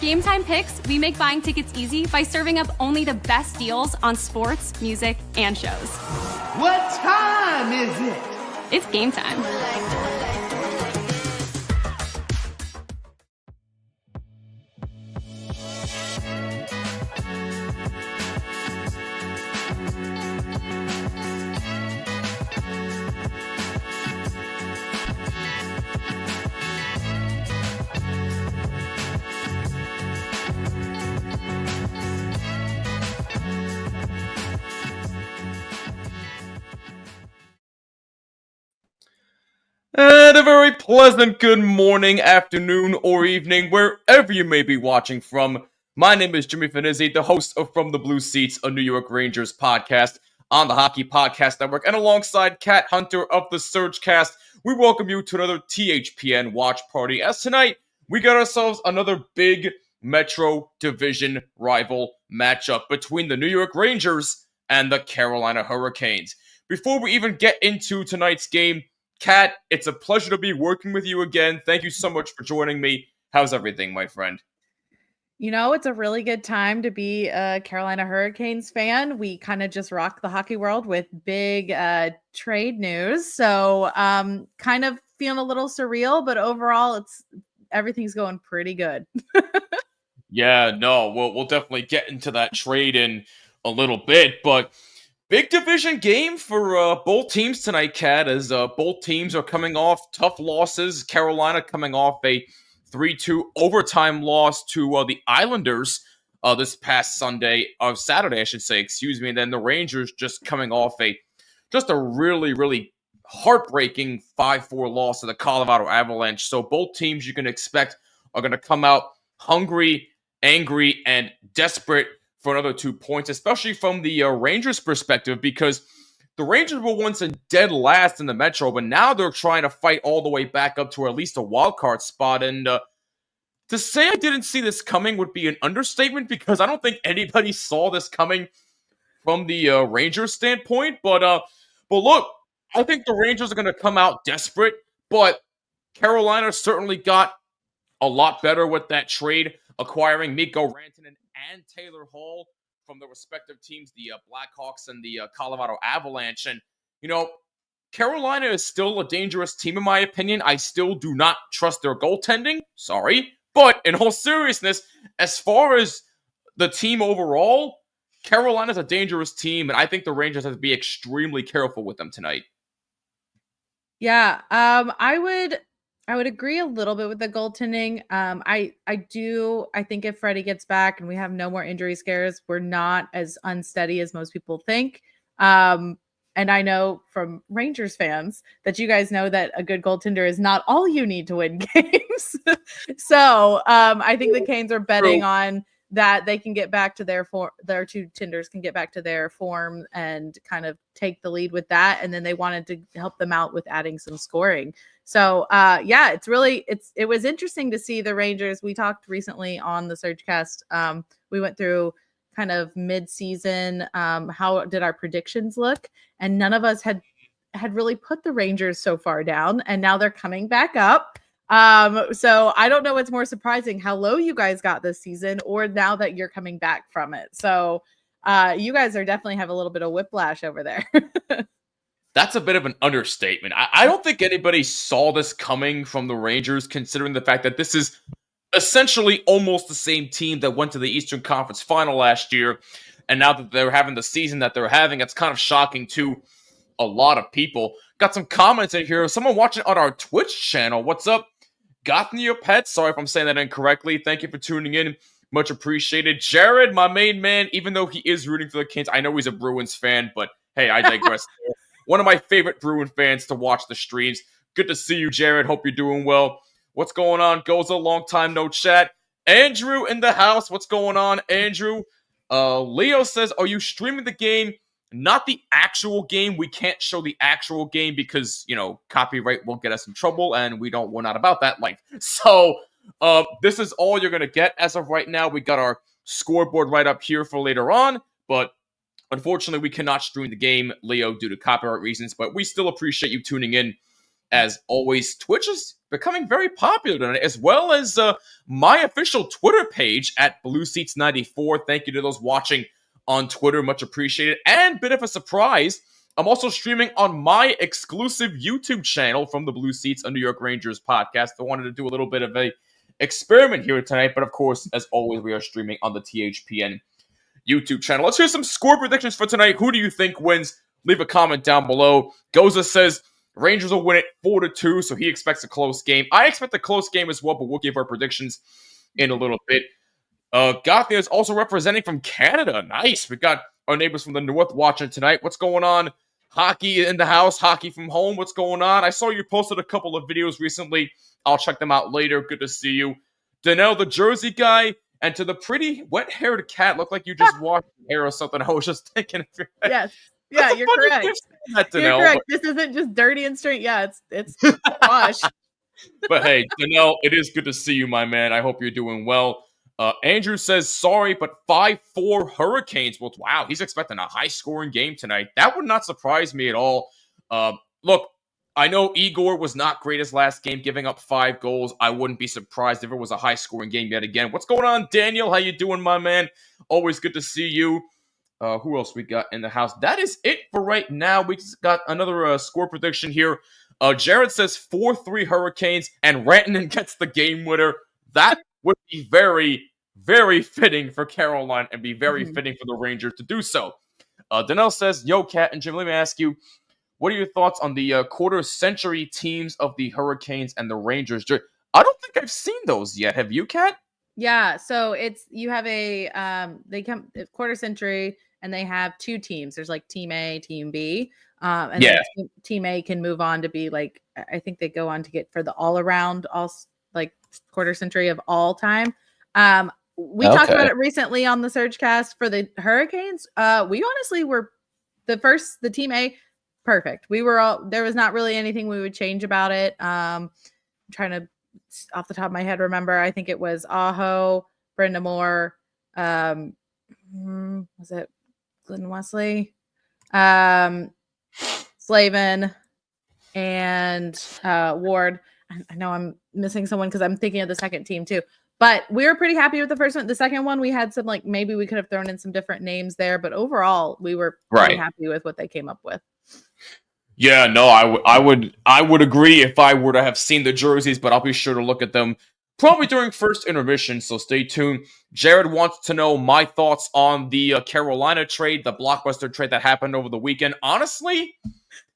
Game Time Picks, we make buying tickets easy by serving up only the best deals on sports, music, and shows. What time is it? It's game time. And a very pleasant good morning, afternoon, or evening, wherever you may be watching from. My name is Jimmy Finizzi, the host of From the Blue Seats, a New York Rangers podcast on the Hockey Podcast Network, and alongside Kat Hunter of the Surgecast, we welcome you to another THPN watch party. As tonight, we got ourselves another big Metro Division rival matchup between the New York Rangers and the Carolina Hurricanes. Before we even get into tonight's game, Kat, it's a pleasure to be working with you again. Thank you so much for joining me. How's everything, my friend? You know, it's a really good time to be a Carolina Hurricanes fan. We kind of just rock the hockey world with big trade news. So kind of feeling a little surreal, but overall, everything's going pretty good. Yeah, no, we'll definitely get into that trade in a little bit, but big division game for both teams tonight, Kat, as both teams are coming off tough losses. Carolina coming off a 3-2 overtime loss to the Islanders this past Saturday, I should say, excuse me. And then the Rangers just coming off a really, really heartbreaking 5-4 loss to the Colorado Avalanche. So both teams you can expect are going to come out hungry, angry, and desperate for another 2 points, especially from the Rangers' perspective, because the Rangers were once in dead last in the Metro, but now they're trying to fight all the way back up to at least a wild card spot. And to say I didn't see this coming would be an understatement, because I don't think anybody saw this coming from the Rangers' standpoint. But look, I think the Rangers are going to come out desperate, but Carolina certainly got a lot better with that trade, acquiring Mikko Rantanen and Taylor Hall from the respective teams, the Blackhawks and the Colorado Avalanche. And, you know, Carolina is still a dangerous team, in my opinion. I still do not trust their goaltending. Sorry. But in all seriousness, as far as the team overall, Carolina's a dangerous team, and I think the Rangers have to be extremely careful with them tonight. Yeah, I would agree a little bit with the goaltending. I think if Freddie gets back and we have no more injury scares, we're not as unsteady as most people think. And I know from Rangers fans that you guys know that a good goaltender is not all you need to win games. So I think the Canes are betting on that they can get back to their two tenders can get back to their form and kind of take the lead with that. And then they wanted to help them out with adding some scoring. So yeah, it was interesting to see the Rangers. We talked recently on the Surgecast. We went through kind of mid-season. How did our predictions look? And none of us had really put the Rangers so far down, and now they're coming back up. So I don't know what's more surprising, how low you guys got this season, or now that you're coming back from it. So you guys are definitely have a little bit of whiplash over there. That's a bit of an understatement. I don't think anybody saw this coming from the Rangers, considering the fact that this is essentially almost the same team that went to the Eastern Conference Final last year. And now that they're having the season that they're having, it's kind of shocking to a lot of people. Got some comments in here. Someone watching on our Twitch channel. What's up? Gotten your pet? Sorry if I'm saying that incorrectly. Thank you for tuning in. Much appreciated. Jared, my main man, even though he is rooting for the Kings, I know he's a Bruins fan, but hey, I digress. One of my favorite Bruin fans to watch the streams. Good to see you, Jared. Hope you're doing well. What's going on? Goes a long time, no chat. Andrew in the house. What's going on, Andrew? Leo says, are you streaming the game? Not the actual game. We can't show the actual game because, you know, copyright will get us in trouble, and we're not about that life. So, this is all you're going to get as of right now. We got our scoreboard right up here for later on, but unfortunately, we cannot stream the game, Leo, due to copyright reasons, but we still appreciate you tuning in As always, Twitch is becoming very popular tonight, as well as my official Twitter page at BlueSeats94. Thank you to those watching on Twitter. Much appreciated. And bit of a surprise, I'm also streaming on my exclusive YouTube channel from the Blue Seats, a New York Rangers podcast. I wanted to do a little bit of a experiment here tonight, but of course, as always, we are streaming on the THPN YouTube channel. Let's hear some score predictions for tonight. Who do you think wins? Leave a comment down below. Goza says Rangers will win it 4-2, so he expects a close game. I expect a close game as well, but we'll give our predictions in a little bit. Gothia is also representing from Canada. Nice. We got our neighbors from the north watching tonight. What's going on? Hockey in the house, hockey from home. What's going on? I saw you posted a couple of videos recently. I'll check them out later. Good to see you. Danelle, the Jersey guy, and to the pretty wet-haired cat, look like you just washed your hair or something. I was just thinking. Yes. Yeah, you're correct. You're correct. This isn't just dirty and straight. Yeah, it's wash. But hey, Danelle, it is good to see you, my man. I hope you're doing well. Andrew says, sorry, but 5-4 Hurricanes. Well, wow, he's expecting a high-scoring game tonight. That would not surprise me at all. Look, I know Igor was not great his last game, giving up 5 goals. I wouldn't be surprised if it was a high-scoring game yet again. What's going on, Daniel? How you doing, my man? Always good to see you. Who else we got in the house? That is it for right now. We just got another score prediction here. Jared says 4-3 Hurricanes, and Rantanen gets the game winner. That would be very, very fitting for Carolina and be very fitting for the Rangers to do so. Danelle says, yo, Kat and Jim, let me ask you, what are your thoughts on the quarter-century teams of the Hurricanes and the Rangers? I don't think I've seen those yet. Have you, Kat? Yeah, so you have they come quarter century and they have 2 teams. There's like Team A, Team B. And then Team A can move on to be like, I think they go on to get for the all-around, like quarter century of all time. We talked about it recently on the Surgecast for the Hurricanes. We honestly were the Team A, perfect. We were there was not really anything we would change about it. I'm trying to, off the top of my head, remember, I think it was Aho, Brenda Moore, was it Glenn Wesley, Slavin, and Ward. I know I'm missing someone because I'm thinking of the second team too. But we were pretty happy with the first one. The second one, we had some, like, maybe we could have thrown in some different names there, but overall, we were pretty happy with what they came up with. Yeah, no, I would agree if I were to have seen the jerseys, but I'll be sure to look at them probably during first intermission, so stay tuned. Jared wants to know my thoughts on the Carolina trade, the blockbuster trade that happened over the weekend. Honestly,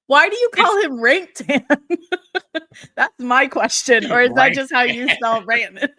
why do you call him Rank Tan? That's my question. Or is that just how you spell Rantanen?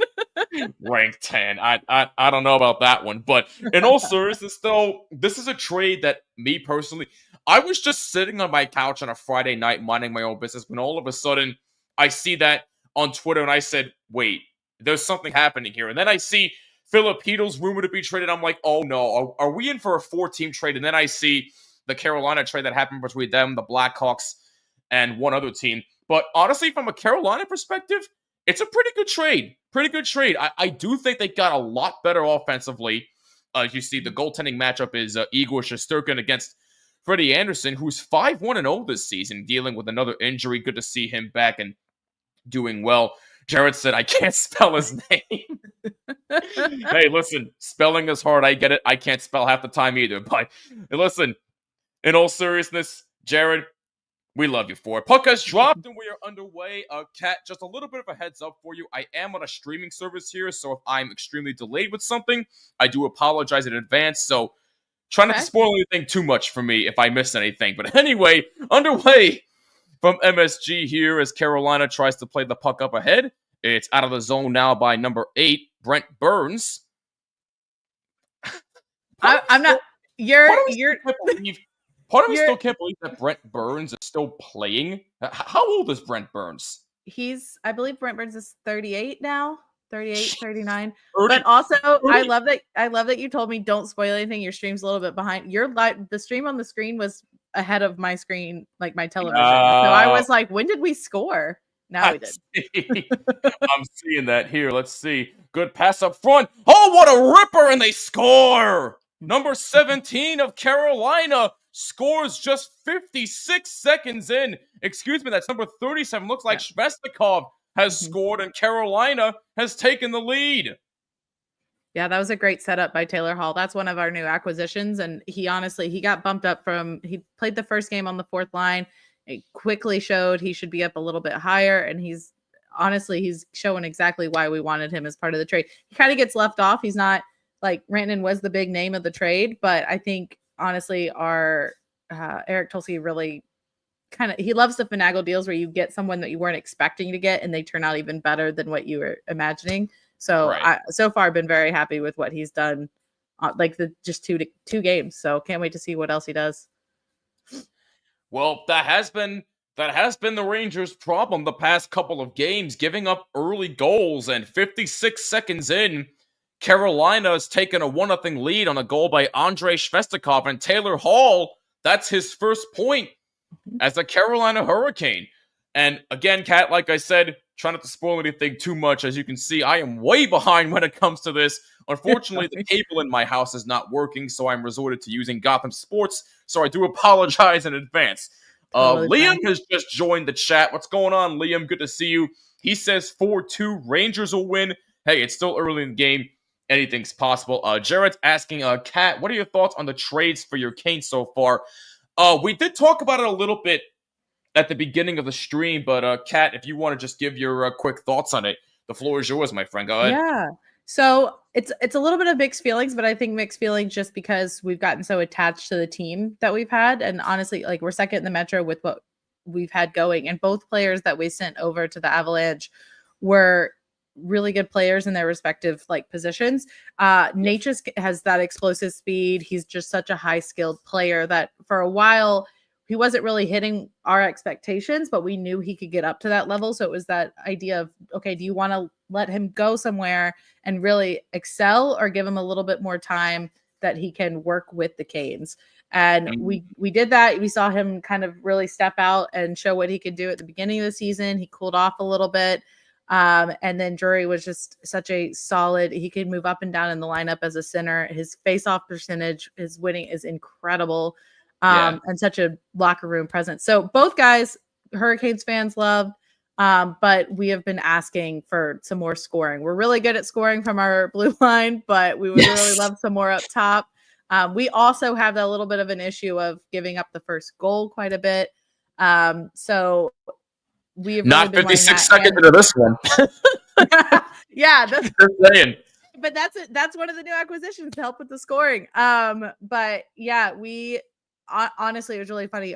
Rank Tan. I don't know about that one. But in all seriousness, though, this is a trade that me personally, I was just sitting on my couch on a Friday night minding my own business when all of a sudden I see that on Twitter and I said, wait, there's something happening here. And then I see Filipinos rumored to be traded. I'm like, oh no, are we in for a 4-team trade? And then I see the Carolina trade that happened between them, the Blackhawks, and one other team. But honestly, from a Carolina perspective, it's a pretty good trade. Pretty good trade. I do think they got a lot better offensively. You see, the goaltending matchup is Igor Shesterkin against Freddie Anderson, who's 5-1-0 this season, dealing with another injury. Good to see him back and doing well. Jared said, I can't spell his name. Hey, listen, spelling is hard. I get it. I can't spell half the time either. But listen, in all seriousness, Jared, we love you for it. Podcast dropped and we are underway. Kat, just a little bit of a heads up for you. I am on a streaming service here, so if I'm extremely delayed with something, I do apologize in advance. So try not to spoil anything too much for me if I miss anything. But anyway, underway from MSG here as Carolina tries to play the puck up ahead. It's out of the zone now by number 8, Brent Burns. I'm not. Part of me still can't believe that Brent Burns is still playing. How old is Brent Burns? I believe Brent Burns is 38 now. 38, 39. But also, 30. I love that you told me don't spoil anything. Your stream's a little bit behind. The stream on the screen was ahead of my screen, like my television. So I was like, when did we score? Now we did. I'm seeing that here. Let's see. Good pass up front. Oh, what a ripper! And they score! Number 17 of Carolina scores just 56 seconds in, excuse me, that's number 37. Looks like Svestikov has scored and Carolina has taken the lead. Yeah, that was a great setup by Taylor Hall. That's one of our new acquisitions. And he got bumped up he played the first game on the fourth line. It quickly showed he should be up a little bit higher. And he's showing exactly why we wanted him as part of the trade. He kind of gets left off. He's not like Rantanen was the big name of the trade, but I think honestly, our Eric Tulsi really he loves the finagle deals where you get someone that you weren't expecting to get and they turn out even better than what you were imagining. So Right. so far I've been very happy with what he's done, like just two games. So can't wait to see what else he does. Well, that has been the Rangers' problem the past couple of games, giving up early goals, and 56 seconds in, Carolina has taken a 1-0 lead on a goal by Andrei Svestikov, and Taylor Hall, that's his first point as a Carolina Hurricane. And again, Kat, like I said, try not to spoil anything too much. As you can see, I am way behind when it comes to this. Unfortunately, the cable in my house is not working, so I'm resorted to using Gotham Sports, so I do apologize in advance. Liam has just joined the chat. What's going on, Liam? Good to see you. He says 4-2, Rangers will win. Hey, it's still early in the game. Anything's possible. Jared's asking, Kat, what are your thoughts on the trades for your Canes so far? We did talk about it a little bit at the beginning of the stream, but Kat, if you want to just give your quick thoughts on it, the floor is yours, my friend. Go ahead. Yeah. So it's a little bit of mixed feelings, but I think mixed feelings just because we've gotten so attached to the team that we've had. And honestly, like we're second in the Metro with what we've had going. And both players that we sent over to the Avalanche were really good players in their respective like positions. Nate just has that explosive speed. He's just such a high skilled player that for a while he wasn't really hitting our expectations, but we knew he could get up to that level. So it was that idea of, okay, do you want to let him go somewhere and really excel, or give him a little bit more time that he can work with the Canes? And we did that. We saw him kind of really step out and show what he could do at the beginning of the season. He cooled off a little bit. And then Drury was just such a solid, he could move up and down in the lineup as a center. His face-off percentage, his winning is incredible. And such a locker room presence. So both guys, Hurricanes fans loved, but we have been asking for some more scoring. We're really good at scoring from our blue line, but we would really love some more up top. We also have that little bit of an issue of giving up the first goal quite a bit. So we've not really 56 seconds into this one. Yeah, that's just saying. But that's one of the new acquisitions to help with the scoring. But yeah, we honestly, it was really funny.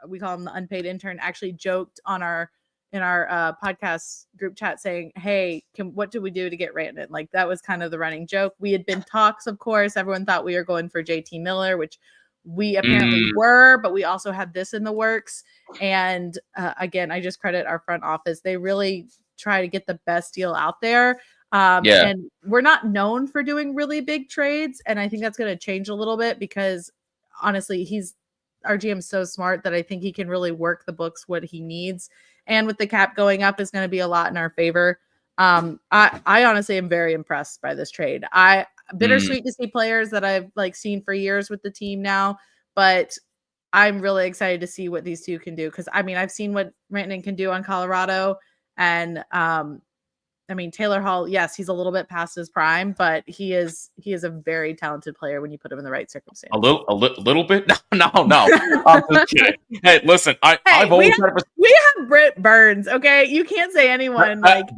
We call him the unpaid intern, actually joked in our podcast group chat saying, hey, what do we do to get Rantanen? Like that was kind of the running joke. We had been talks, of course. Everyone thought we were going for JT Miller, which we apparently were, but we also had this in the works. And again, I just credit our front office. They really try to get the best deal out there. And we're not known for doing really big trades. And I think that's going to change a little bit because honestly, our GM's so smart that I think he can really work the books what he needs. And with the cap going up is going to be a lot in our favor. I honestly am very impressed by this trade. Bittersweet to see players that I've like seen for years with the team now, but I'm really excited to see what these two can do. Cause I mean, I've seen what Rantanen can do on Colorado, and I mean, Taylor Hall, yes, he's a little bit past his prime, but he is a very talented player when you put him in the right circumstances. A little bit? No. I'm just kidding. Hey, listen, I've always we have Britt Burns, okay? You can't say anyone that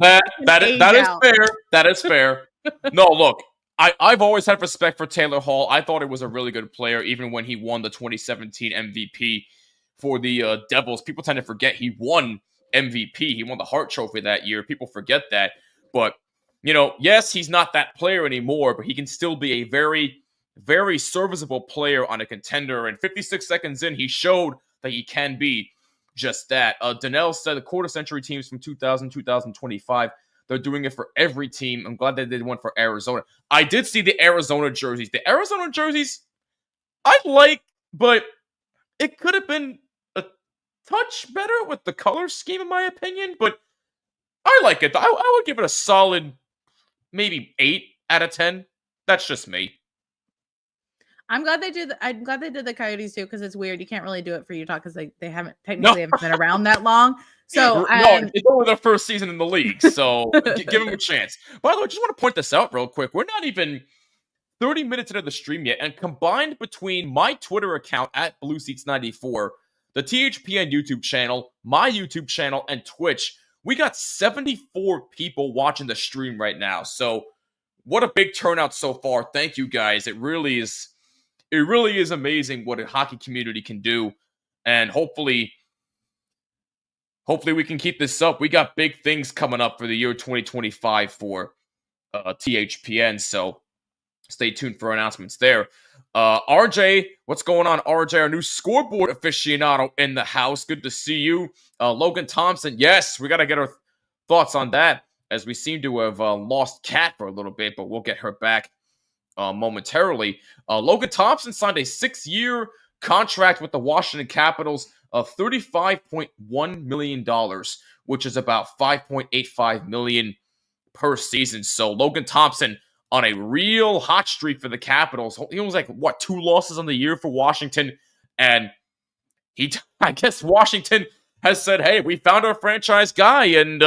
is fair. That is fair. No, look, I've always had respect for Taylor Hall. I thought he was a really good player, even when he won the 2017 MVP for the Devils. People tend to forget he won MVP. He won the Hart Trophy that year. People forget that. But, yes, he's not that player anymore, but he can still be a very, very serviceable player on a contender. And 56 seconds in, he showed that he can be just that. Donnell said the quarter-century teams from 2025, they're doing it for every team. I'm glad they did one for Arizona. I did see the Arizona jerseys. The Arizona jerseys, I like, but it could have been a touch better with the color scheme, in my opinion. But I like it. I would give it a solid maybe 8 out of 10. That's just me. I'm glad they did. I'm glad they did the Coyotes too, because it's weird. You can't really do it for Utah because they haven't No, been around that long. So no, it's only their first season in the league, so give them a chance. By the way, I just want to point this out real quick. We're not even 30 minutes into the stream yet, and combined between my Twitter account at BlueSeats94, the THPN YouTube channel, my YouTube channel, and Twitch, we got 74 people watching the stream right now. So what a big turnout so far. Thank you guys. It really is amazing what a hockey community can do. And hopefully we can keep this up. We got big things coming up for the year 2025 for THPN. So stay tuned for announcements there. RJ, what's going on? RJ, our new scoreboard aficionado in the house. Good to see you. Logan Thompson, yes, we got to get our thoughts on that, as we seem to have lost Kat for a little bit, but we'll get her back momentarily. Logan Thompson signed a 6-year contract with the Washington Capitals of $35.1 million, which is about $5.85 million per season. So Logan Thompson on a real hot streak for the Capitals. He was like, 2 losses on the year for Washington, and I guess Washington has said, hey, we found our franchise guy, and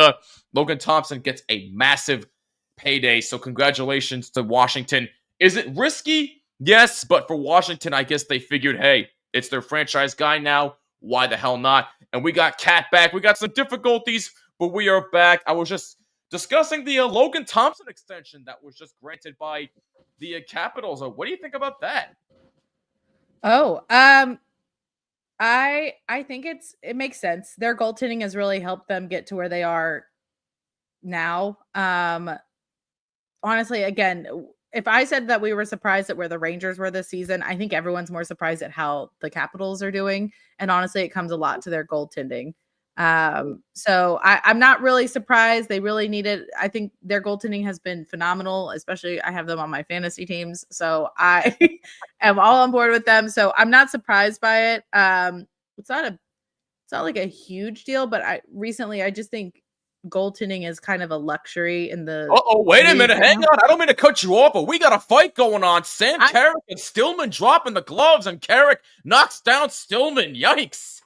Logan Thompson gets a massive payday. So congratulations to Washington. Is it risky? Yes, but for Washington, I guess they figured, hey, it's their franchise guy now. Why the hell not? And we got Kat back. We got some difficulties, but we are back. I was just discussing the Logan Thompson extension that was just granted by the Capitals. What do you think about that? Oh, I think it makes sense. Their goaltending has really helped them get to where they are now. Honestly, again, if I said that we were surprised at where the Rangers were this season, I think everyone's more surprised at how the Capitals are doing. And honestly, it comes a lot to their goaltending. So I'm not really surprised. They really need it. I think their goaltending has been phenomenal, especially I have them on my fantasy teams. So I am all on board with them. So I'm not surprised by it. It's not like a huge deal, but I just think goaltending is kind of a luxury in the. Wait a minute. Hang on. I don't mean to cut you off, but we got a fight going on. Sam Carrick and Stillman dropping the gloves, and Carrick knocks down Stillman. Yikes.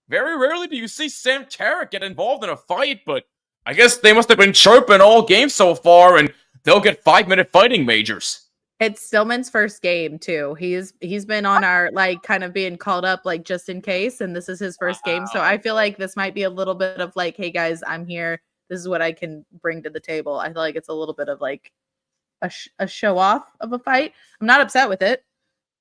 Very rarely do you see Sam Carrick get involved in a fight, but I guess they must have been chirping all game so far, and they'll get 5-minute fighting majors. It's Stillman's first game too. He's been on our kind of being called up just in case, and this is his first game. So I feel like this might be a little bit of hey guys, I'm here. This is what I can bring to the table. I feel like it's a little bit of a show off of a fight. I'm not upset with it.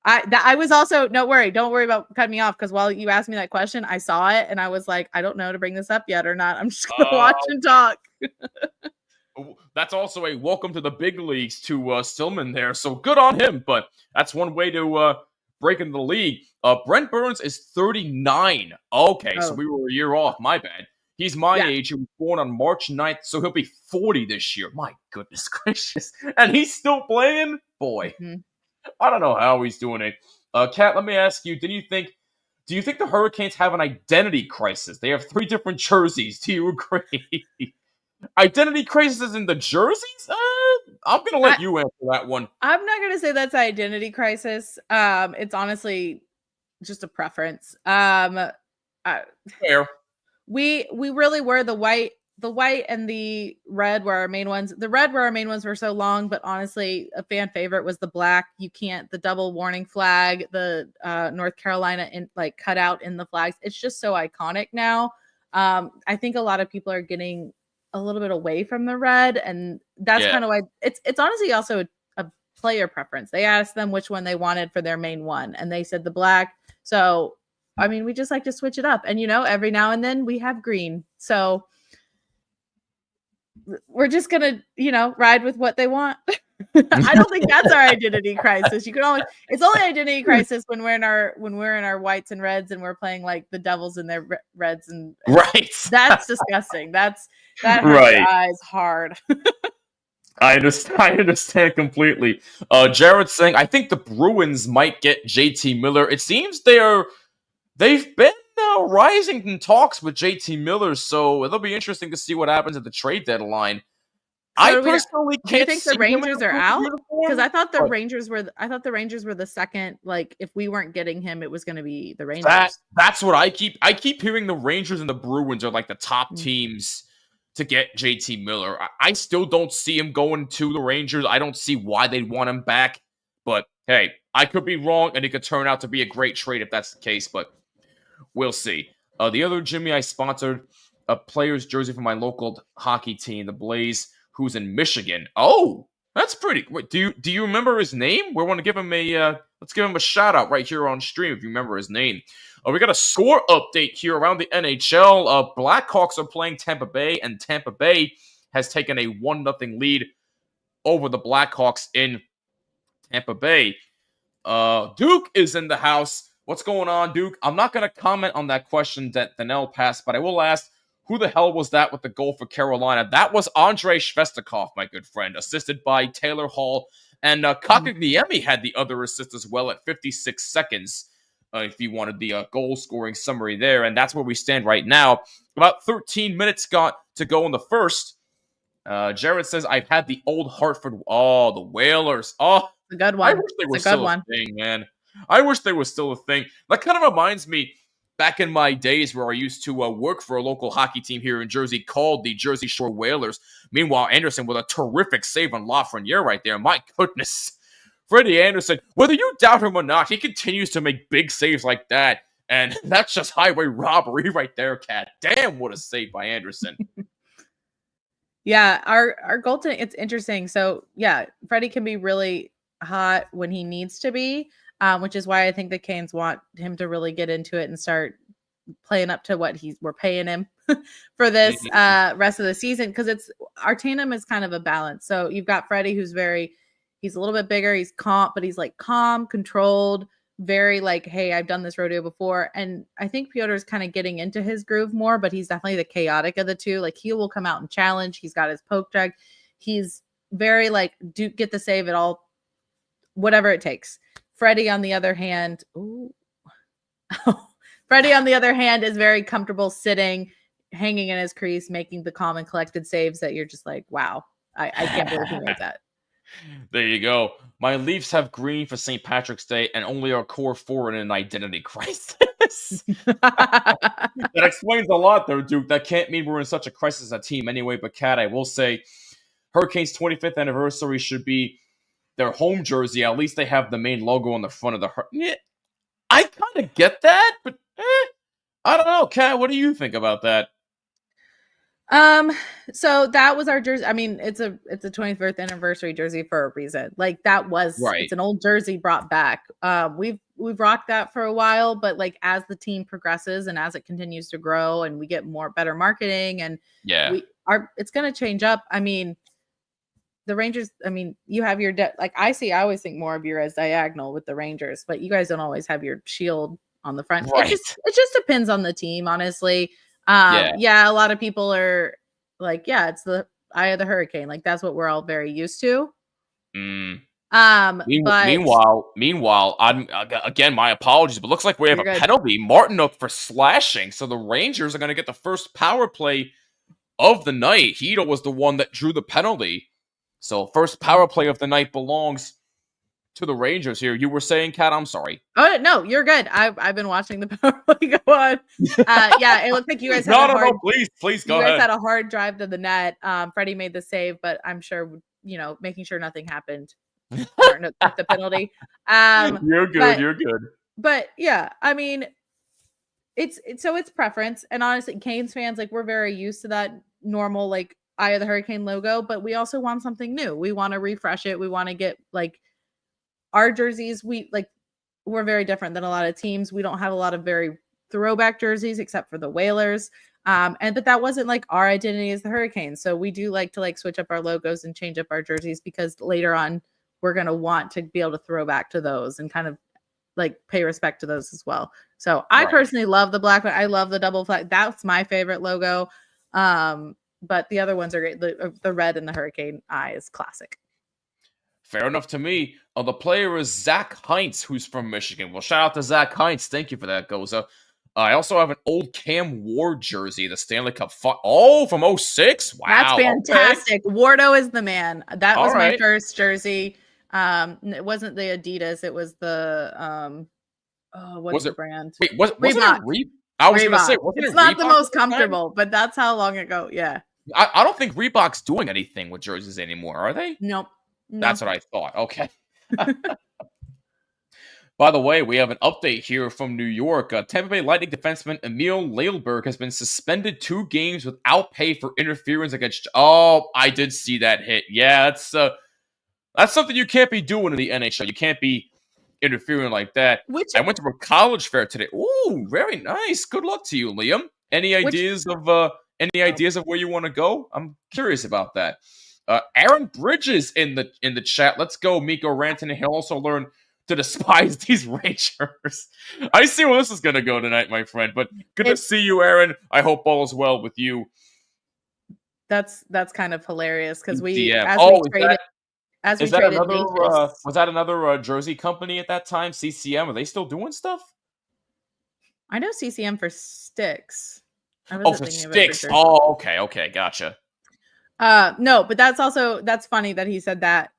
I was also, don't worry about cutting me off, because while you asked me that question, I saw it and I was like, I don't know to bring this up yet or not. I'm just gonna watch and talk. That's also a welcome to the big leagues to Stillman there. So good on him, but that's one way to break into the league. Brent Burns is 39. Okay, so we were a year off. My bad. He's my age. He was born on March 9th, so he'll be 40 this year. My goodness gracious. And he's still playing? Boy. Mm-hmm. I don't know how he's doing it. Kat, let me ask you, do you think the Hurricanes have an identity crisis? They have 3 different jerseys. Do you agree? Identity crisis in the jerseys? I'm going to let you answer that one. I'm not going to say that's an identity crisis. It's honestly just a preference. Fair. We really were the white and the red were our main ones. The red were our main ones for so long, but honestly, a fan favorite was the black. The double warning flag, the North Carolina cut out in the flags. It's just so iconic now. I think a lot of people are getting a little bit away from the red, and that's kind of why it's honestly also a player preference. They asked them which one they wanted for their main one, and they said the black. So, I mean, we just like to switch it up, and every now and then we have green. So we're just gonna, ride with what they want. I don't think that's our identity crisis. It's only identity crisis when we're in our whites and reds and we're playing the Devils in their reds and right. That's disgusting. That hurts your eyes hard. I understand completely. Jared's saying, I think the Bruins might get JT Miller. It seems they've been rising in talks with JT Miller, so it'll be interesting to see what happens at the trade deadline. I So personally do you can't think see the him in Rangers the are blue out? Because uniform. I thought the Rangers were the second. Like, if we weren't getting him, it was going to be the That Rangers. that's what I keep hearing the Rangers and the Bruins are like the top Mm. teams to get JT Miller. I still don't see him going to the Rangers. I don't see why they'd want him back. But hey, I could be wrong, and it could turn out to be a great trade if that's the case. But we'll see. The other Jimmy, I sponsored a player's jersey for my local hockey team, the Blaze, who's in Michigan. Oh, that's pretty. Wait, do you remember his name? We want to give him a let's give him a shout out right here on stream if you remember his name. We got a score update here around the NHL. Blackhawks are playing Tampa Bay, and Tampa Bay has taken a 1-0 lead over the Blackhawks in Tampa Bay. Duke is in the house. What's going on, Duke? I'm not going to comment on that question that Danelle passed, but I will ask, who the hell was that with the goal for Carolina? That was Andrei Shvestikov, my good friend, assisted by Taylor Hall. And Kotkaniemi had the other assist as well at 56 seconds, if you wanted the goal-scoring summary there. And that's where we stand right now. About 13 minutes got to go in the first. Jared says, I've had the old Hartford. Oh, the Whalers. Oh, It's a good I one. wish they were It's a good still one. a thing, man. I wish they were still a thing. That kind of reminds me back in my days where I used to work for a local hockey team here in Jersey called the Jersey Shore Whalers. Meanwhile, Anderson with a terrific save on Lafreniere right there. My goodness. Freddie Anderson, whether you doubt him or not, he continues to make big saves like that. And that's just highway robbery right there, Cat. Damn, what a save by Anderson. Yeah, our goaltending, it's interesting. So yeah, Freddie can be really hot when he needs to be, which is why I think the Canes want him to really get into it and start playing up to what we're paying him for this rest of the season, because it's our tandem is kind of a balance. So you've got Freddie, who's he's a little bit bigger, he's calm, but he's like calm, controlled, very like, hey, I've done this rodeo before. And I think Pyotr's kind of getting into his groove more, but he's definitely the chaotic of the two. Like, he will come out and challenge. He's got his poke check. He's very like, do get the save at all, whatever it takes. Freddie, on the other hand, Freddie, on the other hand, is very comfortable sitting, hanging in his crease, making the calm and collected saves that you're just like, wow, I can't believe he made that. There you go. My Leafs have green for St. Patrick's Day and only our core four in an identity crisis. That explains a lot, though, Duke. That can't mean we're in such a crisis as a team anyway. But, Kat, I will say Hurricanes' 25th anniversary should be their home jersey. At least they have the main logo on the front of the I kind of get that, but I don't know. Kat, what do you think about that? So that was our jersey. I mean, it's a 25th anniversary jersey for a reason. Like, that was Right. It's an old jersey brought back. We've rocked that for a while, but like, as the team progresses and as it continues to grow and we get better marketing, and it's going to change up. I mean, the Rangers, I mean, you have your I always think more of you as diagonal with the Rangers, but you guys don't always have your shield on the front. Right. It just depends on the team, honestly. A lot of people are like, yeah, it's the eye of the hurricane. Like, that's what we're all very used to. But meanwhile, I'm again, my apologies, but looks like we have a penalty. Martin up for slashing, so the Rangers are going to get the first power play of the night. Hito was the one that drew the penalty, so first power play of the night belongs to the Rangers here. You were saying, Kat? I'm sorry. Oh no, you're good. I've been watching the power play go on. It looked like you guys had no, please go ahead. You guys had a hard drive to the net. Freddie made the save, but I'm sure, making sure nothing happened. Martin took the penalty. You're good. You're good. But yeah, I mean, it's preference, and honestly, Canes fans, like, we're very used to that normal like Eye of the Hurricane logo, but we also want something new. We want to refresh it. We want to get like our jerseys. We're very different than a lot of teams. We don't have a lot of very throwback jerseys except for the Whalers. But that wasn't like our identity as the Hurricanes. So we do like to like switch up our logos and change up our jerseys, because later on we're going to want to be able to throw back to those and kind of like pay respect to those as well. So I personally love the black one. I love the double flag. That's my favorite logo. But the other ones are great. The red and the hurricane eye is classic. Fair enough to me. The player is Zach Heinz, who's from Michigan. Well, shout out to Zach Heinz. Thank you for that, Goza. I also have an old Cam Ward jersey, the Stanley Cup. Oh, from '06. Wow. That's fantastic. Okay. Wardo is the man. That All was my right. first jersey. It wasn't the Adidas. It was the what's the brand? Wait, wasn't it Reebok. I was going to Reebok. say, wasn't It's it not the Reebok most at the time? comfortable, but that's how long ago. Yeah. I don't think Reebok's doing anything with jerseys anymore, are they? Nope. That's what I thought. Okay. By the way, we have an update here from New York. Tampa Bay Lightning defenseman Emil Leilberg has been suspended 2 games without pay for interference against. Oh, I did see that hit. Yeah, that's something you can't be doing in the NHL. You can't be interfering like that. I went to a college fair today. Ooh, very nice. Good luck to you, Liam. Any ideas of where you want to go? I'm curious about that. Aaron Bridges in the chat. Let's go, Miko Rantanen. He'll also learn to despise these Rangers. I see where this is going to go tonight, my friend. But good to see you, Aaron. I hope all is well with you. That's kind of hilarious because was that another jersey company at that time? CCM? Are they still doing stuff? I know CCM for sticks. For sticks. Oh, okay, gotcha. No, but that's funny that he said that.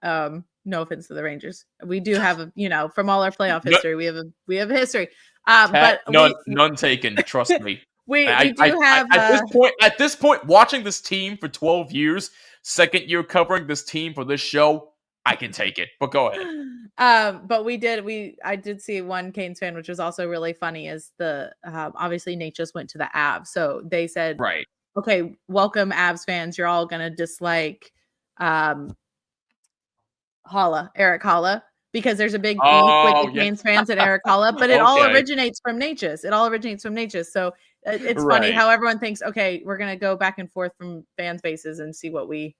No offense to the Rangers. We do have from all our playoff history, we have a history. But none taken. Trust me. we do have at this point, watching this team for 12 years, second year covering this team for this show, I can take it. But go ahead. But I did see one Canes fan, which was also really funny, is the obviously Nate just went to the Avs, so they said, right, okay, welcome Avs fans. You're all gonna dislike Eric Holla, because there's a big beef with the Canes fans and Eric Holla, but it all originates from Natchez. So it's funny how everyone thinks, okay, we're going to go back and forth from fans' bases and see what we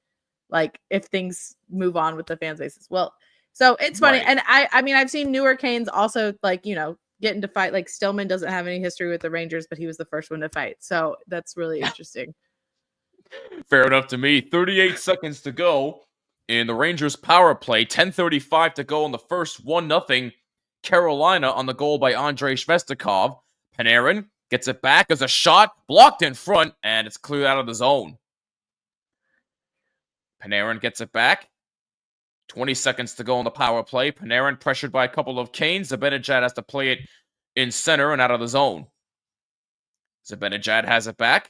like if things move on with the fans' bases. Well, so it's funny. And I mean, I've seen newer Canes also get into fight. Like Stillman doesn't have any history with the Rangers, but he was the first one to fight. So that's really interesting. Fair enough to me. 38 seconds to go in the Rangers power play. 10:35 to go in the first. 1-0 Carolina on the goal by Andrei Svestikov. Panarin gets it back as a shot blocked in front, and it's cleared out of the zone. Panarin gets it back. 20 seconds to go in the power play. Panarin pressured by a couple of Canes. Zibanejad has to play it in center and out of the zone. Zibanejad has it back.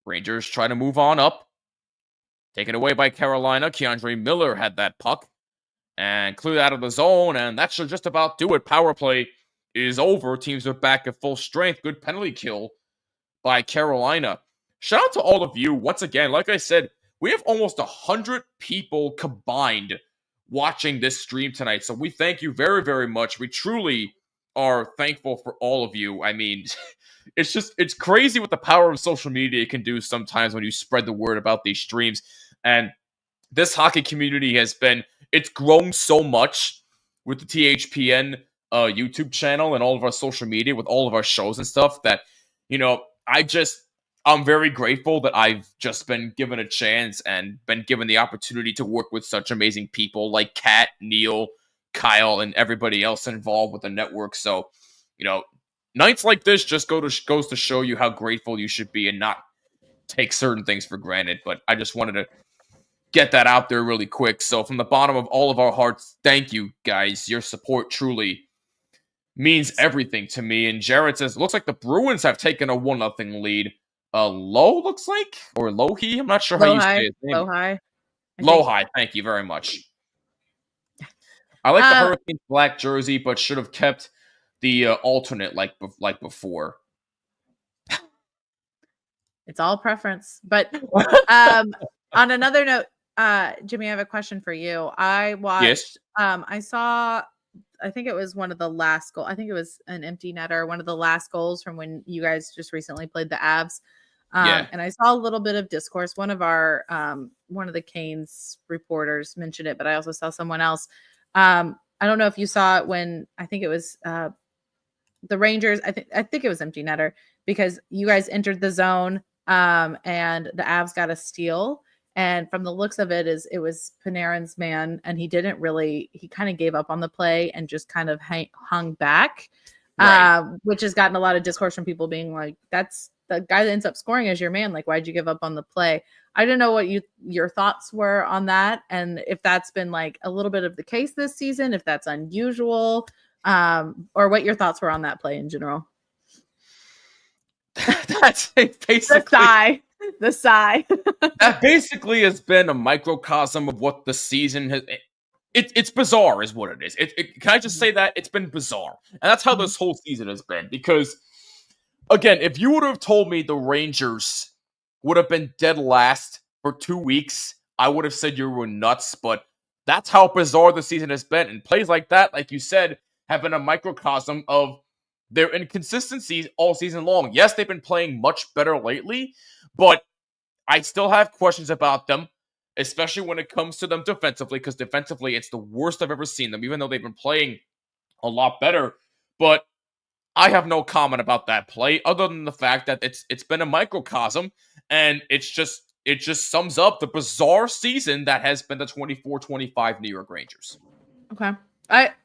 Rangers try to move on up. Taken away by Carolina. Keandre Miller had that puck and cleared out of the zone, and that should just about do it. Power play is over. Teams are back at full strength. Good penalty kill by Carolina. Shout out to all of you. Once again, like I said, we have almost 100 people combined watching this stream tonight, so we thank you very, very much. We truly are thankful for all of you. I mean, it's crazy what the power of social media can do sometimes when you spread the word about these streams. And this hockey community it's grown so much with the THPN YouTube channel and all of our social media with all of our shows and stuff that, I'm very grateful that I've just been given a chance and been given the opportunity to work with such amazing people like Kat, Neil, Kyle, and everybody else involved with the network. So, nights like this just goes to show you how grateful you should be and not take certain things for granted. But I just wanted to get that out there really quick. So from the bottom of all of our hearts, thank you guys. Your support truly means everything to me. And Jared says, looks like the Bruins have taken a 1-0 lead. Low looks like, or Lohi. I'm not sure how you say his name. Lohi. Thank you very much. I like the Hurricanes black jersey, but should have kept the alternate like before. It's all preference. But on another note, Jimmy, I have a question for you. I watched. Yes. I saw. I think it was one of the last goals. I think it was an empty netter. One of the last goals from when you guys just recently played the Avs. And I saw a little bit of discourse. One of the Canes reporters mentioned it, but I also saw someone else. I don't know if you saw it when I think it was the Rangers. I think it was empty netter because you guys entered the zone and the Avs got a steal. And from the looks of it, it was Panarin's man, and he kind of gave up on the play and just kind of hung back. Right. which has gotten a lot of discourse from people being like, that's the guy that ends up scoring as your man. Like, why'd you give up on the play? I don't know what your thoughts were on that, and if that's been like a little bit of the case this season, if that's unusual, or what your thoughts were on that play in general. That's basically The sigh. that basically has been a microcosm of what the season has. It's bizarre, is what it is. Can I just say that it's been bizarre, and that's how this whole season has been. Because again, if you would have told me the Rangers would have been dead last for 2 weeks, I would have said you were nuts. But that's how bizarre the season has been, and plays like that, like you said, have been a microcosm of their inconsistencies all season long. Yes, they've been playing much better lately, but I still have questions about them, especially when it comes to them defensively, because defensively, it's the worst I've ever seen them, even though they've been playing a lot better. But I have no comment about that play, other than the fact that it's been a microcosm, and it just sums up the bizarre season that has been the 24-25 New York Rangers. Okay.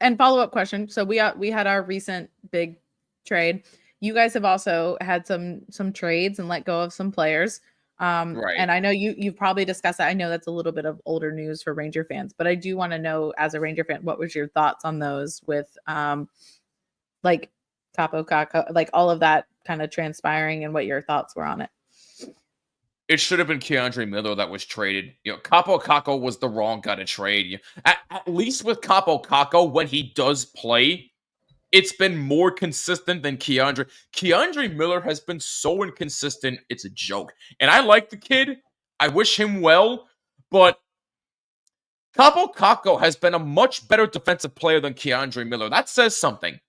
And follow-up question. So we had our recent big trade. You guys have also had some trades and let go of some players. Right. And I know you've probably discussed that. I know that's a little bit of older news for Ranger fans, but I do want to know, as a Ranger fan, what was your thoughts on those with like Capo Caco, like all of that kind of transpiring, and what your thoughts were on it? It should have been Keandre Miller that was traded. Capo Caco was the wrong guy to trade. At least with Capo Caco, when he does play, it's been more consistent than Keandre. Keandre Miller has been so inconsistent, it's a joke. And I like the kid. I wish him well. But Capo Caco has been a much better defensive player than Keandre Miller. That says something.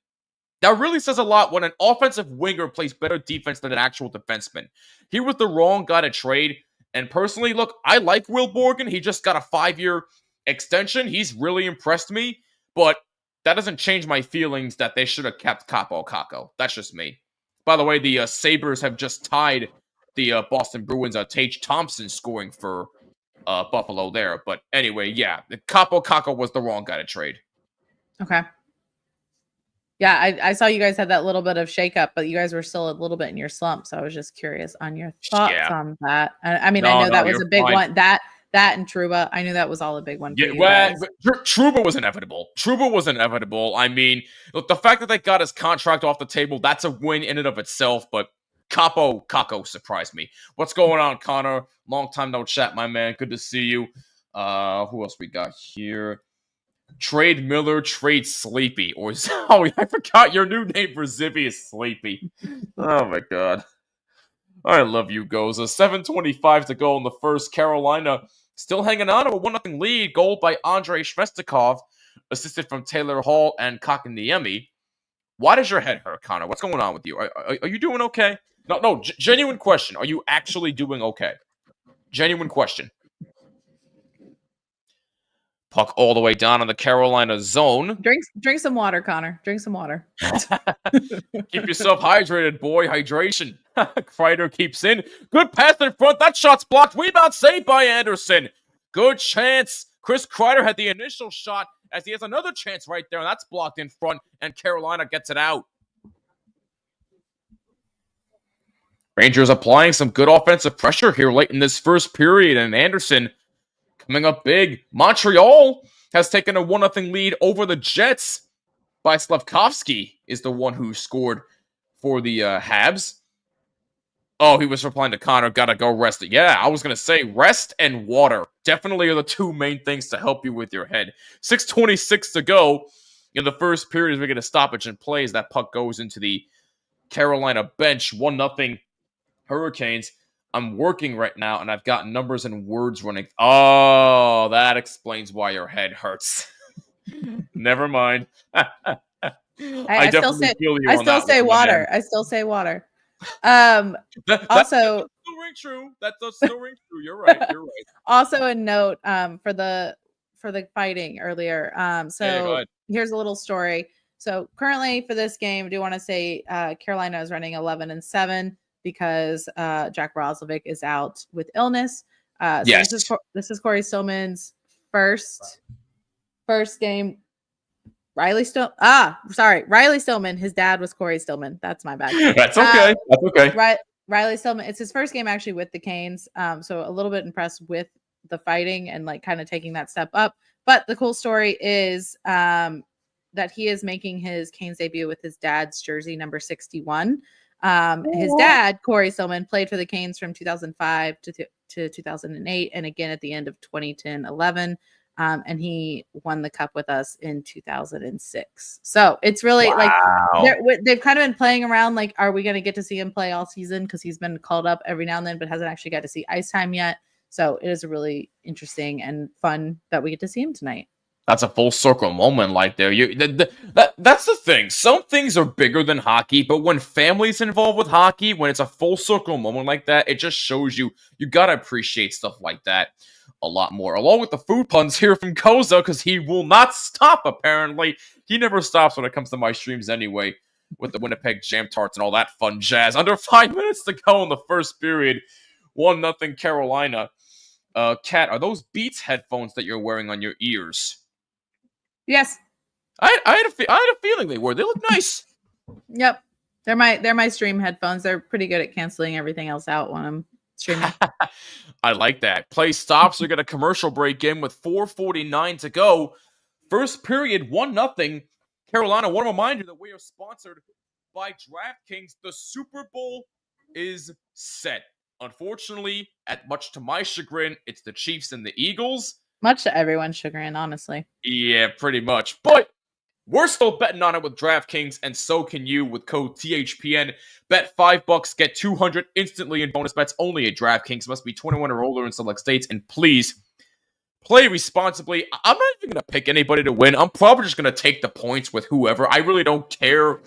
That really says a lot when an offensive winger plays better defense than an actual defenseman. He was the wrong guy to trade. And personally, look, I like Will Borgen. He just got a 5-year extension. He's really impressed me. But that doesn't change my feelings that they should have kept Capo Caco. That's just me. By the way, the Sabres have just tied the Boston Bruins' Tage Thompson scoring for Buffalo there. But anyway, yeah, Capo Caco was the wrong guy to trade. Okay. Yeah, I saw you guys had that little bit of shakeup, but you guys were still a little bit in your slump. So I was just curious on your thoughts on that. I mean, I know that was a big one. That and Trouba, I knew that was all a big one for you guys. Trouba was inevitable. I mean, look, the fact that they got his contract off the table, that's a win in and of itself, but Capo Caco surprised me. What's going on, Connor? Long time no chat, my man. Good to see you. Who else we got here? Trade Miller, trade Sleepy. I forgot your new name for Zippy is Sleepy. Oh my god. I love you, Goza. 7:25 to go in the first. Carolina still hanging on to a 1-0 lead. Goal by Andrei Shvestikov, assisted from Taylor Hall and Kakaniemi. Why does your head hurt, Connor? What's going on with you? Are you doing okay? No, genuine question. Are you actually doing okay? Genuine question. Puck all the way down on the Carolina zone. Drink some water, Connor. Drink some water. Keep yourself hydrated, boy. Hydration. Kreider keeps in. Good pass in front. That shot's blocked. Rebound saved by Anderson. Good chance. Chris Kreider had the initial shot as he has another chance right there, and that's blocked in front, and Carolina gets it out. Rangers applying some good offensive pressure here late in this first period, and Anderson coming up big. Montreal has taken a 1-0 lead over the Jets. By Slavkovsky is the one who scored for the Habs. Oh, he was replying to Connor, gotta go rest it. Yeah, I was going to say rest and water definitely are the two main things to help you with your head. 6:26 to go in the first period as we get a stoppage in play as that puck goes into the Carolina bench. 1-0 Hurricanes. I'm working right now, and I've got numbers and words running. Oh, that explains why your head hurts. Never mind. I still say water. I still say water. Also, that's still ring true. That does still ring true. You're right. Also, a note for the fighting earlier. So here's a little story. So currently for this game, I do want to say Carolina is running 11-7 because Jack Roslovic is out with illness. Yes. This is Corey Stillman's first game Riley Stillman. His dad was Corey Stillman. That's my bad. That's okay. That's okay. Riley Stillman. It's his first game actually with the Canes. So a little bit impressed with the fighting and like kind of taking that step up. But the cool story is that he is making his Canes debut with his dad's jersey, number 61. His dad, Corey Stillman, played for the Canes from 2005 to 2008, and again at the end of 2010-11. And he won the cup with us in 2006. So it's really like they've kind of been playing around. Like, are we going to get to see him play all season? Because he's been called up every now and then, but hasn't actually got to see ice time yet. So it is a really interesting and fun that we get to see him tonight. That's a full circle moment, like there. That's the thing. Some things are bigger than hockey, but when family's involved with hockey, when it's a full circle moment like that, it just shows you gotta appreciate stuff like that a lot more. Along with the food puns here from Koza, because he will not stop. Apparently, he never stops when it comes to my streams anyway. With the Winnipeg Jam Tarts and all that fun jazz. Under 5 minutes to go in the first period, 1-0 Carolina. Kat, are those Beats headphones that you're wearing on your ears? Yes. I had a feeling they were. They look nice. Yep. They're my stream headphones. They're pretty good at canceling everything else out when I'm streaming. I like that. Play stops. We got a commercial break in with 4:49 to go. First period, 1-0 Carolina. Want to remind you that we are sponsored by DraftKings. The Super Bowl is set. Unfortunately, much to my chagrin, it's the Chiefs and the Eagles. Much to everyone's chagrin, honestly. Yeah, pretty much. But we're still betting on it with DraftKings, and so can you with code THPN. Bet $5, get $200 instantly in bonus bets only at DraftKings. Must be 21 or older in select states, and please play responsibly. I'm not even going to pick anybody to win. I'm probably just going to take the points with whoever. I really don't care.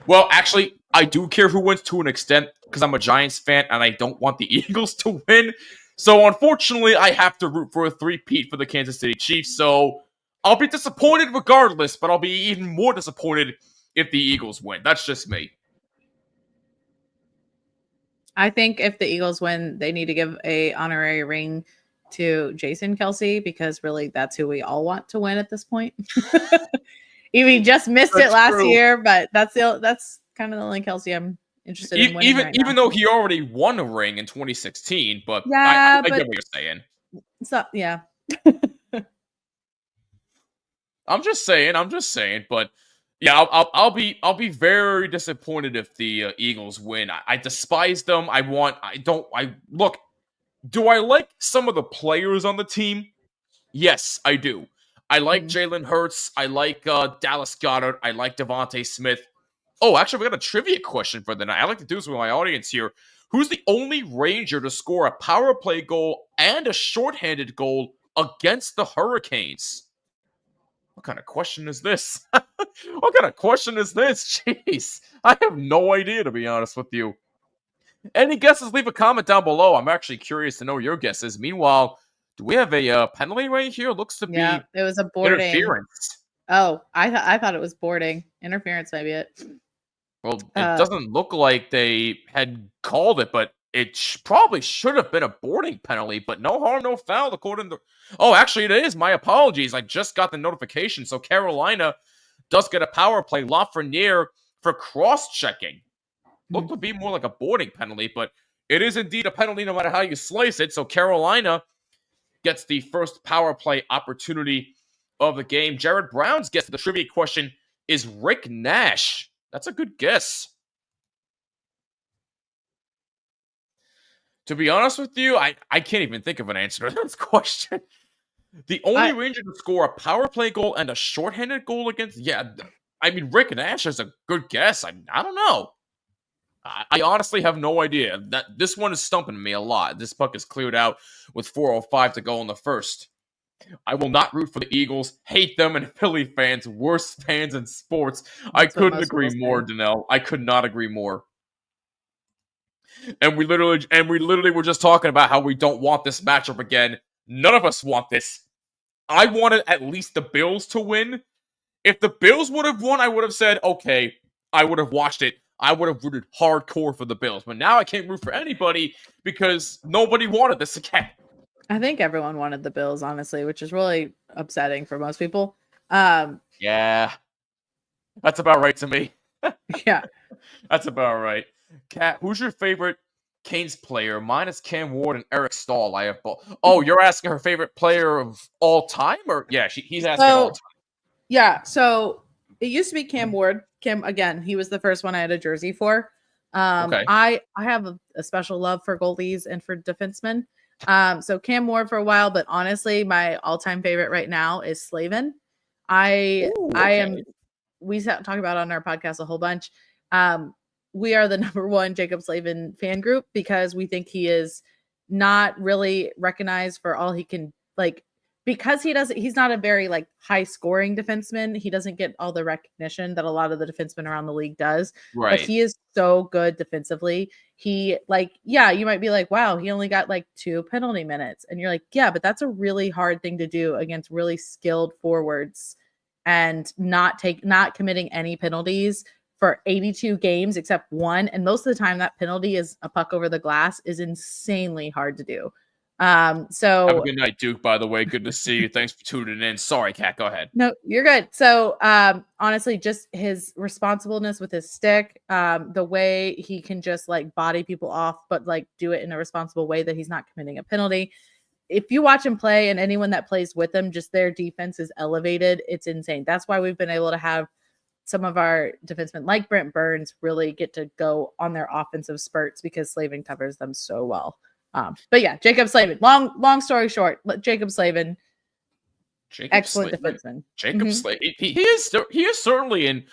Well, actually, I do care who wins to an extent because I'm a Giants fan, and I don't want the Eagles to win. So, unfortunately, I have to root for a three-peat for the Kansas City Chiefs. So, I'll be disappointed regardless, but I'll be even more disappointed if the Eagles win. That's just me. I think if the Eagles win, they need to give a honorary ring to Jason Kelce because really that's who we all want to win at this point. He just missed it last year, but that's kind of the only Kelce I'm interested in winning even though he already won a ring in 2016, but yeah, I get what you're saying. So yeah. I'm just saying, but yeah, I'll be very disappointed if the Eagles win. I despise them. Look, do I like some of the players on the team? Yes, I do. I like Jalen Hurts. I like Dallas Goedert. I like Devontae Smith. Oh, actually, we got a trivia question for the night. I like to do this with my audience here. Who's the only Ranger to score a power play goal and a shorthanded goal against the Hurricanes? What kind of question is this? What kind of question is this? Jeez, I have no idea, to be honest with you. Any guesses? Leave a comment down below. I'm actually curious to know your guesses. Meanwhile, do we have a penalty right here? Looks to be it was a boarding. Interference. Oh, I thought it was boarding. Interference, maybe it. Well, it doesn't look like they had called it, but it probably should have been a boarding penalty, but no harm, no foul, according to... Oh, actually, it is. My apologies. I just got the notification. So Carolina does get a power play. Lafreniere for cross-checking. Looked to be more like a boarding penalty, but it is indeed a penalty no matter how you slice it. So Carolina gets the first power play opportunity of the game. Jared Brown's guess to the trivia question is Rick Nash. That's a good guess. To be honest with you, I can't even think of an answer to this question. The only Ranger to score a power play goal and a shorthanded goal against... Yeah, I mean, Rick Nash is a good guess. I don't know. I honestly have no idea. This one is stumping me a lot. This puck is cleared out with 4:05 to go in the first. I will not root for the Eagles. Hate them, and Philly fans, worst fans in sports. I couldn't agree more, Danelle. I could not agree more. And we literally were just talking about how we don't want this matchup again. None of us want this. I wanted at least the Bills to win. If the Bills would have won, I would have said, okay, I would have watched it. I would have rooted hardcore for the Bills. But now I can't root for anybody because nobody wanted this again. I think everyone wanted the Bills, honestly, which is really upsetting for most people. Yeah. That's about right to me. Yeah. That's about right. Kat, who's your favorite Canes player? Mine is Cam Ward and Eric Stahl. I have both. Oh, you're asking her favorite player of all time, or yeah, he's asking all So time. yeah, so it used to be Cam Ward. Cam again, he was the first one I had a jersey for. Okay. I have a special love for goalies and for defensemen. So Cam Ward for a while, but honestly, my all-time favorite right now is Slavin. I Ooh, I okay. am we talk about it on our podcast a whole bunch. We are the number one Jacob Slavin fan group because we think he is not really recognized for all he can because he's not a very high scoring defenseman. He doesn't get all the recognition that a lot of the defensemen around the league does, but Right. he is so good defensively. He you might be like, wow, he only got 2 penalty minutes. And you're like, yeah, but that's a really hard thing to do against really skilled forwards and not committing any penalties for 82 games except one. And most of the time that penalty is a puck over the glass is insanely hard to do. So have a good night, Duke, by the way. Good to see you. Thanks for tuning in. Sorry, Kat, go ahead. No, you're good. So honestly, just his responsibleness with his stick, the way he can just body people off, but do it in a responsible way that he's not committing a penalty. If you watch him play and anyone that plays with him, just their defense is elevated. It's insane. That's why we've been able to have some of our defensemen like Brent Burns really get to go on their offensive spurts because Slavin covers them so well. But yeah, Jacob Slavin. Long story short, Jacob Slavin, excellent defenseman. Jacob Slavin. He is certainly an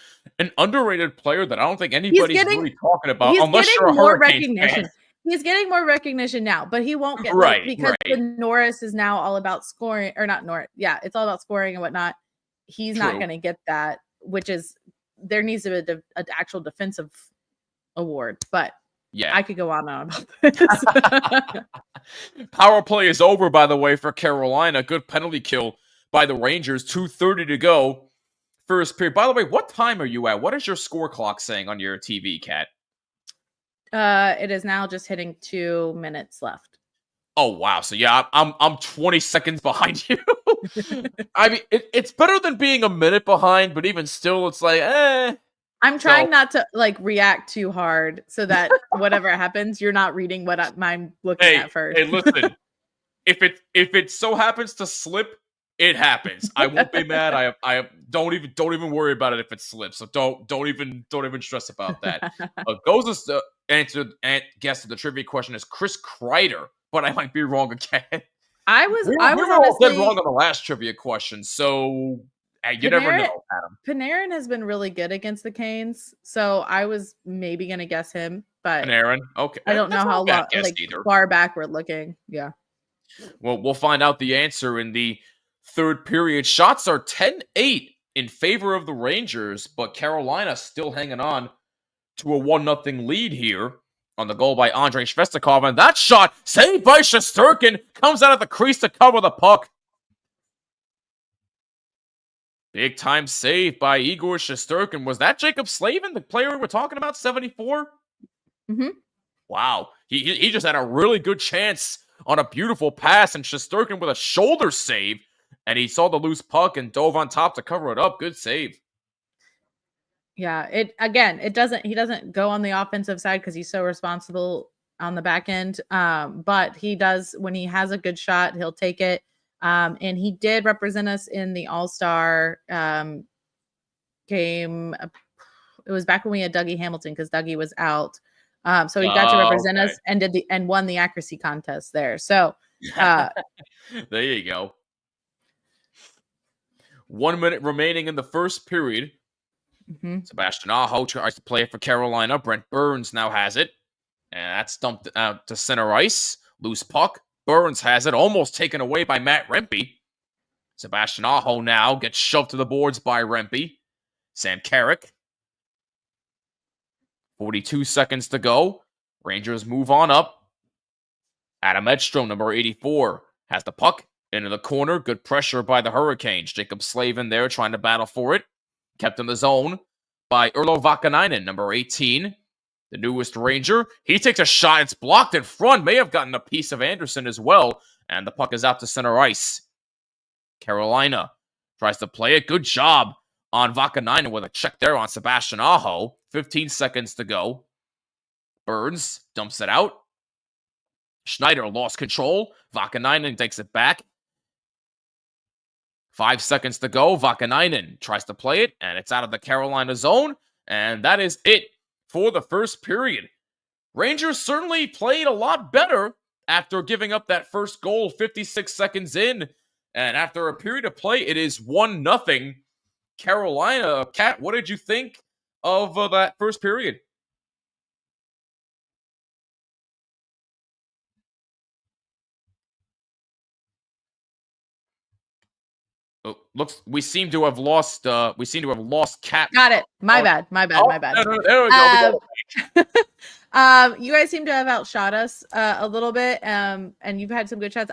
underrated player that I don't think anybody's really talking about unless you're a Hurricanes fan. He's getting more recognition now, but he won't get because the Norris is now all about scoring, or not Norris. Yeah, it's all about scoring and whatnot. He's not going to get that, which is there needs to be an actual defensive award. But yeah, I could go on and on about this. Power play is over, by the way, for Carolina. Good penalty kill by the Rangers. 2:30 to go. First period. By the way, what time are you at? What is your score clock saying on your TV, Kat? It is now just hitting 2 minutes left. Oh wow! So yeah, I'm 20 seconds behind you. I mean, it's better than being a minute behind, but even still, it's I'm trying not to react too hard so that whatever happens, you're not reading what I'm looking at first. Hey, listen, if it so happens to slip, it happens. I won't be mad. I don't even worry about it if it slips. So don't even stress about that. Goes as the answer and guess the trivia question is Chris Kreider, but I might be wrong again. I was honestly dead wrong on the last trivia question, so you never know, Adam. Panarin has been really good against the Canes, so I was maybe gonna guess him, but Panarin, okay. I don't know how long, far back we're looking. Yeah. Well, we'll find out the answer in the third period. Shots are 10-8 in favor of the Rangers, but Carolina still hanging on to a 1-0 lead here on the goal by Andrei Svestikov. And that shot, saved by Shesterkin, comes out of the crease to cover the puck. Big time save by Igor Shesterkin. Was that Jacob Slavin, the player we were talking about, 74? Mm-hmm. Wow. He just had a really good chance on a beautiful pass, and Shesterkin with a shoulder save. And he saw the loose puck and dove on top to cover it up. Good save. Yeah, he doesn't go on the offensive side because he's so responsible on the back end. But he does, when he has a good shot, he'll take it. And he did represent us in the All-Star game. It was back when we had Dougie Hamilton because Dougie was out. So he got to represent us and won the accuracy contest there. So there you go. 1 minute remaining in the first period. Mm-hmm. Sebastian Aho tries to play it for Carolina. Brent Burns now has it. And that's dumped out to center ice. Loose puck. Burns has it. Almost taken away by Matt Rempe. Sebastian Aho now gets shoved to the boards by Rempe. Sam Carrick. 42 seconds to go. Rangers move on up. Adam Edstrom, number 84, has the puck into the corner. Good pressure by the Hurricanes. Jacob Slavin there trying to battle for it. Kept in the zone by Urlo Vakanainen, number 18. The newest Ranger. He takes a shot. It's blocked in front. May have gotten a piece of Anderson as well. And the puck is out to center ice. Carolina tries to play it. Good job on Vakanainen with a check there on Sebastian Aho. 15 seconds to go. Burns dumps it out. Schneider lost control. Vakanainen takes it back. 5 seconds to go. Vakanainen tries to play it, and it's out of the Carolina zone. And that is it for the first period. Rangers certainly played a lot better after giving up that first goal 56 seconds in. And after a period of play, it is 1-0 Carolina. Kat, what did you think of that first period? Oh, looks we seem to have lost Kat. Got it. My bad. Oh, there we go. You guys seem to have outshot us a little bit, and you've had some good shots.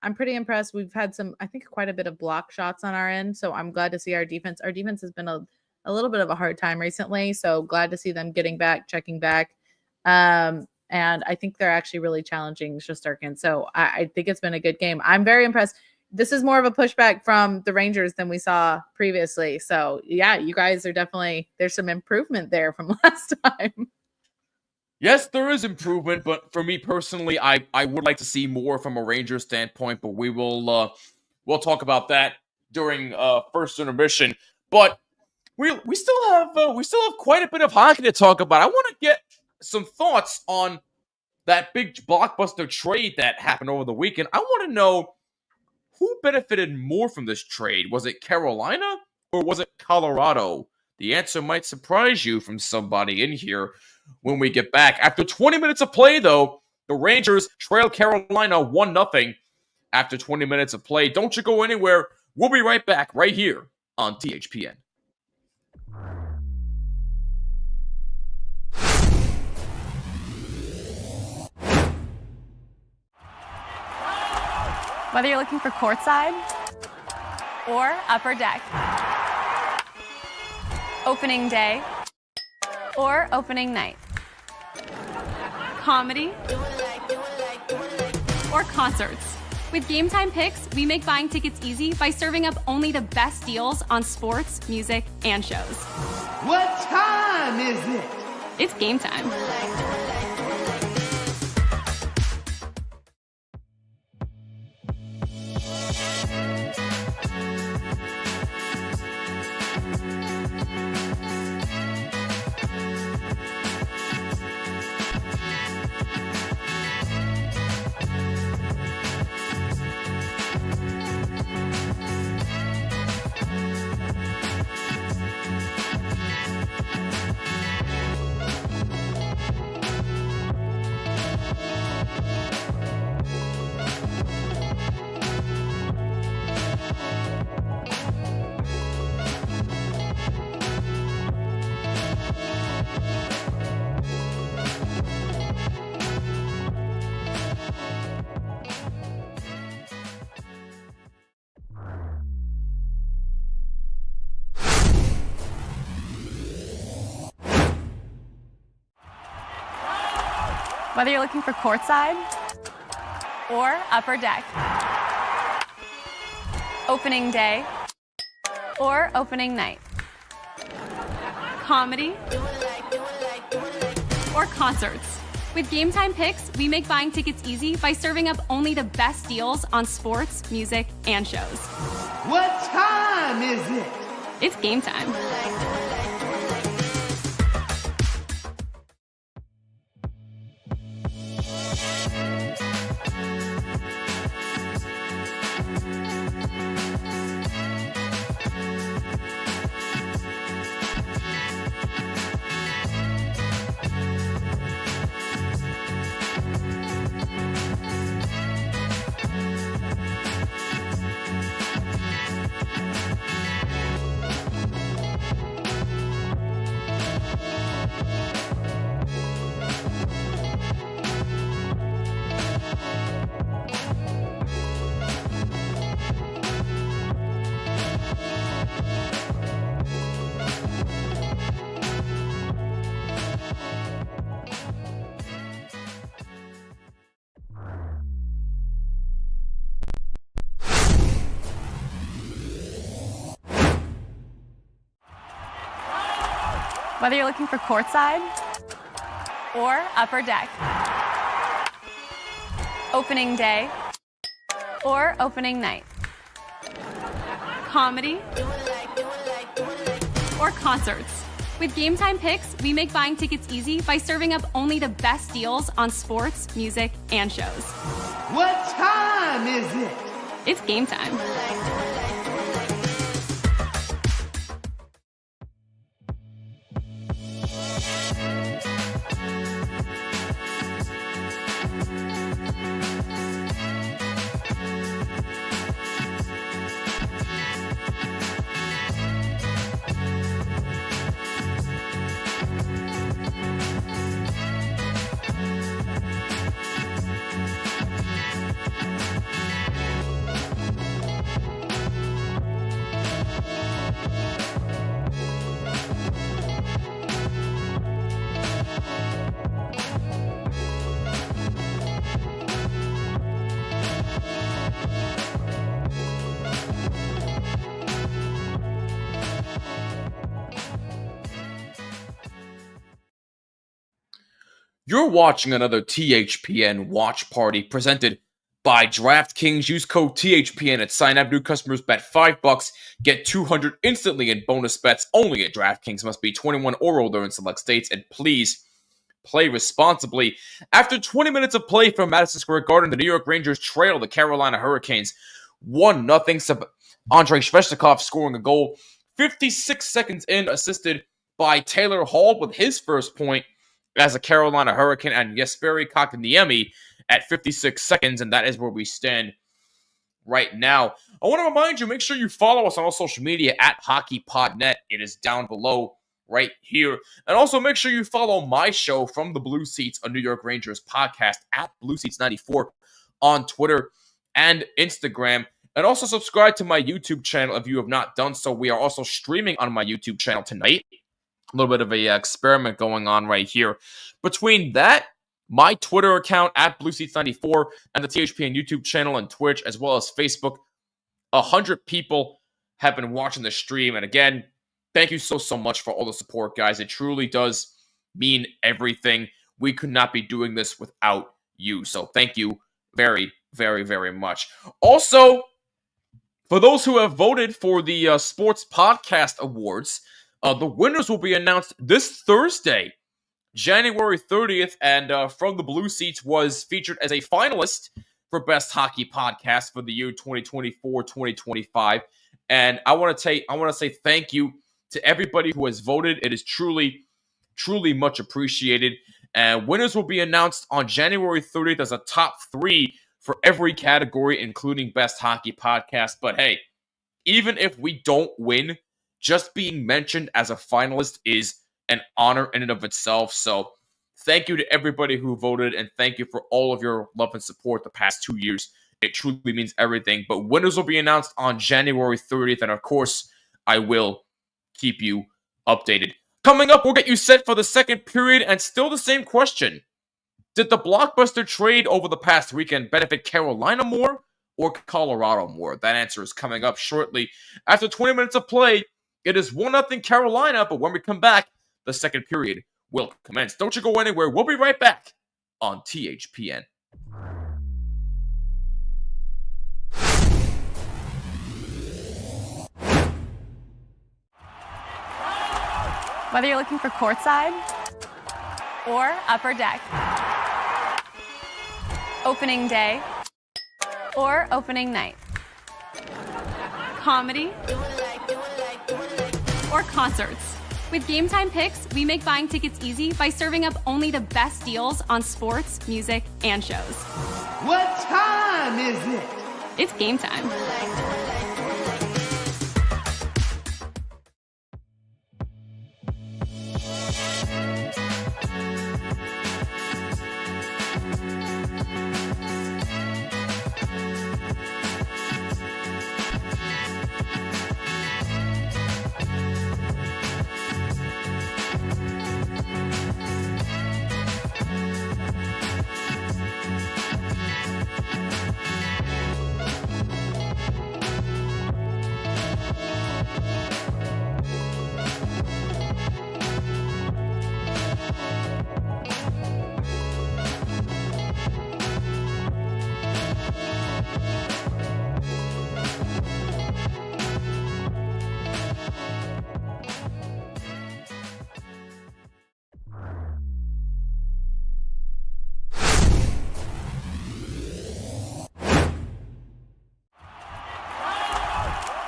I'm pretty impressed. We've had I think quite a bit of block shots on our end, so I'm glad to see our defense. Our defense has been a little bit of a hard time recently, so glad to see them getting back, checking back. And I think they're actually really challenging Shesterkin. So I think it's been a good game. I'm very impressed. This is more of a pushback from the Rangers than we saw previously. So yeah, you guys are there's some improvement there from last time. Yes, there is improvement, but for me personally, I would like to see more from a Rangers standpoint, but we'll talk about that during first intermission. But we still have quite a bit of hockey to talk about. I want to get some thoughts on that big blockbuster trade that happened over the weekend. I want to know who benefited more from this trade. Was it Carolina or was it Colorado? The answer might surprise you from somebody in here when we get back. After 20 minutes of play, though, the Rangers trail Carolina 1-0 after 20 minutes of play. Don't you go anywhere. We'll be right back right here on THPN. Whether you're looking for courtside or upper deck, opening day or opening night, comedy or concerts. With Game Time Picks, we make buying tickets easy by serving up only the best deals on sports, music, and shows. What time is it? It's game time. Whether you're looking for courtside or upper deck, opening day or opening night, comedy or concerts. With Game Time Picks, we make buying tickets easy by serving up only the best deals on sports, music, and shows. What time is it? It's game time. Whether you're looking for courtside or upper deck, opening day or opening night, comedy or concerts. With Game Time Picks, we make buying tickets easy by serving up only the best deals on sports, music, and shows. What time is it? It's game time. You're watching another THPN watch party presented by DraftKings. Use code THPN at sign up. New customers bet $5, get $200 instantly in bonus bets only at DraftKings. Must be 21 or older in select states, and please play responsibly. After 20 minutes of play from Madison Square Garden, the New York Rangers trail the Carolina Hurricanes 1-0. Andrei Svechnikov scoring a goal 56 seconds in, assisted by Taylor Hall with his first point as a Carolina Hurricane, and Jesperi Kotkaniemi at 56 seconds, and that is where we stand right now. I want to remind you, make sure you follow us on all social media at HockeyPodNet. It is down below right here. And also make sure you follow my show From the Blue Seats, a New York Rangers podcast, at BlueSeats94 on Twitter and Instagram. And also subscribe to my YouTube channel if you have not done so. We are also streaming on my YouTube channel tonight. A little bit of a experiment going on right here. Between that, my Twitter account at BlueSeats94 and the THPN YouTube channel and Twitch, as well as Facebook, 100 people have been watching the stream. And again, thank you so much for all the support, guys. It truly does mean everything. We could not be doing this without you. So thank you very, very, very much. Also, for those who have voted for the Sports Podcast Awards, the winners will be announced this Thursday, January 30th, and From the Blue Seats was featured as a finalist for Best Hockey Podcast for the year 2024-2025. And I want to say thank you to everybody who has voted. It is truly, truly much appreciated. And winners will be announced on January 30th as a top 3 for every category, including Best Hockey Podcast. But hey, even if we don't win, just being mentioned as a finalist is an honor in and of itself. So thank you to everybody who voted, and thank you for all of your love and support the past 2 years. It truly means everything. But winners will be announced on January 30th, and of course, I will keep you updated. Coming up, we'll get you set for the second period, and still the same question. Did the blockbuster trade over the past weekend benefit Carolina more or Colorado more? That answer is coming up shortly. After 20 minutes of play, it is 1-0 Carolina, but when we come back, the second period will commence. Don't you go anywhere. We'll be right back on THPN. Whether you're looking for courtside or upper deck, opening day or opening night, comedy or concerts. With Game Time Picks, we make buying tickets easy by serving up only the best deals on sports, music, and shows. What time is it? It's game time.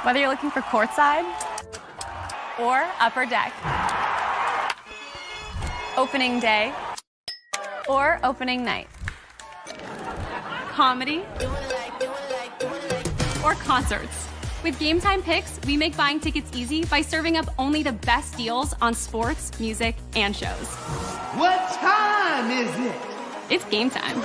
Whether you're looking for courtside or upper deck, opening day or opening night, comedy or concerts. With Game Time Picks, we make buying tickets easy by serving up only the best deals on sports, music, and shows. What time is it? It's game time.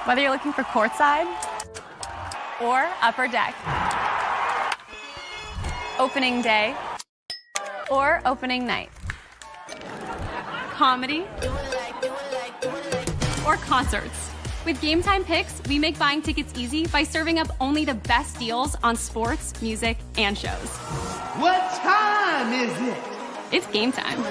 Whether you're looking for courtside or upper deck, opening day or opening night, comedy or concerts. With Game Time Picks, we make buying tickets easy by serving up only the best deals on sports, music, and shows. What time is it? It's game time.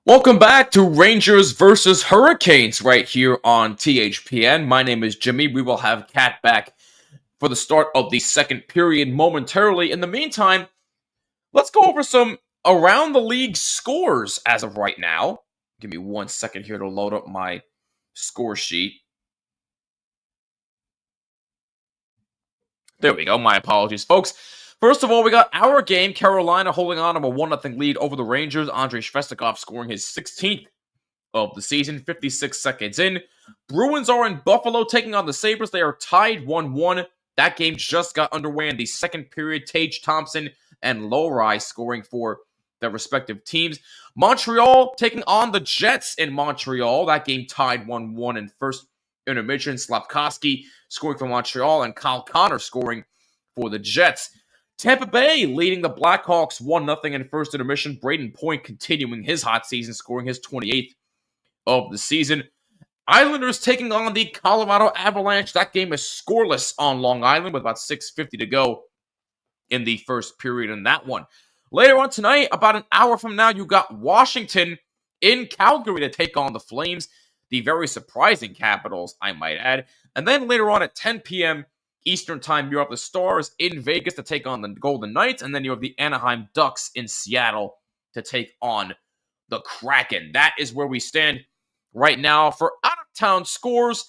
Welcome back to Rangers versus Hurricanes right here on THPN. My name is Jimmy. We will have Kat back for the start of the second period momentarily. In the meantime, let's go over some around the league scores as of right now. Give me 1 second here to load up my score sheet. There we go. My apologies, folks. First of all, we got our game. Carolina holding on to a 1-0 lead over the Rangers. Andrei Svechnikov scoring his 16th of the season, 56 seconds in. Bruins are in Buffalo taking on the Sabres. They are tied 1-1. That game just got underway in the second period. Tage Thompson and Lowry scoring for their respective teams. Montreal taking on the Jets in Montreal. That game tied 1-1 in first intermission. Slafkovsky scoring for Montreal and Kyle Connor scoring for the Jets. Tampa Bay leading the Blackhawks 1-0 in first intermission. Braden Point continuing his hot season, scoring his 28th of the season. Islanders taking on the Colorado Avalanche. That game is scoreless on Long Island with about 6:50 to go in the first period in that one. Later on tonight, about an hour from now, you got Washington in Calgary to take on the Flames. The very surprising Capitals, I might add. And then later on at 10 p.m., Eastern Time, you have the Stars in Vegas to take on the Golden Knights, and then you have the Anaheim Ducks in Seattle to take on the Kraken. That is where we stand right now for out-of-town scores,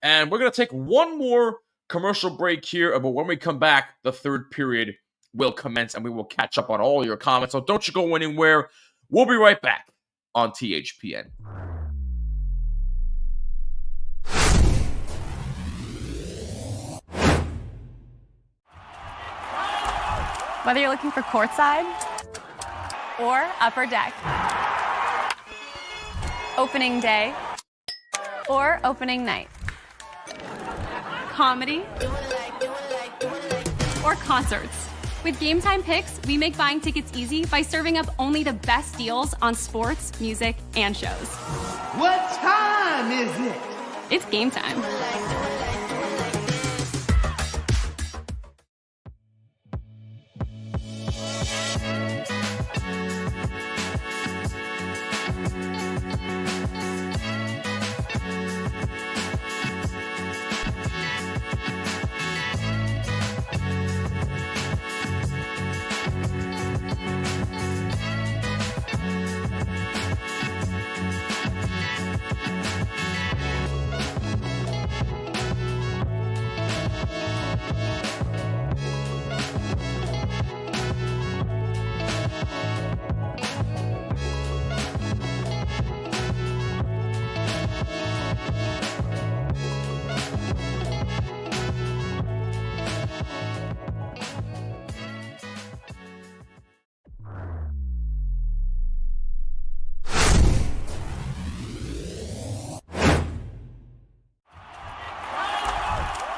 and we're going to take one more commercial break here, but when we come back, the third period will commence, and we will catch up on all your comments, so don't you go anywhere. We'll be right back on THPN. Whether you're looking for courtside or upper deck, opening day or opening night, comedy or concerts. With Game Time Picks, we make buying tickets easy by serving up only the best deals on sports, music, and shows. What time is it? It's game time.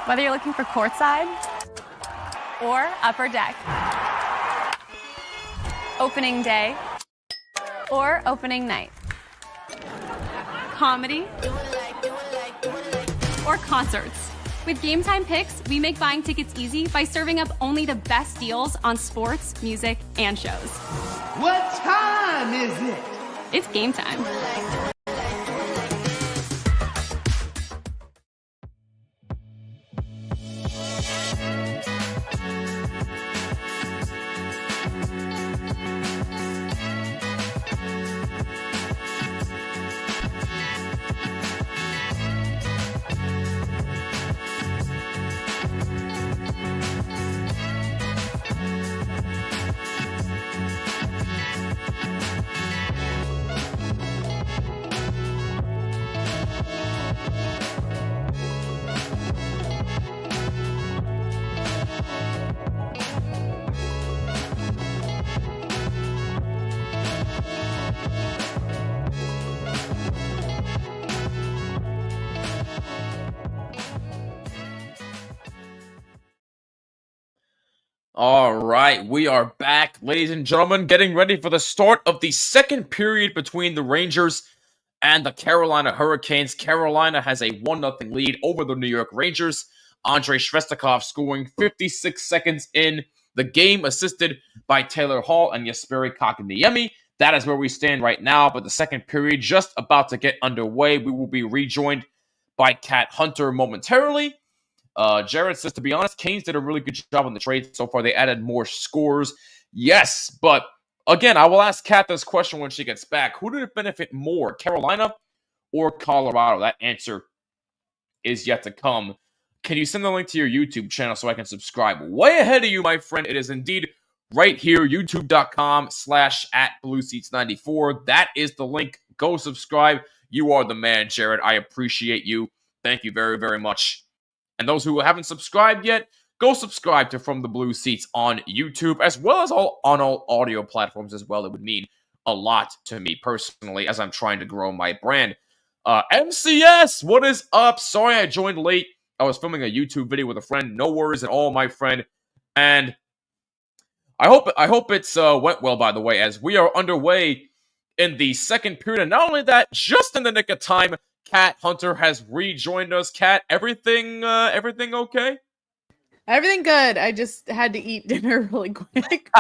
Whether you're looking for courtside or upper deck, opening day or opening night, comedy or concerts. With Game Time Picks, we make buying tickets easy by serving up only the best deals on sports, music, and shows. What time is it? It's game time. All right, we are back, ladies and gentlemen, getting ready for the start of the second period between the Rangers and the Carolina Hurricanes. Carolina has a 1-0 lead over the New York Rangers. Andrei Svestikov scoring 56 seconds in the game, assisted by Taylor Hall and Jesperi Kotkaniemi. That is where we stand right now, but the second period just about to get underway. We will be rejoined by Cat Hunter momentarily. Jared says, to be honest, Canes did a really good job on the trade so far. They added more scores. Yes, but again, I will ask Kat this question when she gets back. Who did it benefit more, Carolina or Colorado? That answer is yet to come. Can you send the link to your YouTube channel so I can subscribe? Way ahead of you, my friend. It is indeed right here, youtube.com/@BlueSeats94. That is the link. Go subscribe. You are the man, Jared. I appreciate you. Thank you very, very much. And those who haven't subscribed yet, go subscribe to From the Blue Seats on YouTube, as well as on all audio platforms as well. It would mean a lot to me personally as I'm trying to grow my brand. MCS, what is up? Sorry I joined late. I was filming a YouTube video with a friend. No worries at all, my friend. And I hope it's went well, by the way, as we are underway in the second period. And not only that, just in the nick of time, Cat Hunter has rejoined us. Cat, everything okay? Everything good. I just had to eat dinner really quick.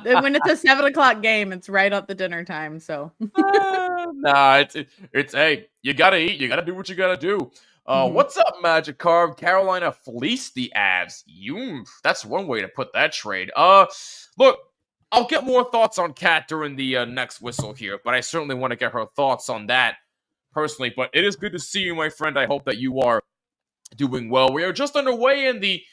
When it's a 7:00 game, it's right at the dinner time. So nah, it's hey, you gotta eat. You gotta do what you gotta do. What's up, Magic Carve? Carolina fleeced the Avs. That's one way to put that trade. Look, I'll get more thoughts on Cat during the next whistle here, but I certainly want to get her thoughts on that personally. But it is good to see you, my friend. I hope that you are doing well. We are just underway in the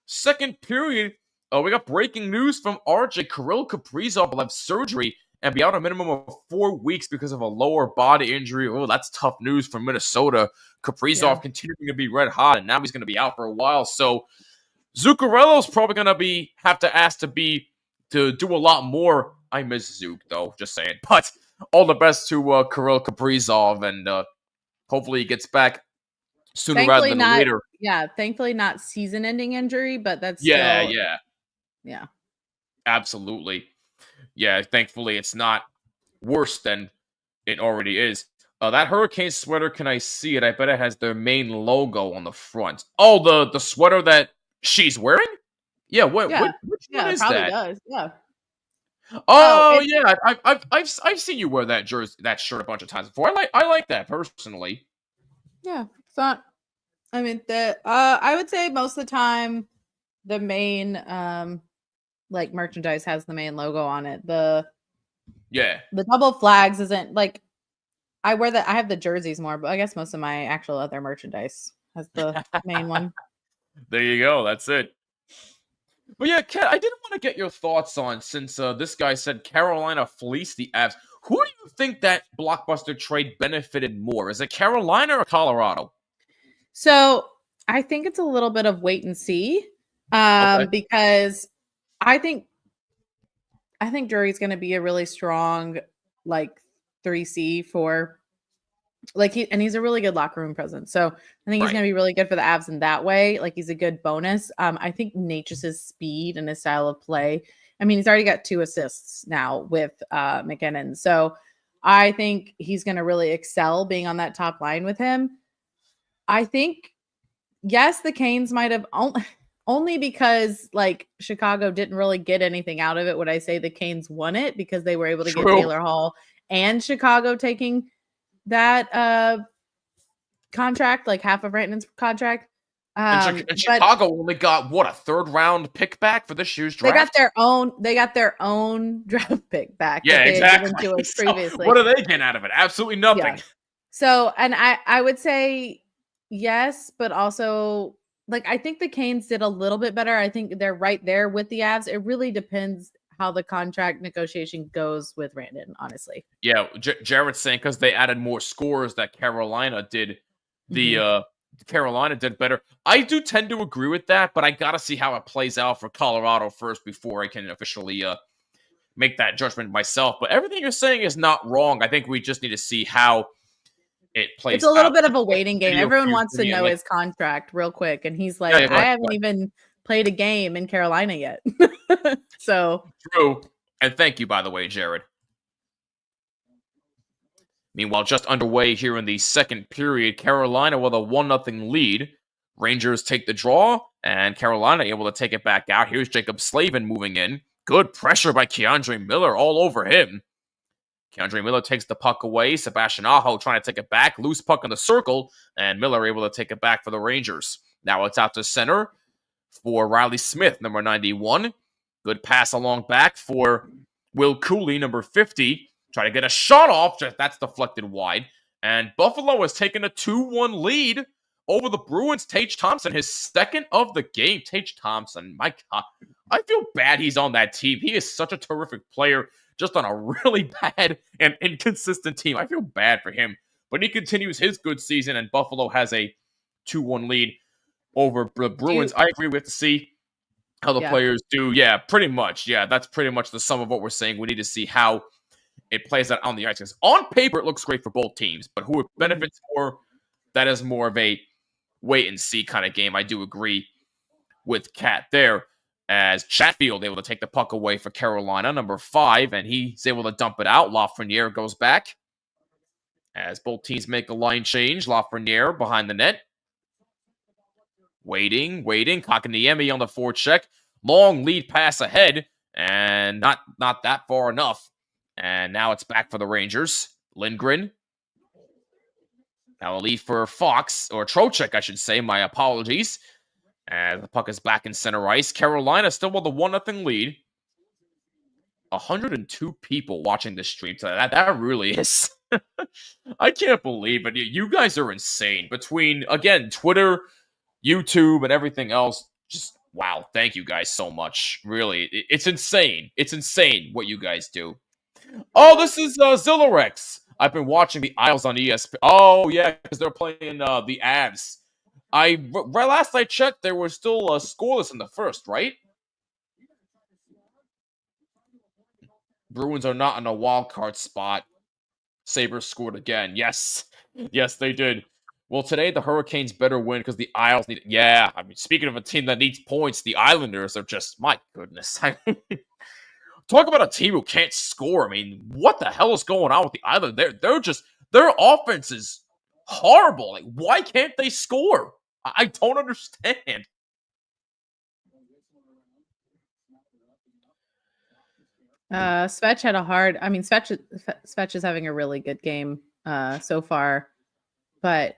second period. We got breaking news from RJ. Kirill Kaprizov will have surgery and be out a minimum of 4 weeks because of a lower body injury. Oh, that's tough news for Minnesota. Kaprizov continuing to be red hot, and now he's going to be out for a while. So Zuccarello's probably going to have to ask to do a lot more. I miss Zook, though, just saying. But all the best to Kirill Kaprizov, and hopefully he gets back sooner rather than later. Yeah, thankfully not season-ending injury, but that's yeah. Absolutely. Yeah, thankfully it's not worse than it already is. That Hurricane sweater, can I see it? I bet it has their main logo on the front. Oh, the sweater that she's wearing? Yeah, Yeah. which one Yeah, it is probably that? does. Yeah. Oh It's yeah, I've seen you wear that that shirt a bunch of times before. I like that personally. yeah. It's not. I mean, I would say most of the time, the main like merchandise has the main logo on it. Yeah, The double flags isn't like I wear I have the jerseys more, but I guess most of my actual other merchandise has the main one. there you go. That's it. But yeah, Kat, I didn't want to get your thoughts on since this guy said Carolina fleeced the Avs. Who do you think that blockbuster trade benefited more? Is it Carolina or Colorado? So I think it's a little bit of wait and see. Okay. Because I think Drury's gonna be a really strong like 3C for like he's a really good locker room presence. So I think he's Right. gonna be really good for the Avs in that way. Like he's a good bonus. I think Natchez' speed and his style of play. I mean, he's already got 2 assists now with McKinnon. So I think he's gonna really excel being on that top line with him. I think yes, the Canes might have only because like Chicago didn't really get anything out of it. Would I say the Canes won it because they were able to get True. Taylor Hall and Chicago taking that contract, like half of Rantanen's contract. And But Chicago only got what, a 3rd round pick back for this year's draft? they got their own draft pick back. Yeah, that they exactly. had given to us So previously. what are they getting out of it? Absolutely nothing. Yeah. So, and I would say yes, but also like I think the Canes did a little bit better. I think they're right there with the Avs. It really depends how the contract negotiation goes with Rantanen, honestly. Yeah, Jared's saying because they added more scores that Carolina did. Carolina did better. I do tend to agree with that, but I gotta see how it plays out for Colorado first before I can officially make that judgment myself. But everything you're saying is not wrong. I think we just need to see how it plays It's a little out. bit of a waiting game. Video Everyone views wants for to me, know like- his contract real quick. And he's like, Yeah, go I ahead, haven't go ahead. even played a game in Carolina yet. So True. And thank you, by the way, Jared. Meanwhile, just underway here in the second period, Carolina with a 1-0 lead. Rangers take the draw, and Carolina able to take it back out. Here's Jacob Slavin moving in. Good pressure by Keandre Miller all over him. Keandre Miller takes the puck away. Sebastian Aho trying to take it back. Loose puck in the circle, and Miller able to take it back for the Rangers. Now it's out to center for Riley Smith, number 91. Good pass along back for Will Cooley, number 50. Try to get a shot off. That's deflected wide. And Buffalo has taken a 2-1 lead over the Bruins. Tage Thompson, his 2nd of the game. Tage Thompson, my God. I feel bad he's on that team. He is such a terrific player, just on a really bad and inconsistent team. I feel bad for him. But he continues his good season, and Buffalo has a 2-1 lead over the Bruins. I agree. We have to see how the players do. Yeah, pretty much. Yeah, that's pretty much the sum of what we're saying. We need to see how it plays out on the ice. Because on paper, it looks great for both teams. But who it benefits more, that is more of a wait-and-see kind of game. I do agree with Kat there. As Chatfield able to take the puck away for Carolina, number 5, and he's able to dump it out. Lafreniere goes back. As both teams make a line change, Lafreniere behind the net. Waiting. Kakaniemi on the forecheck. Long lead pass ahead, and not that far enough. And now it's back for the Rangers. Lindgren. Now a lead for Fox, or Trocheck, I should say. My apologies. As the puck is back in center ice. Carolina still with a 1-0 lead. 102 people watching this stream today. That really is. I can't believe it. You guys are insane. Between, again, Twitter, YouTube, and everything else. Just, wow. Thank you guys so much. Really. It's insane. It's insane what you guys do. Oh, this is Zillarex. I've been watching the Isles on ESPN. Oh, yeah, because they're playing the Avs. Last I checked, there was still scoreless in the first, right? Bruins are not in a wild card spot. Sabres scored again. Yes, they did. Well, today the Hurricanes better win because the Isles need. Yeah, I mean, speaking of a team that needs points, the Islanders are just, my goodness. Talk about a team who can't score. I mean, what the hell is going on with the Islanders? They're just Their offense is horrible. Like, why can't they score? I don't understand. Svech had a hard. I mean, Svech is having a really good game so far, but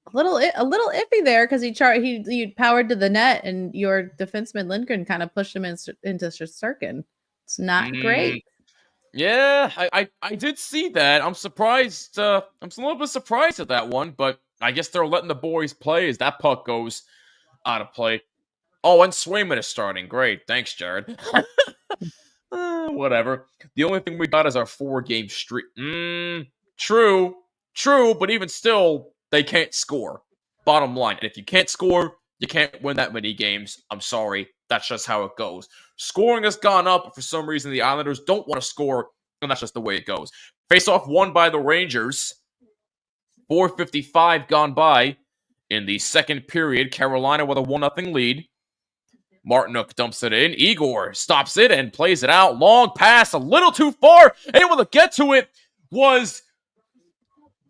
a little iffy there because he powered to the net, and your defenseman Lindgren kind of pushed him into Shesterkin. It's not great. Yeah, I did see that. I'm surprised. I'm a little bit surprised at that one, but I guess they're letting the boys play as that puck goes out of play. Oh, and Swayman is starting. Great. Thanks, Jared. Whatever. The only thing we got is our 4-game streak. True, but even still, they can't score. Bottom line. And if you can't score, you can't win that many games. I'm sorry. That's just how it goes. Scoring has gone up, but for some reason, the Islanders don't want to score, and that's just the way it goes. Face-off won by the Rangers. 4:55 gone by in the second period. Carolina with a 1-0 lead. Martinook dumps it in. Igor stops it and plays it out. Long pass, a little too far. Able to get to it was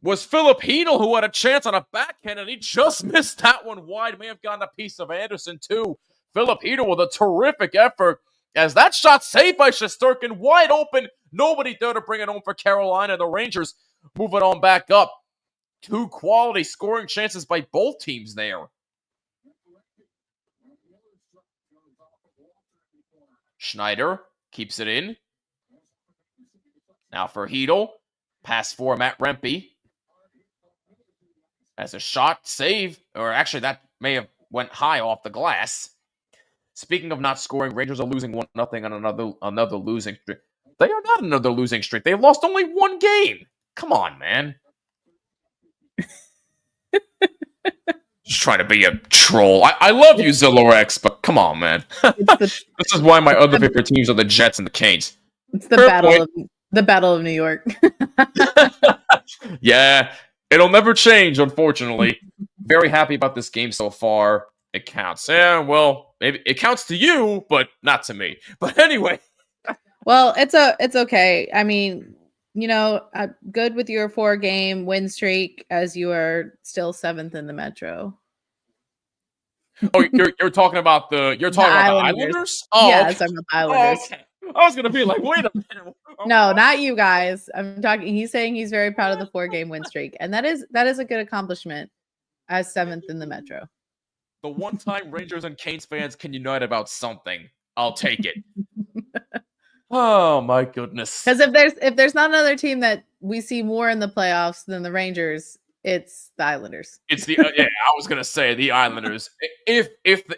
Philip Hedel, who had a chance on a backhand, and he just missed that one wide. May have gotten a piece of Anderson, too. Philip Hedel with a terrific effort as that shot saved by Shesterkin. Wide open. Nobody there to bring it home for Carolina. The Rangers move it on back up. 2 quality scoring chances by both teams there. Schneider keeps it in. Now for Hedel. Pass for Matt Rempe. As a shot save, or actually that may have went high off the glass. Speaking of not scoring, Rangers are losing 1-0 on another losing streak. They are not another losing streak. They've lost only 1 game. Come on, man. Just trying to be a troll. I love you, Zillorex, but come on, man. This is why my other favorite teams are the Jets and the Canes. It's the Battle of New York. Yeah, it'll never change, unfortunately. Very happy about this game so far. It counts. Yeah, well, maybe it counts to you, but not to me. But anyway. Well, it's okay. I mean, good with your 4-game win streak as you are still 7th in the Metro. Oh, you're talking about the Islanders? Oh, yeah, okay. I'm talking about the Islanders. Oh, okay. I was gonna be like, wait a minute. No, not you guys. I'm talking. He's saying he's very proud of the 4-game win streak, and that is a good accomplishment as 7th in the Metro. The one time Rangers and Canes fans can unite about something, I'll take it. Oh my goodness! Because if there's not another team that we see more in the playoffs than the Rangers, it's the Islanders. It's the I was gonna say the Islanders.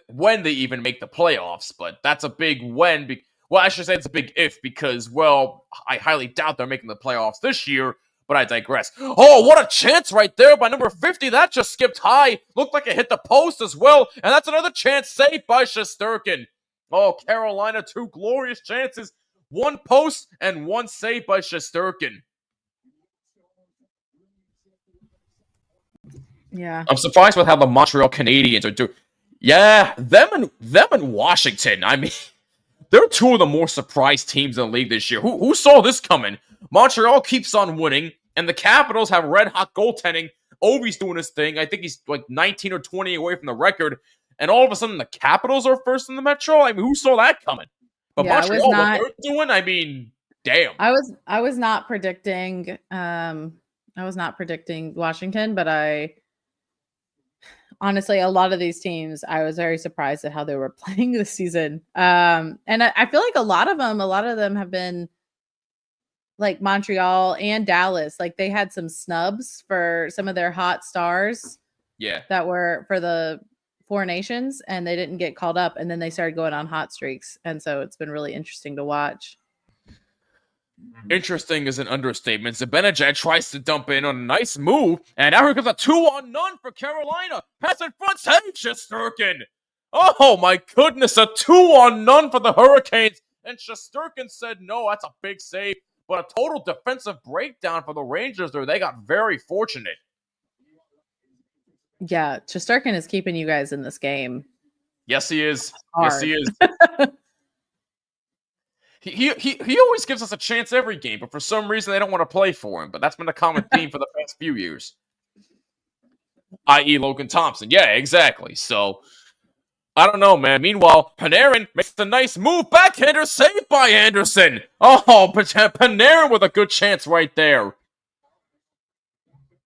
When they even make the playoffs, but that's a big when. Well, I should say it's a big if because I highly doubt they're making the playoffs this year. But I digress. Oh, what a chance right there by number 50. That just skipped high. Looked like it hit the post as well. And that's another chance saved by Shesterkin. Oh, Carolina, 2 glorious chances. 1 post and 1 save by Shesterkin. Yeah. I'm surprised with how the Montreal Canadiens are doing. Yeah, them and Washington. I mean, they're 2 of the more surprised teams in the league this year. Who saw this coming? Montreal keeps on winning, and the Capitals have red-hot goaltending. Ovi's doing his thing. I think he's like 19 or 20 away from the record. And all of a sudden, the Capitals are first in the Metro? I mean, who saw that coming? But yeah, Montreal, what they're doing, I mean, damn. I was not predicting Washington, but honestly, a lot of these teams, I was very surprised at how they were playing this season. And I feel like a lot of them have been like Montreal and Dallas. Like they had some snubs for some of their hot stars. Yeah. That were for the 4 nations, and they didn't get called up, and then they started going on hot streaks. And so it's been really interesting to watch. Interesting is an understatement. Zibanejad tries to dump in on a nice move, and now here comes a 2-on-0 for Carolina. Pass in front, save Shesterkin. Oh my goodness, a 2-on-0 for the Hurricanes. And Shesterkin said no, that's a big save. But a total defensive breakdown for the Rangers there. They got very fortunate. Yeah, Shesterkin is keeping you guys in this game. Yes, he is. Yes, he is. He always gives us a chance every game, but for some reason they don't want to play for him. But that's been a common theme for the past few years. I.e. Logan Thompson. Yeah, exactly. So, I don't know, man. Meanwhile, Panarin makes a nice move. Backhander saved by Anderson. Oh, Panarin with a good chance right there.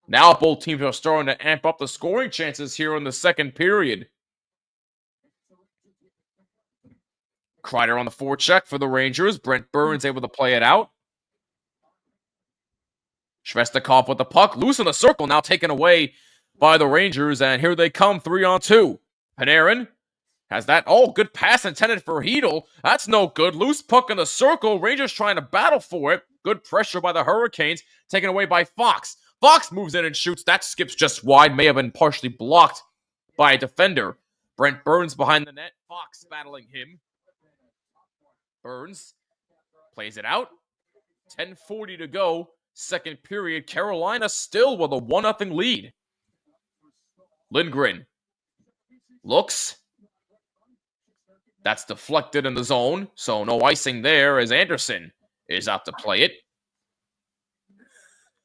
Now both teams are starting to amp up the scoring chances here in the second period. Kreider on the forecheck for the Rangers. Brent Burns able to play it out. Svestikov with the puck. Loose in the circle, now taken away by the Rangers. And here they come, 3-on-2. Panarin has that. Oh, good pass intended for Hedl. That's no good. Loose puck in the circle. Rangers trying to battle for it. Good pressure by the Hurricanes. Taken away by Fox. Fox moves in and shoots. That skips just wide. May have been partially blocked by a defender. Brent Burns behind the net. Fox battling him. Burns plays it out. 10:40 to go. Second period. Carolina still with a 1-0 lead. Lindgren looks. That's deflected in the zone, so no icing there as Anderson is out to play it.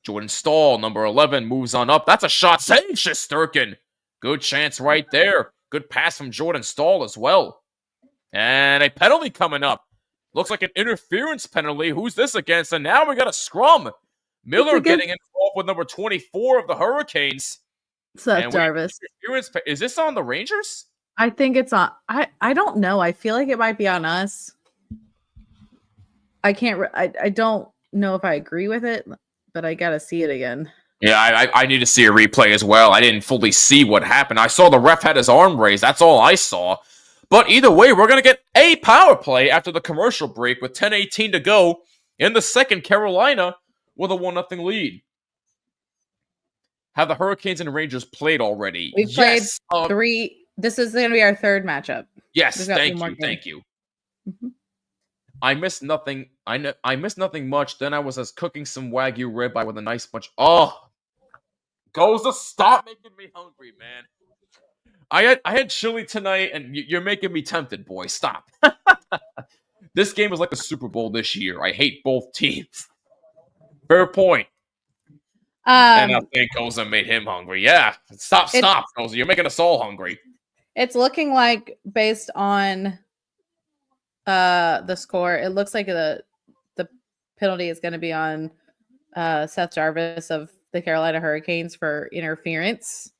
Jordan Staal, number 11, moves on up. That's a shot. Save Shesterkin. Good chance right there. Good pass from Jordan Staal as well. And a penalty coming up. Looks like an interference penalty. Who's this against? And now we got a scrum. Miller getting involved with number 24 of the Hurricanes. Seth Jarvis. Is this on the Rangers? I think it's on. I don't know. I feel like it might be on us. I can't. I don't know if I agree with it, but I gotta see it again. Yeah, I need to see a replay as well. I didn't fully see what happened. I saw the ref had his arm raised. That's all I saw. But either way, we're going to get a power play after the commercial break with 10:18 to go in the second. Carolina with a 1-0 lead. Have the Hurricanes and Rangers played already? We've played 3. This is going to be our third matchup. Yes, thank you. Mm-hmm. I missed nothing. I missed nothing much. Then I was cooking some Wagyu ribeye with a nice bunch. Oh, goes to stop making me hungry, man. I had chili tonight, and you're making me tempted, boy. Stop. This game is like the Super Bowl this year. I hate both teams. Fair point. And I think Koza made him hungry. Yeah, stop, Koza. You're making us all hungry. It's looking like, based on the score, it looks like the penalty is going to be on Seth Jarvis of the Carolina Hurricanes for interference.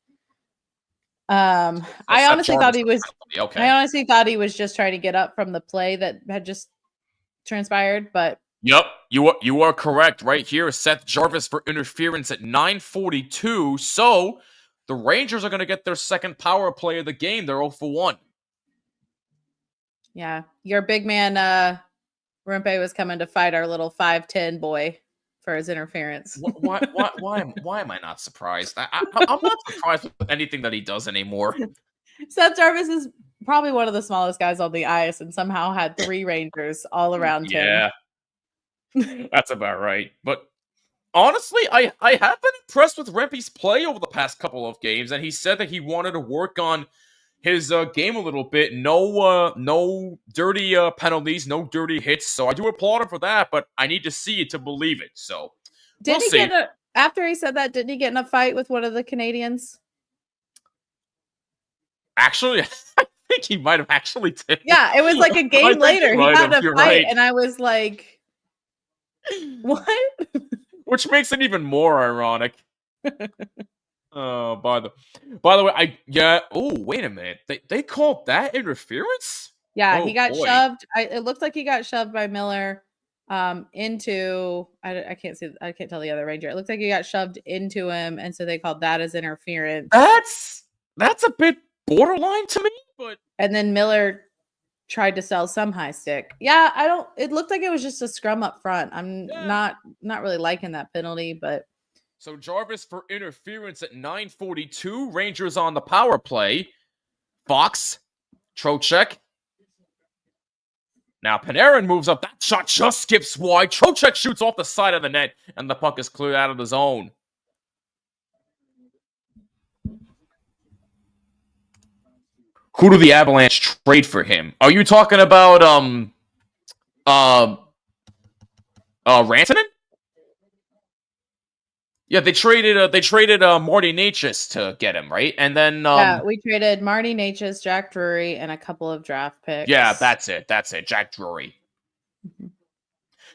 I honestly thought he was. Okay. I honestly thought he was just trying to get up from the play that had just transpired. But yep, you are correct. Right here, Seth Jarvis for interference at 9:42. So the Rangers are going to get their second power play of the game. They're 0-for-1. Yeah, your big man Rempe was coming to fight our little 5'10" boy for his interference. Why am I not surprised? I'm not surprised with anything that he does anymore. Seth Jarvis is probably one of the smallest guys on the ice, and somehow had 3 Rangers all around him. Yeah, that's about right. But honestly, I have been impressed with Rempe's play over the past couple of games, and he said that he wanted to work on his game a little bit. No dirty penalties, no dirty hits. So I do applaud him for that, but I need to see it to believe it. So after he said that, didn't he get in a fight with one of the Canadians? Actually, I think he might have actually did. Yeah, it was like a game later. He got in a fight, right. And I was like, what? Which makes it even more ironic. Oh, by the way, oh, wait a minute. They called that interference? Yeah, he got shoved. It looked like he got shoved by Miller into I can't tell the other Ranger. It looked like he got shoved into him, and so they called that as interference. That's a bit borderline to me, but and then Miller tried to sell some high stick. Yeah, it looked like it was just a scrum up front. I'm not really liking that penalty, but so Jarvis for interference at 9:42. Rangers on the power play. Fox, Trocheck. Now Panarin moves up. That shot just skips wide. Trocheck shoots off the side of the net, and the puck is cleared out of the zone. Who do the Avalanche trade for him? Are you talking about Rantanen? Yeah, they traded Marty Necas to get him, right? And then yeah, we traded Marty Necas, Jack Drury, and a couple of draft picks. Yeah, that's it, Jack Drury.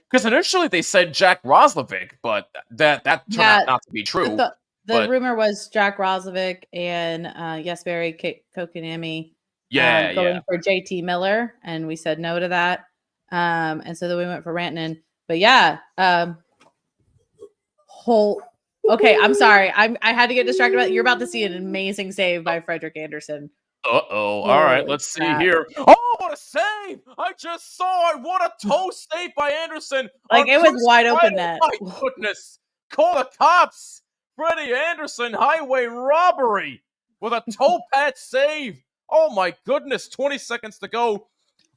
Because initially they said Jack Roslovic, but that turned out not to be true. The rumor was Jack Roslovic and Jesperi Kotkaniemi going for JT Miller, and we said no to that. And so then we went for Rantanen. But yeah, okay, I'm sorry. I had to get distracted about you're about to see an amazing save by Frederik Andersen. All right, let's see here. Oh, what a save! I just saw it. What a toe save by Andersen. Like, it was wide open net. My goodness. Call the cops. Freddie Andersen, highway robbery with a toe pad save. Oh my goodness. 20 seconds to go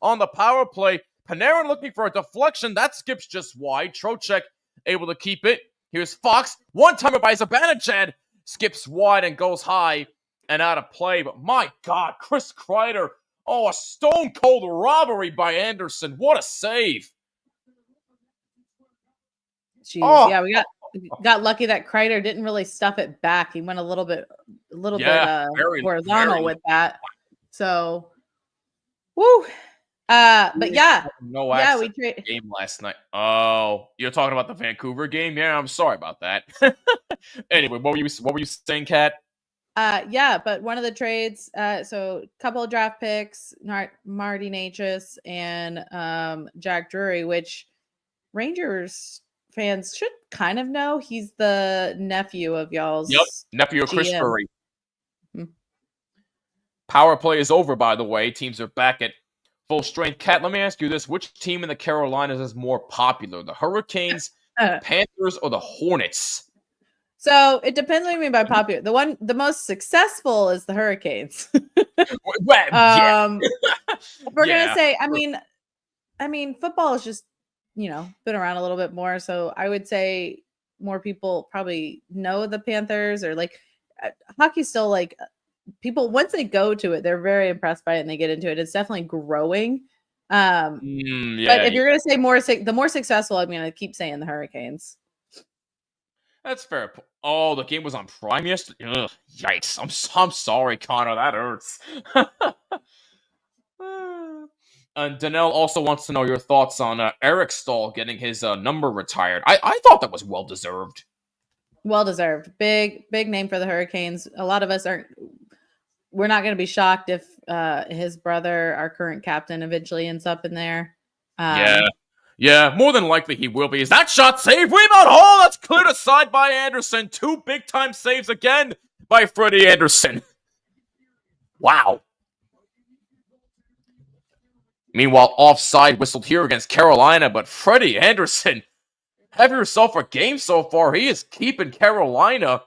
on the power play. Panarin looking for a deflection. That skips just wide. Trocheck able to keep it. Here's Fox. One-timer by Zibanejad. Skips wide and goes high and out of play. But my God, Chris Kreider. Oh, a stone-cold robbery by Andersen. What a save. Jeez, yeah, we got lucky that Kreider didn't really stuff it back. He went a little bit horizontal with that. So, woo. But yeah, we traded game last night. Oh, you're talking about the Vancouver game? Yeah, I'm sorry about that. Anyway, what were you saying, Kat? Yeah, but one of the trades, so a couple of draft picks, Marty Necas and Jack Drury, which Rangers fans should kind of know. He's the nephew of y'all's. Yep, nephew of Chris GM. Drury. Power play is over, by the way. Teams are back at full strength. Kat, let me ask you this. Which team in the Carolinas is more popular? The Hurricanes, Panthers, or the Hornets? So it depends what you mean by popular. The most successful is the Hurricanes. If we're gonna say, I mean, football is just, been around a little bit more. So I would say more people probably know the Panthers, or like hockey's still like people, once they go to it, they're very impressed by it and they get into it. It's definitely growing. But if you're gonna say the more successful, I'm gonna keep saying the Hurricanes. That's fair. Oh, the game was on Prime yesterday. Ugh, yikes! I'm sorry, Connor. That hurts. And Danelle also wants to know your thoughts on Eric Stahl getting his number retired. I thought that was well deserved. Well deserved. Big name for the Hurricanes. A lot of us we're not going to be shocked if his brother, our current captain, eventually ends up in there. Yeah, more than likely he will be. Is that shot saved? Rebound hole! That's cleared aside by Andersen. 2 big-time saves again by Freddie Andersen. Wow. Meanwhile, offside whistled here against Carolina, but Freddie Andersen, have yourself a game so far. He is keeping Carolina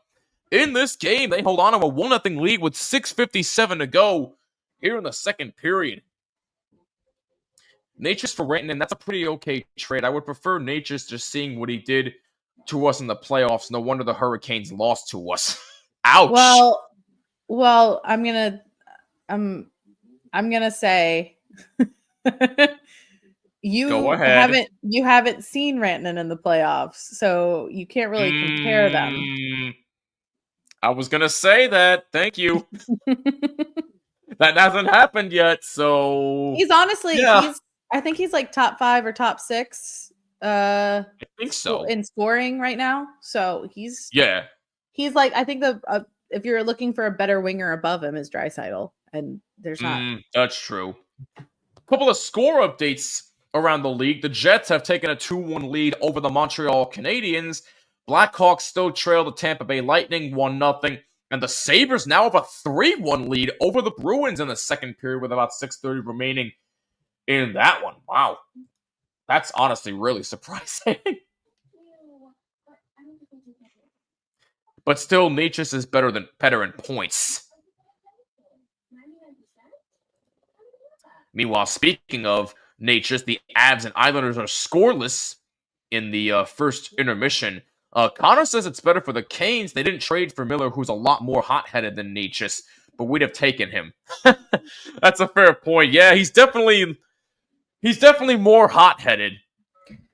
in this game. They hold on to a 1-0 lead with 6:57 to go here in the second period. Necas for Rantanen, that's a pretty okay trade. I would prefer Necas just seeing what he did to us in the playoffs. No wonder the Hurricanes lost to us. Ouch. Well, I'm gonna say you haven't seen Rantanen in the playoffs, so you can't really compare them. I was gonna say that. Thank you. That hasn't happened yet, so he's honestly I think he's like top 5 or top 6. I think so in scoring right now. So he's like, I think if you're looking for a better winger above him is Draisaitl, and there's not. That's true. A couple of score updates around the league. The Jets have taken a 2-1 lead over the Montreal Canadiens. Blackhawks still trail the Tampa Bay Lightning 1-0. And the Sabres now have a 3-1 lead over the Bruins in the second period with about 6:30 remaining in that one. Wow. That's honestly really surprising. But still, Necas is better in points. Meanwhile, speaking of Necas, the Avs and Islanders are scoreless in the first intermission. Connor says it's better for the Canes. They didn't trade for Miller, who's a lot more hot-headed than Necas, but we'd have taken him. That's a fair point. Yeah, he's definitely He's definitely more hot-headed.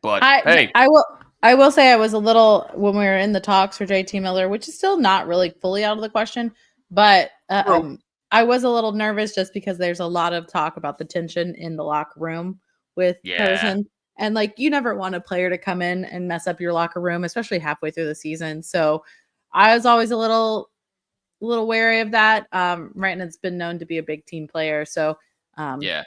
But hey, I will say I was a little when we were in the talks for JT Miller, which is still not really fully out of the question, but I was a little nervous just because there's a lot of talk about the tension in the locker room with Harrison. And like you never want a player to come in and mess up your locker room, especially halfway through the season. So I was always a little wary of that. Right, and it's been known to be a big team player. So yeah.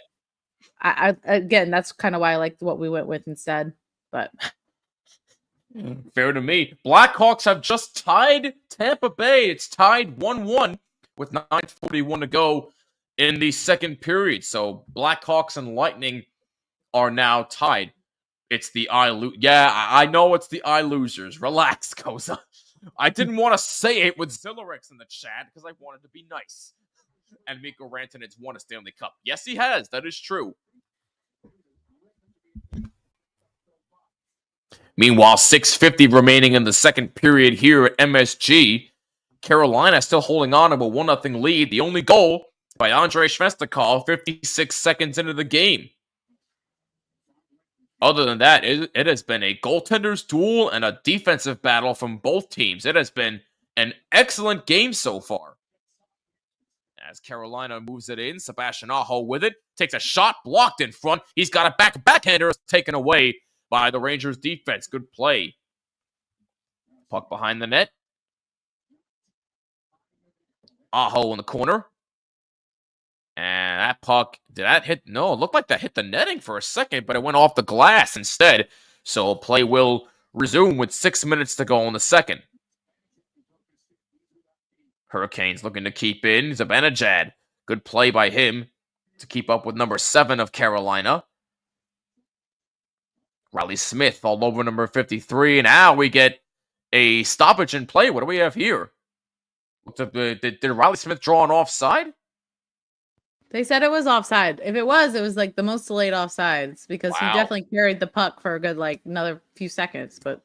I again, that's kind of why I liked what we went with instead. But fair to me. Blackhawks have just tied Tampa Bay. It's tied 1-1 with 9:41 to go in the second period. So Blackhawks and Lightning are now tied. It's the I know it's the losers. Relax, Koza. I didn't want to say it with Zillerix in the chat because I wanted to be nice. And Mikko Rantanen's won a Stanley Cup. Yes, he has. That is true. Meanwhile, 6:50 remaining in the second period here at MSG. Carolina still holding on to a 1-0 lead. The only goal by Andrei Svestikov 56 seconds into the game. Other than that, it has been a goaltender's duel and a defensive battle from both teams. It has been an excellent game so far. As Carolina moves it in, Sebastian Aho with it, takes a shot blocked in front. He's got a backhander taken away by the Rangers defense. Good play. Puck behind the net. Aho in the corner. And that puck, did that hit? No, it looked like that hit the netting for a second, but it went off the glass instead. So play will resume with 6 minutes to go in the second. Hurricanes looking to keep in. Zibanejad. Good play by him to keep up with number 7 of Carolina. Riley Smith all over number 53. And now we get a stoppage in play. What do we have here? Did Riley Smith draw an offside? They said it was offside. If it was like the most delayed offsides because he definitely carried the puck for a good another few seconds. But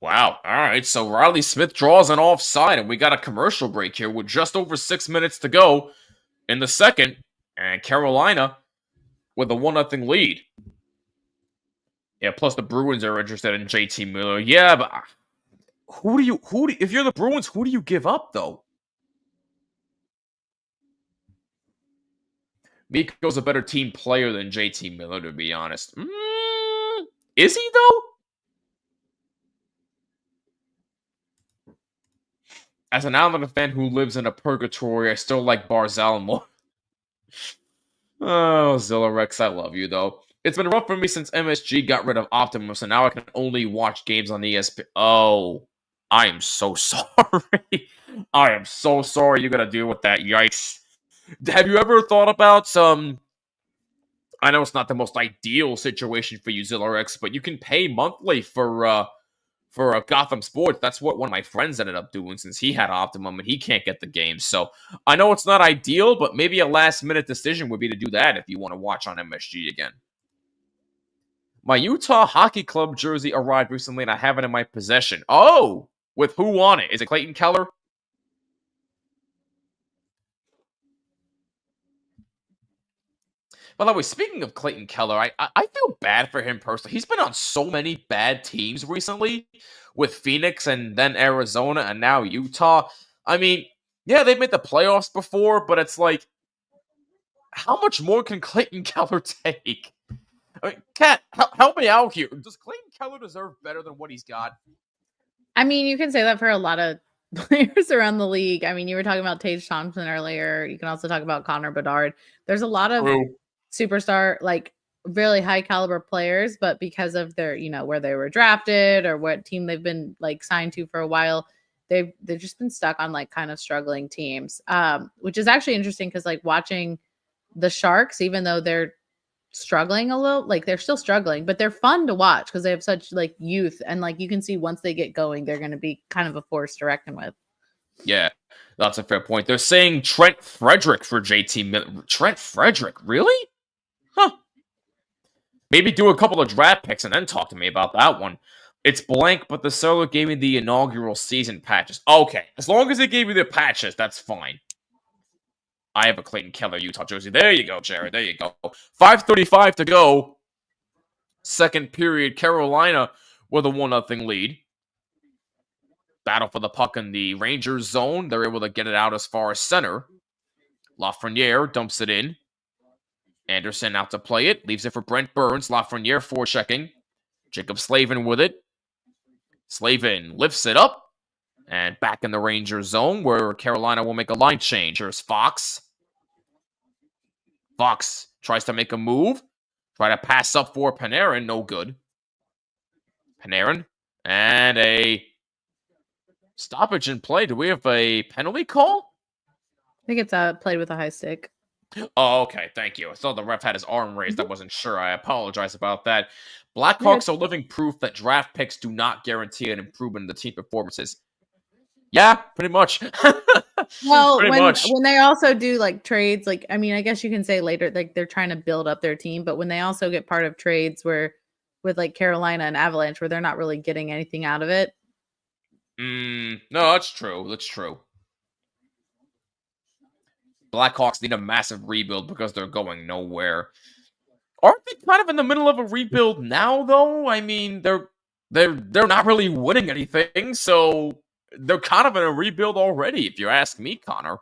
wow. All right. So Riley Smith draws an offside, and we got a commercial break here with just over 6 minutes to go in the second, and Carolina with a 1-0 lead. Yeah. Plus the Bruins are interested in JT Miller. Yeah, but if you're the Bruins, who do you give up though? Mikko's a better team player than JT Miller, to be honest. Is he, though? As an Islander fan who lives in a purgatory, I still like Barzal more. Oh, Zillerex, I love you, though. It's been rough for me since MSG got rid of Optimus, and now I can only watch games on ESPN. Oh, I am so sorry. I am so sorry you gotta deal with that. Yikes. Have you ever thought about I know it's not the most ideal situation for you, Zillerex, but you can pay monthly for Gotham Sports. That's what one of my friends ended up doing since he had Optimum and he can't get the game. So I know it's not ideal, but maybe a last-minute decision would be to do that if you want to watch on MSG again. My Utah Hockey Club jersey arrived recently, and I have it in my possession. Oh! With who on it? Is it Clayton Keller? By the way, speaking of Clayton Keller, I feel bad for him personally. He's been on so many bad teams recently, with Phoenix and then Arizona and now Utah. I mean, yeah, they've made the playoffs before, but it's like, how much more can Clayton Keller take? I mean, Kat, help me out here. Does Clayton Keller deserve better than what he's got? I mean, you can say that for a lot of players around the league. I mean, you were talking about Tage Thompson earlier. You can also talk about Connor Bedard. There's a lot of superstar, really high caliber players, but because of their, where they were drafted or what team they've been signed to for a while, they've just been stuck on kind of struggling teams. Which is actually interesting because watching the Sharks, even though they're struggling a little, they're still struggling, but they're fun to watch because they have such youth, and you can see once they get going, they're going to be kind of a force to reckon with. Yeah, that's a fair point. They're saying Trent Frederick for JT Miller. Trent Frederick, really? Huh. Maybe do a couple of draft picks and then talk to me about that one. It's blank, but the seller gave me the inaugural season patches. Okay, as long as they gave you the patches, that's fine. I have a Clayton Keller Utah jersey. There you go, Jared. There you go. 5:35 to go Second period, Carolina with a 1-0 lead. Battle for the puck in the Rangers zone. They're able to get it out as far as center. Lafreniere dumps it in. Anderson out to play it. Leaves it for Brent Burns. Lafreniere forechecking. Jacob Slavin with it. Slavin lifts it up. And back in the Rangers zone where Carolina will make a line change. Here's Fox. Fox tries to make a move. Try to pass up for Panarin. No good. Panarin. And a stoppage in play. Do we have a penalty call? I think it's played with a high stick. Oh, okay. Thank you. I saw the ref had his arm raised. I wasn't sure. I apologize about that. Blackhawks are living proof that draft picks do not guarantee an improvement in the team performances. Yeah, pretty much. Well, pretty when much. they also do like trades, like I mean, I guess you can say later like they're trying to build up their team, but when they also get part of trades where with like Carolina and Avalanche where they're not really getting anything out of it. No, that's true. That's true. Blackhawks need a massive rebuild because they're going nowhere. Aren't they kind of in the middle of a rebuild now, though? I mean, they're not really winning anything, so they're kind of in a rebuild already, if you ask me, Connor.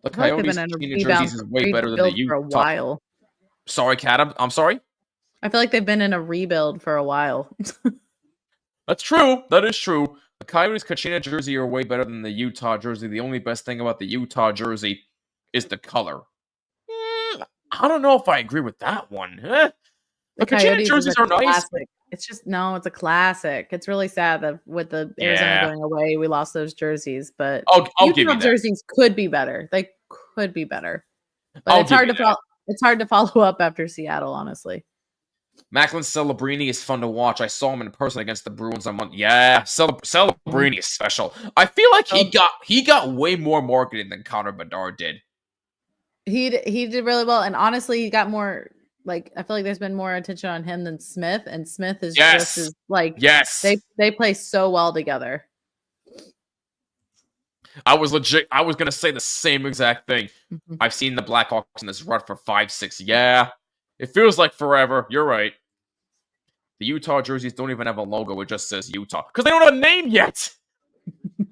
The Coyotes' jerseys is way better than the Utah. For a while. Sorry, Kat. I'm sorry? I feel like they've been in a rebuild for a while. That's true. That is true. The Coyotes' Kachina jersey are way better than the Utah jersey. The only best thing about the Utah jersey is the color. I don't know if I agree with that one. The Kachina jerseys are nice. It's just, no, it's a classic. It's really sad that with the Arizona going away, we lost those jerseys. But I'll give you that. Jerseys could be better. They could be better. But it's hard to follow up after Seattle, honestly. Macklin Celebrini is fun to watch. I saw him in person against the Bruins on Monday. Yeah, Celebrini is special. I feel like he got way more marketing than Connor Bedard did. He did really well, and honestly, he got more. Like I feel like there's been more attention on him than Smith, and Smith is just as like they play so well together. I was gonna say the same exact thing. Mm-hmm. I've seen the Blackhawks in this run for 5-6. Yeah, it feels like forever. You're right. The Utah jerseys don't even have a logo; it just says Utah because they don't have a name yet.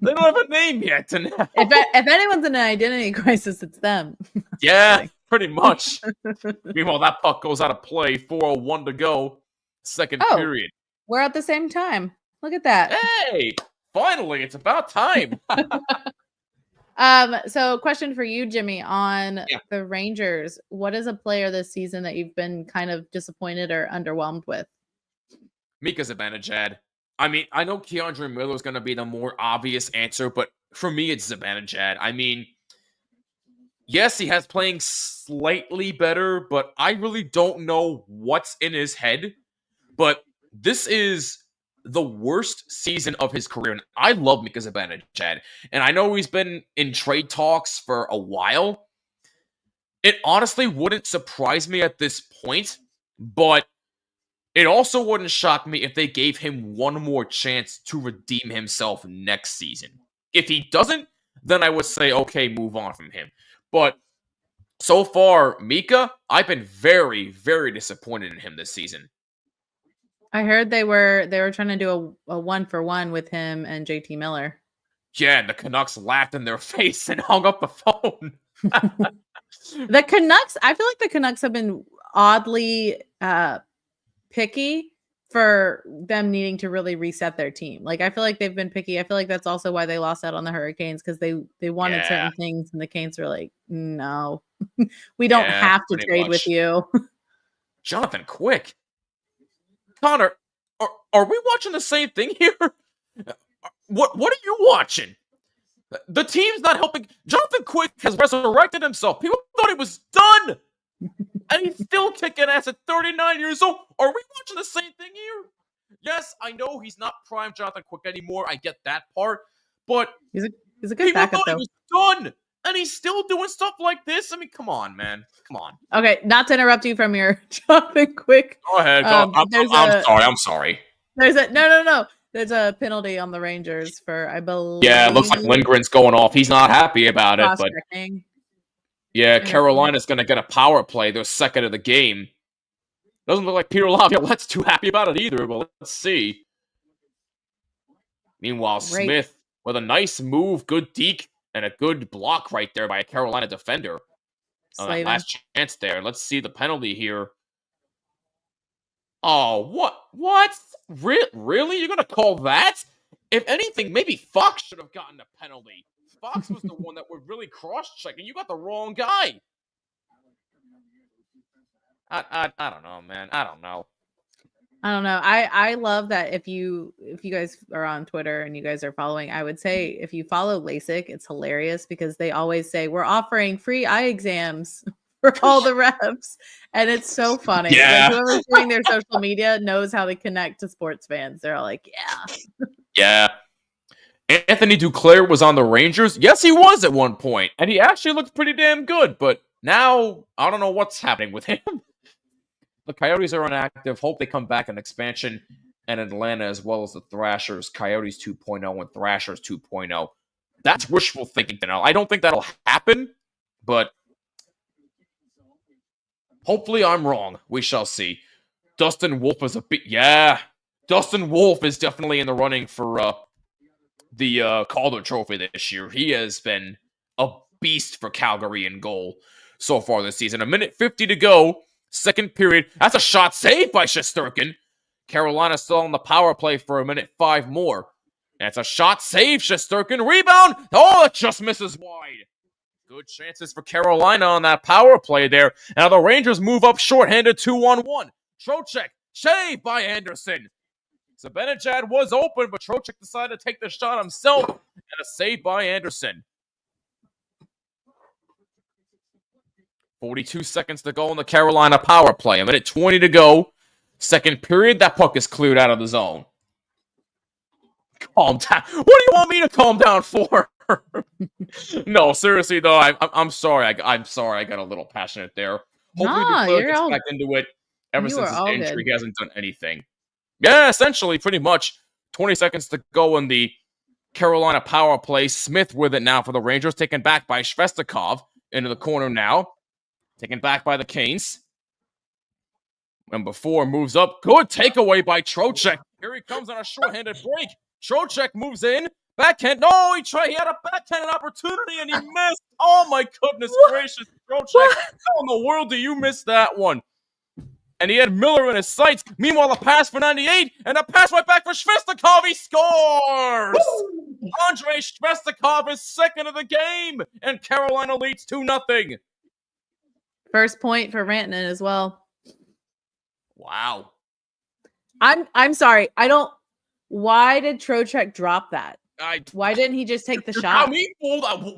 They don't have a name yet. And if anyone's in an identity crisis, it's them. Yeah, pretty much. Meanwhile, that puck goes out of play. 4:01 to go. Second period. We're at the same time. Look at that. Hey, finally, it's about time. So question for you, Jimmy, on the Rangers. What is a player this season that you've been kind of disappointed or underwhelmed with? Mika Zibanejad. I mean, I know Keandre Miller is going to be the more obvious answer, but for me, it's Zibanejad. I mean, yes, he has playing slightly better, but I really don't know what's in his head. But this is the worst season of his career, and I love Mika Zibanejad. And I know he's been in trade talks for a while. It honestly wouldn't surprise me at this point, but it also wouldn't shock me if they gave him one more chance to redeem himself next season. If he doesn't, then I would say, okay, move on from him. But so far, Mika, I've been very, very disappointed in him this season. I heard they were trying to do a 1-for-1 with him and JT Miller. Yeah, and the Canucks laughed in their face and hung up the phone. The Canucks, I feel like the Canucks have been oddly picky for them needing to really reset their team. Like I feel like they've been picky. I feel like that's also why they lost out on the Hurricanes because they wanted certain things and the Canes were like, no, we don't have to trade with you. Jonathan Quick. Connor, are we watching the same thing here? What are you watching? The team's not helping. Jonathan Quick has resurrected himself. People thought he was done. And he's still kicking ass at 39 years old. Are we watching the same thing here? Yes, I know he's not prime Jonathan Quick anymore. I get that part. But he's a good backup, though. He was done. And he's still doing stuff like this. I mean, come on, man. Come on. Okay, not to interrupt you from your Jonathan Quick. Go ahead. I'm sorry. There's a penalty on the Rangers for, I believe. Yeah, it looks like Lindgren's going off. He's not happy about it. But Yeah, And it's Carolina's going to get a power play. They're second of the game. Doesn't look like Peter Laviolette's too happy about it either, but let's see. Meanwhile, great. Smith with a nice move, good deke, and a good block right there by a Carolina defender on that Slavin. last chance there. Let's see the penalty here. Oh, what? What? Really? You're going to call that? If anything, maybe Fox should have gotten a penalty. Fox was the one that would really cross-check, and you got the wrong guy. I don't know, man. I don't know. I don't know. I love that if you guys are on Twitter and you guys are following, I would say if you follow LASIK, it's hilarious because they always say we're offering free eye exams for all the reps, and it's so funny. Yeah. Like whoever's doing their social media knows how to connect to sports fans. They're all like, yeah. Yeah. Anthony Duclair was on the Rangers. Yes, he was at one point, and he actually looked pretty damn good, but now I don't know what's happening with him. The Coyotes are inactive. Hope they come back in expansion, and Atlanta as well as the Thrashers. Coyotes 2.0 and Thrashers 2.0. That's wishful thinking, Danelle. I don't think that'll happen, but hopefully I'm wrong. We shall see. Dustin Wolf is a bit... Yeah. Dustin Wolf is definitely in the running for the Calder Trophy this year. He has been a beast for Calgary in goal so far this season. 1:50 to go. Second period. That's a shot saved by Shesterkin. Carolina still on the power play for 1:05 more. That's a shot saved, Shesterkin. Rebound. Oh, it just misses wide. Good chances for Carolina on that power play there. Now the Rangers move up shorthanded 2-on-1. Trocheck. Save by Anderson. Zibanejad was open, but Trocheck decided to take the shot himself. And a save by Anderson. 42 seconds to go in the Carolina power play. 1:20 to go. Second period, that puck is cleared out of the zone. Calm down. What do you want me to calm down for? No, seriously though, I'm sorry. I'm sorry I got a little passionate there. Hopefully Duclair gets back into it. Ever since his injury, he hasn't done anything. Yeah, essentially, pretty much. 20 seconds to go in the Carolina power play. Smith with it now for the Rangers. Taken back by Svestikov. Into the corner now. Taken back by the Canes. And before moves up. Good takeaway by Trocheck. Here he comes on a shorthanded break. Trocheck moves in. Backhand. No, he had a backhanded opportunity and he missed. Oh my goodness gracious, Trocheck. How in the world do you miss that one? And he had Miller in his sights. Meanwhile, a pass for 98, and a pass right back for Svestikov. He scores! Woo! Andrei Svestikov is second of the game, and Carolina leads 2-0. First point for Rantanen as well. Wow. I'm sorry. Why did Trocheck drop that? Why didn't he just take the shot? Why?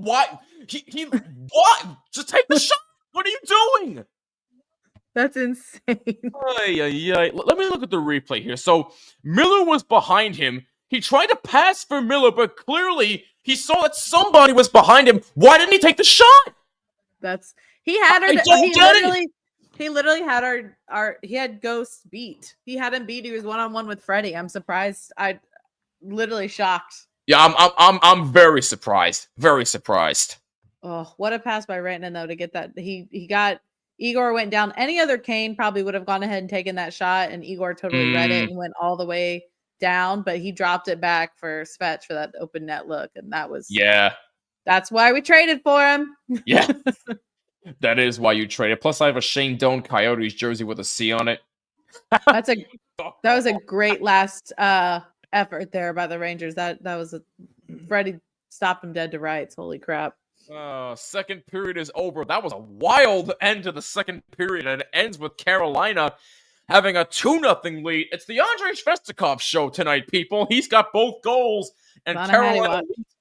What? Just take the shot. What are you doing? That's insane. Let me look at the replay here. So Miller was behind him. He tried to pass for Miller, but clearly he saw that somebody was behind him. Why didn't he take the shot? He literally had he had Ghost beat. He had him beat. He was 1-on-1 with Freddie. I'm surprised. I literally shocked. Yeah, I'm very surprised. Very surprised. Oh, what a pass by Rantanen though to get that. He got Igor went down. Any other Kane probably would have gone ahead and taken that shot, and Igor totally read it and went all the way down, but he dropped it back for Svech for that open net look, and that's why we traded for him. Yeah. That is why you traded. Plus, I have a Shane Doan Coyotes jersey with a C on it. That was a great last effort there by the Rangers. That was Freddie stopped him dead to rights. Holy crap. Second period is over. That was a wild end to the second period, and it ends with Carolina having a 2-0 lead. It's the Andrei Svestikov show tonight, people. He's got both goals, and Carolina leads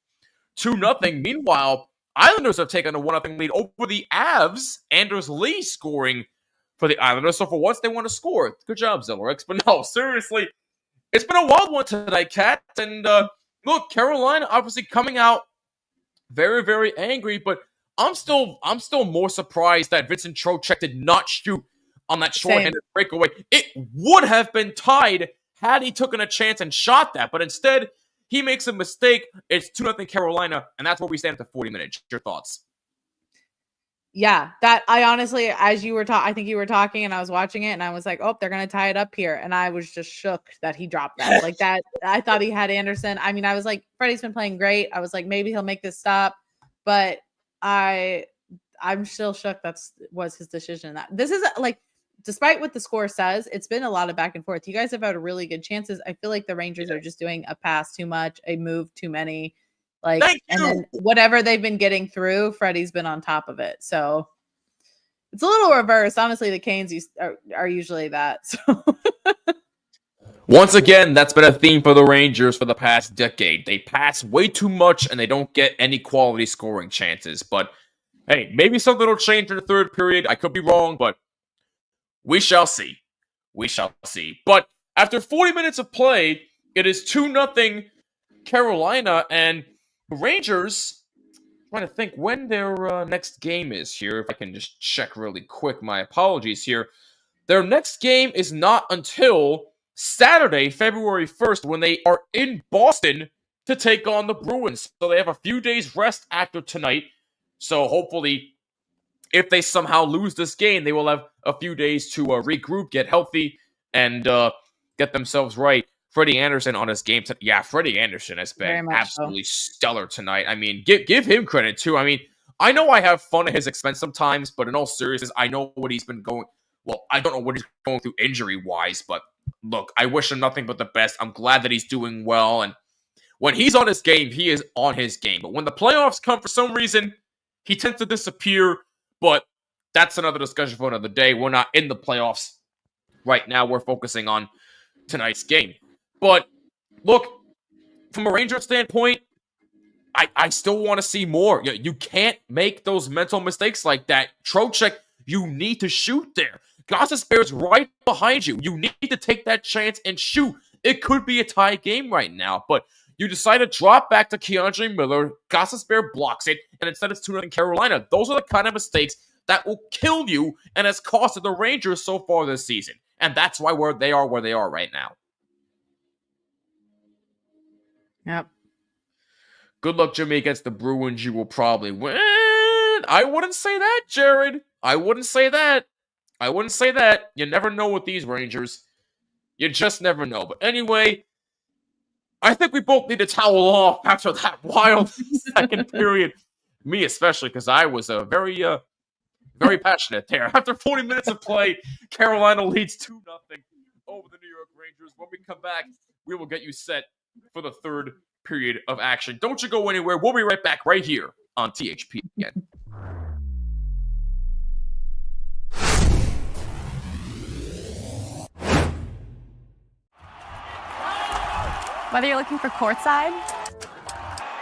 2-0. Meanwhile, Islanders have taken a 1-0 lead over the Avs. Anders Lee scoring for the Islanders. So for once, they want to score. Good job, Zillerix. But no, seriously, it's been a wild one tonight, Kat. And look, Carolina obviously coming out very, very angry, but I'm still more surprised that Vincent Trocheck did not shoot on that shorthanded breakaway. It would have been tied had he taken a chance and shot that, but instead he makes a mistake. It's 2-0 Carolina, and that's where we stand at the 40 minutes. Your thoughts? Yeah, that I honestly, as you were talking, I think you were talking and I was watching it and I was like, oh, they're going to tie it up here. And I was just shook that he dropped that. Like that, I thought he had Anderson. I mean, I was like, Freddie's been playing great. I was like, maybe he'll make this stop. But I'm still shook was his decision. That this is like, despite what the score says, it's been a lot of back and forth. You guys have had really good chances. I feel like the Rangers are just doing a pass too much, a move too many. Like, and then whatever they've been getting through, Freddie's been on top of it. So it's a little reverse. Honestly, the Canes are usually that. So once again, that's been a theme for the Rangers for the past decade. They pass way too much and they don't get any quality scoring chances. But hey, maybe something will change in the third period. I could be wrong, but we shall see. We shall see. But after 40 minutes of play, it is 2-0 Carolina, and Rangers, trying to think when their next game is here. If I can just check really quick, my apologies here. Their next game is not until Saturday, February 1st, when they are in Boston to take on the Bruins. So they have a few days rest after tonight. So hopefully, if they somehow lose this game, they will have a few days to regroup, get healthy, and get themselves right. Freddie Anderson on his game. Yeah, Freddie Anderson has been absolutely stellar tonight. I mean, give him credit, too. I mean, I know I have fun at his expense sometimes, but in all seriousness, I know what he's been going... Well, I don't know what he's going through injury-wise, but look, I wish him nothing but the best. I'm glad that he's doing well, and when he's on his game, he is on his game. But when the playoffs come, for some reason, he tends to disappear, but that's another discussion for another day. We're not in the playoffs right now. We're focusing on tonight's game. But look, from a Ranger standpoint, I still want to see more. You can't make those mental mistakes like that. Trocheck, you need to shoot there. Gostisbehere's right behind you. You need to take that chance and shoot. It could be a tie game right now, but you decide to drop back to Keandre Miller. Gostisbehere blocks it, and instead it's 2-0 Carolina. Those are the kind of mistakes that will kill you and has costed the Rangers so far this season. And that's why they are where they are right now. Yep. Good luck, Jimmy, against the Bruins. You will probably win. I wouldn't say that, Jared. I wouldn't say that. You never know with these Rangers. You just never know. But anyway, I think we both need to towel off after that wild second period. Me especially, because I was very passionate there. After 40 minutes of play, Carolina leads 2-0 over the New York Rangers. When we come back, we will get you set for the third period of action. Don't you go anywhere. We'll be right back right here on THP again. Whether you're looking for courtside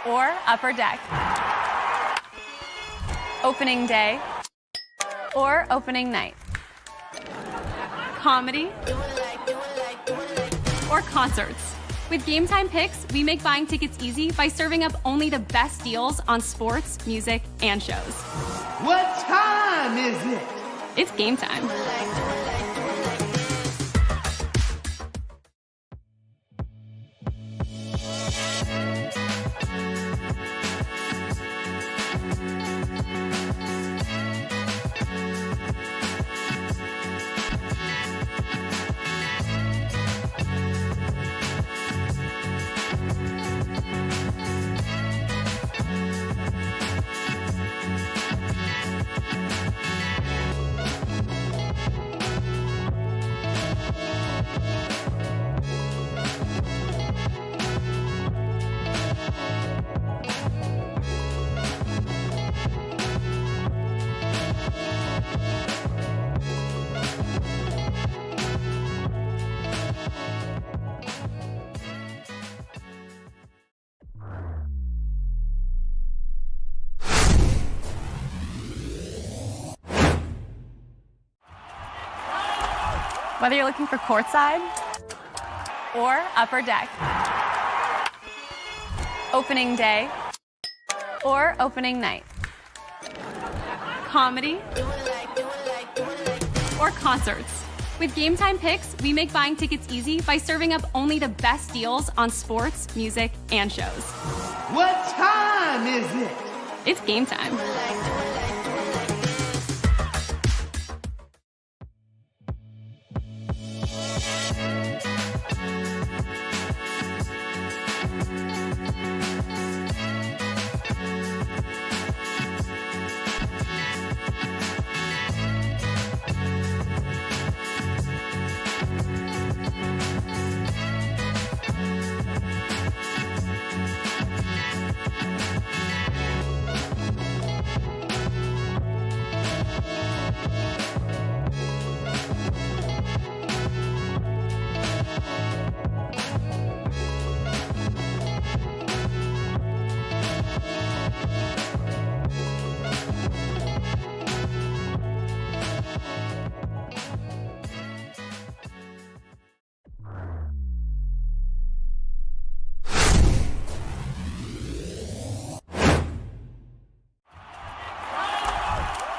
or upper deck, opening day or opening night, comedy or concerts. With Game Time Picks, we make buying tickets easy by serving up only the best deals on sports, music, and shows. What time is it? It's game time. Whether you're looking for courtside or upper deck, opening day or opening night, comedy or concerts. With Game Time Picks, we make buying tickets easy by serving up only the best deals on sports, music, and shows. What time is it? It's game time.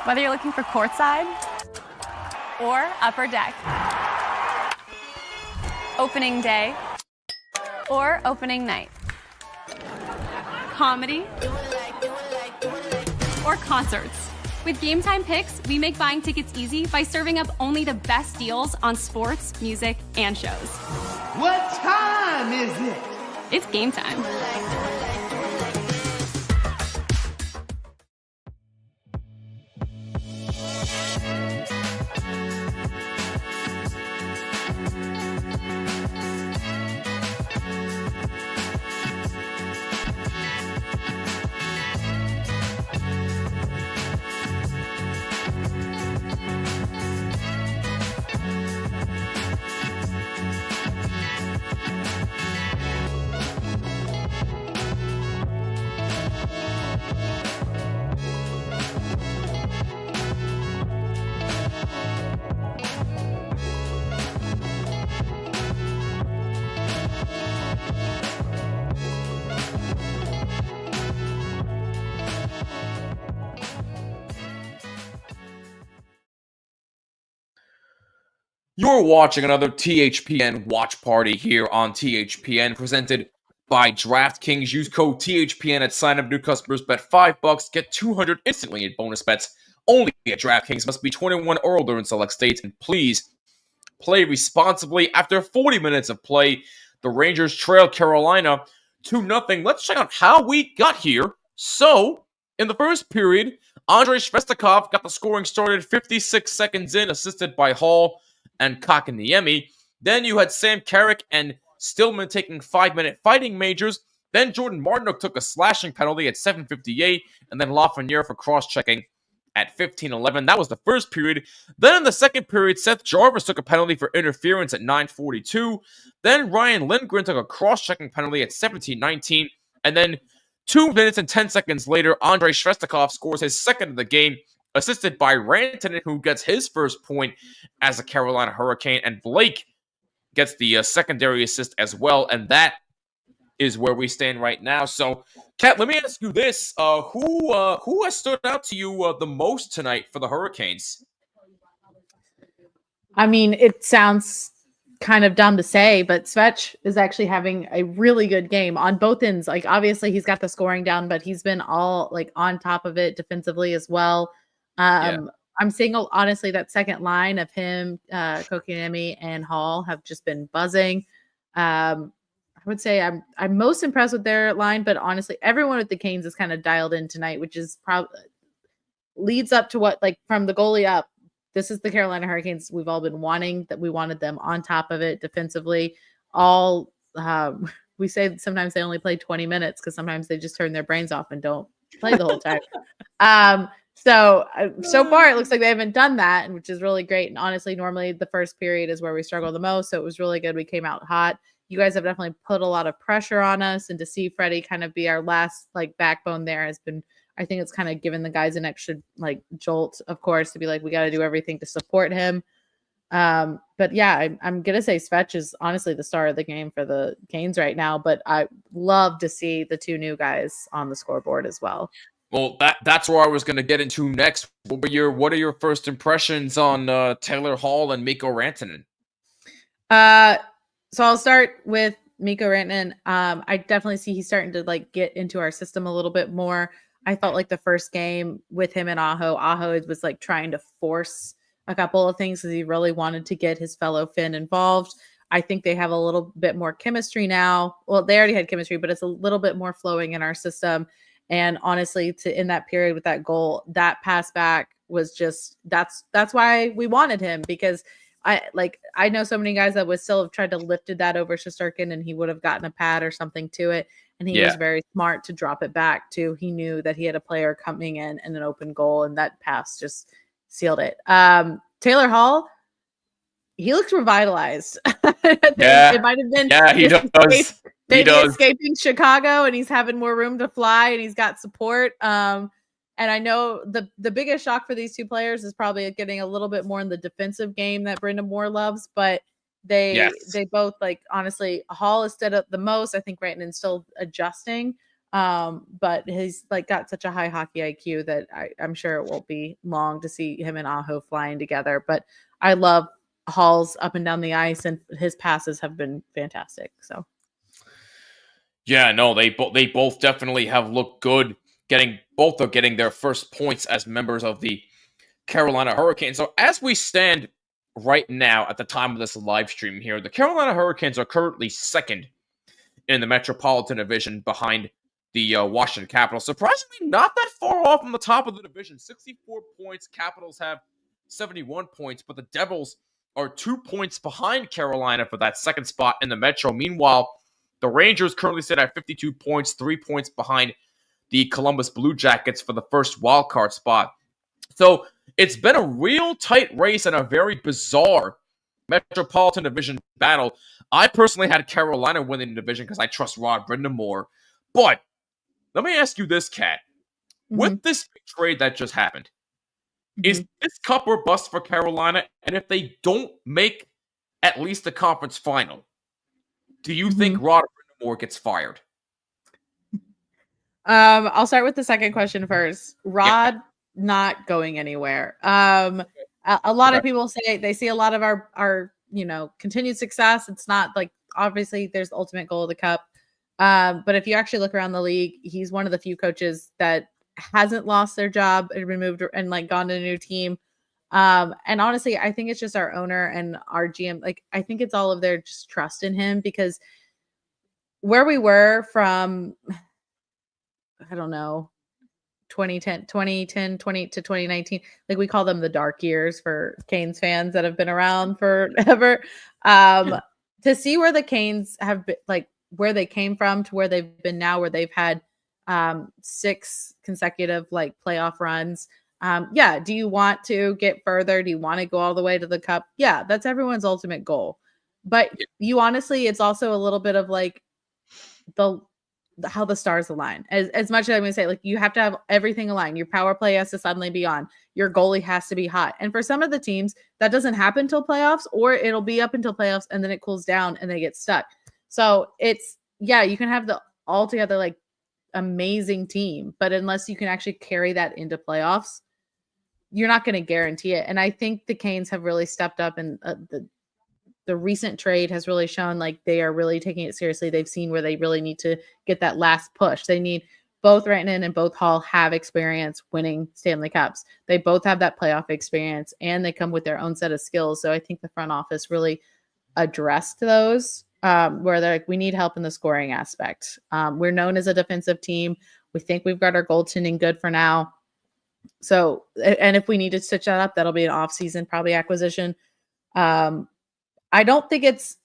Whether you're looking for courtside or upper deck, opening day or opening night, comedy or concerts. With Game Time Picks, we make buying tickets easy by serving up only the best deals on sports, music, and shows. What time is it? It's game time. You're watching another THPN watch party here on THPN, presented by DraftKings. Use code THPN at sign up. New customers bet $5, get $200 instantly in bonus bets. Only at DraftKings. Must be 21 or older in select states, and please play responsibly. After 40 minutes of play, the Rangers trail Carolina 2-0. Let's check out how we got here. So, in the first period, Andrei Svestikov got the scoring started 56 seconds in, assisted by Hall and Kakaniemi. Then you had Sam Carrick and Stillman taking 5-minute fighting majors. Then Jordan Martinook took a slashing penalty at 7:58, and then Lafreniere for cross-checking at 15:11. That was the first period. Then in the second period, Seth Jarvis took a penalty for interference at 9:42. Then Ryan Lindgren took a cross-checking penalty at 17:19. And then 2 minutes and 10 seconds later, Andrei Svestikov scores his second of the game, assisted by Rantanen, who gets his first point as a Carolina Hurricane, and Blake gets the secondary assist as well, and that is where we stand right now. So, Kat, let me ask you this: who has stood out to you the most tonight for the Hurricanes? I mean, it sounds kind of dumb to say, but Svech is actually having a really good game on both ends. Like, obviously, he's got the scoring down, but he's been all like on top of it defensively as well. I'm seeing, honestly, that second line of him, Kotkaniemi and Hall have just been buzzing. I would say I'm most impressed with their line, but honestly, everyone with the Canes is kind of dialed in tonight, which is probably leads up to what, like, from the goalie up. This is the Carolina Hurricanes we've all been wanting, that we wanted them on top of it defensively. All we say sometimes they only play 20 minutes because sometimes they just turn their brains off and don't play the whole time. So far, it looks like they haven't done that, and which is really great. And honestly, normally the first period is where we struggle the most. So it was really good. We came out hot. You guys have definitely put a lot of pressure on us, and to see Freddie kind of be our last like backbone there has been, I think it's kind of given the guys an extra like jolt, of course, to be like, we got to do everything to support him. But yeah, I'm going to say Svech is honestly the star of the game for the Canes right now, but I love to see the two new guys on the scoreboard as well. Well, that's where I was going to get into next. What are your first impressions on Taylor Hall and Mikko Rantanen? So I'll start with Mikko Rantanen. I definitely see he's starting to like get into our system a little bit more. I felt like the first game with him and Aho was like trying to force a couple of things because he really wanted to get his fellow Finn involved. I think they have a little bit more chemistry now. Well, they already had chemistry, but it's a little bit more flowing in our system. And honestly, in that period with that goal, that pass back was just that's why we wanted him, because I know so many guys that would still have tried to lifted that over Shesterkin and he would have gotten a pad or something to it. And he was very smart to drop it back to. He knew that he had a player coming in and an open goal, and that pass just sealed it. Taylor Hall, he looks revitalized. It might have been. Yeah, he does. Maybe escaping Chicago, and he's having more room to fly, and he's got support. And I know the biggest shock for these two players is probably getting a little bit more in the defensive game that Brendan Moore loves, but they both, like, honestly, Hall has stood up the most. I think Rantanen's still adjusting. But he's like got such a high hockey IQ that I'm sure it won't be long to see him and Aho flying together. But I love Hall's up and down the ice, and his passes have been fantastic. So Yeah, no, they both definitely have looked good. Both are getting their first points as members of the Carolina Hurricanes. So as we stand right now at the time of this live stream here, the Carolina Hurricanes are currently second in the Metropolitan Division behind the Washington Capitals. Surprisingly, not that far off on the top of the division. 64 points. Capitals have 71 points, but the Devils are 2 points behind Carolina for that second spot in the Metro. Meanwhile, the Rangers currently sit at 52 points, 3 points behind the Columbus Blue Jackets for the first wildcard spot. So it's been a real tight race and a very bizarre Metropolitan Division battle. I personally had Carolina winning the division because I trust Rod Brindamore. But let me ask you this, Kat. With this big trade that just happened, is this cup or bust for Carolina? And if they don't make at least the conference final, do you think Rod Brindamore gets fired? I'll start with the second question first. Rod not going anywhere. A lot of people say they see a lot of our continued success. It's not like obviously there's the ultimate goal of the cup. But if you actually look around the league, he's one of the few coaches that hasn't lost their job and been moved and like gone to a new team. And honestly, I think it's just our owner and our GM. Like, I think it's all of their just trust in him, because where we were from, I don't know, 2010 to 2019, like we call them the dark years for Canes fans that have been around forever. To see where the Canes have been, like where they came from to where they've been now, where they've had 6 consecutive like playoff runs. Do you want to get further? Do you want to go all the way to the cup? Yeah, that's everyone's ultimate goal. But you honestly, it's also a little bit of like how the stars align. As much as I'm going to say, like, you have to have everything aligned. Your power play has to suddenly be on. Your goalie has to be hot. And for some of the teams, that doesn't happen until playoffs, or it'll be up until playoffs and then it cools down and they get stuck. So it's, you can have the altogether like amazing team, but unless you can actually carry that into playoffs, you're not going to guarantee it. And I think the Canes have really stepped up, and the recent trade has really shown like they are really taking it seriously. They've seen where they really need to get that last push. They need both Rantanen and both Hall have experience winning Stanley Cups. They both have that playoff experience, and they come with their own set of skills. So I think the front office really addressed those, where they're like, we need help in the scoring aspect. We're known as a defensive team. We think we've got our goaltending good for now. So, and if we need to stitch that up, that'll be an off-season probably acquisition. I don't think it's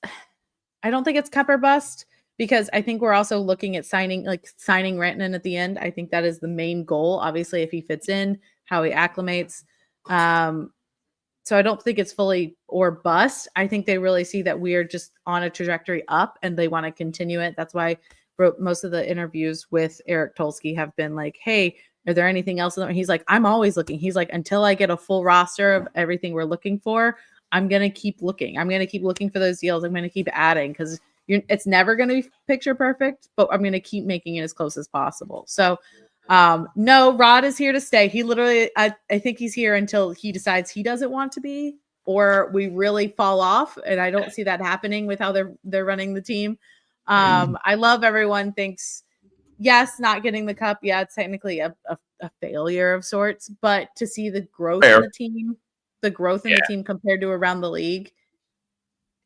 cup or bust, because I think we're also looking at signing Rantanen at the end. I think that is the main goal. Obviously, if he fits in, how he acclimates. So I don't think it's fully or bust. I think they really see that we are just on a trajectory up and they want to continue it. That's why most of the interviews with Eric Tulsky have been like, hey, are there anything else? He's like, I'm always looking. He's like, until I get a full roster of everything we're looking for, I'm going to keep looking. I'm going to keep looking for those deals. I'm going to keep adding, because it's never going to be picture perfect, but I'm going to keep making it as close as possible. So no, Rod is here to stay. He literally, I think he's here until he decides he doesn't want to be, or we really fall off. And I don't see that happening with how they're running the team. I love everyone thinks, yes, not getting the cup. Yeah, it's technically a failure of sorts, but to see the growth in the team, the team compared to around the league,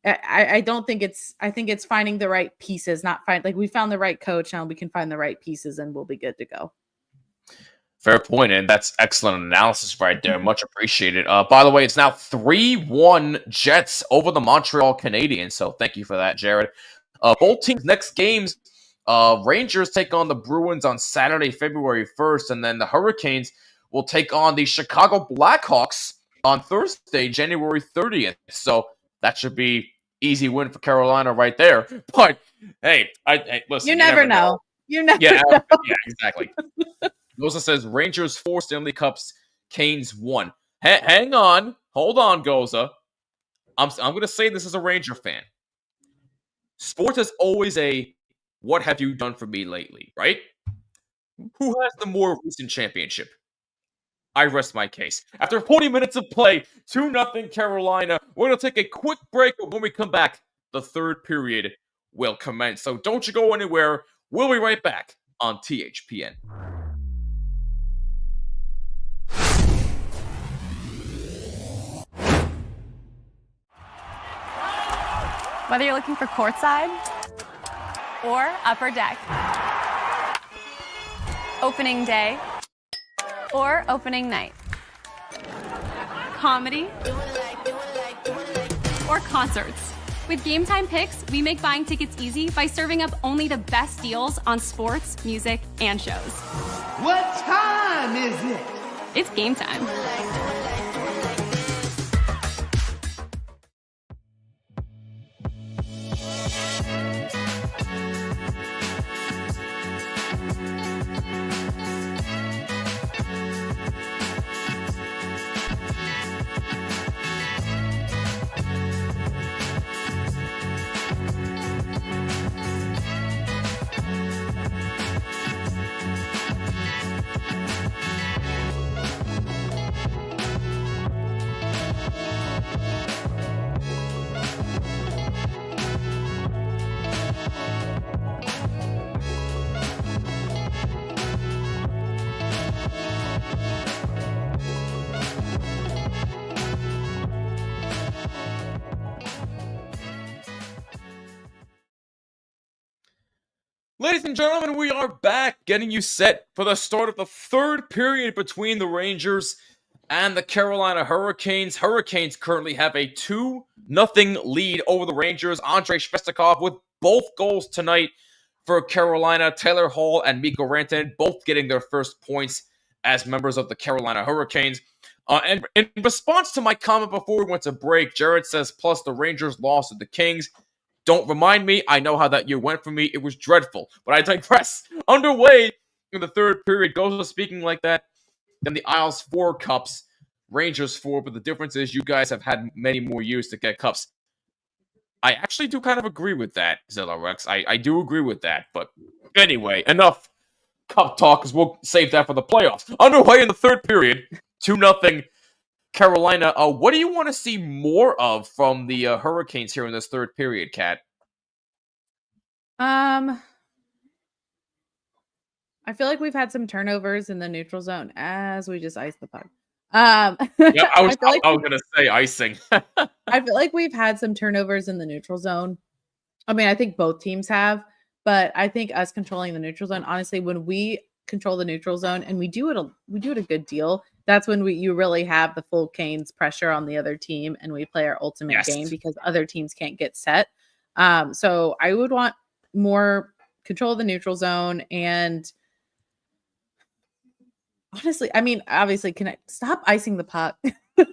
I don't think I think it's finding the right pieces, like we found the right coach. Now we can find the right pieces and we'll be good to go. Fair point, and that's excellent analysis right there. Much appreciated. By the way, it's now 3-1 Jets over the Montreal Canadiens, so thank you for that, Jared. Both teams' next games, Rangers take on the Bruins on Saturday, February 1st, and then the Hurricanes will take on the Chicago Blackhawks on Thursday, January 30th. So that should be easy win for Carolina right there. But hey, listen. You never know. You never know. Yeah, exactly. Goza says Rangers 4 Stanley Cups, Canes 1. Hang on. Hold on, Goza. I'm going to say this as a Ranger fan. Sports is always a what have you done for me lately, right? Who has the more recent championship? I rest my case. After 40 minutes of play, 2-0 Carolina. We're going to take a quick break, but when we come back, the third period will commence. So don't you go anywhere. We'll be right back on THPN. Whether you're looking for courtside or upper deck, opening day or opening night, comedy or concerts. With Game Time Picks, we make buying tickets easy by serving up only the best deals on sports, music, and shows. What time is it? It's game time. Ladies and gentlemen, we are back getting you set for the start of the third period between the Rangers and the Carolina Hurricanes. Hurricanes currently have a 2-0 lead over the Rangers. Andrei Svechnikov with both goals tonight for Carolina. Taylor Hall and Mikko Rantanen both getting their first points as members of the Carolina Hurricanes. And in response to my comment before we went to break, Jared says, plus the Rangers lost to the Kings. Don't remind me. I know how that year went for me. It was dreadful. But I digress. Underway in the third period. Goes to speaking like that. Then the Isles 4 cups. Rangers 4. But the difference is you guys have had many more years to get cups. I actually do kind of agree with that, Zilla Rex. I do agree with that. But anyway, enough cup talk because we'll save that for the playoffs. Underway in the third period. 2-0 Carolina. What do you want to see more of from the Hurricanes here in this third period, Kat? I feel like we've had some turnovers in the neutral zone as we just iced the puck. Yeah, I was going to say icing. I feel like we've had some turnovers in the neutral zone. I mean, I think both teams have, but I think us controlling the neutral zone, honestly, when we control the neutral zone and we do it a good deal, that's when you really have the full Canes pressure on the other team and we play our ultimate game because other teams can't get set. So I would want more control of the neutral zone. And honestly, I mean, obviously, can I stop icing the puck? I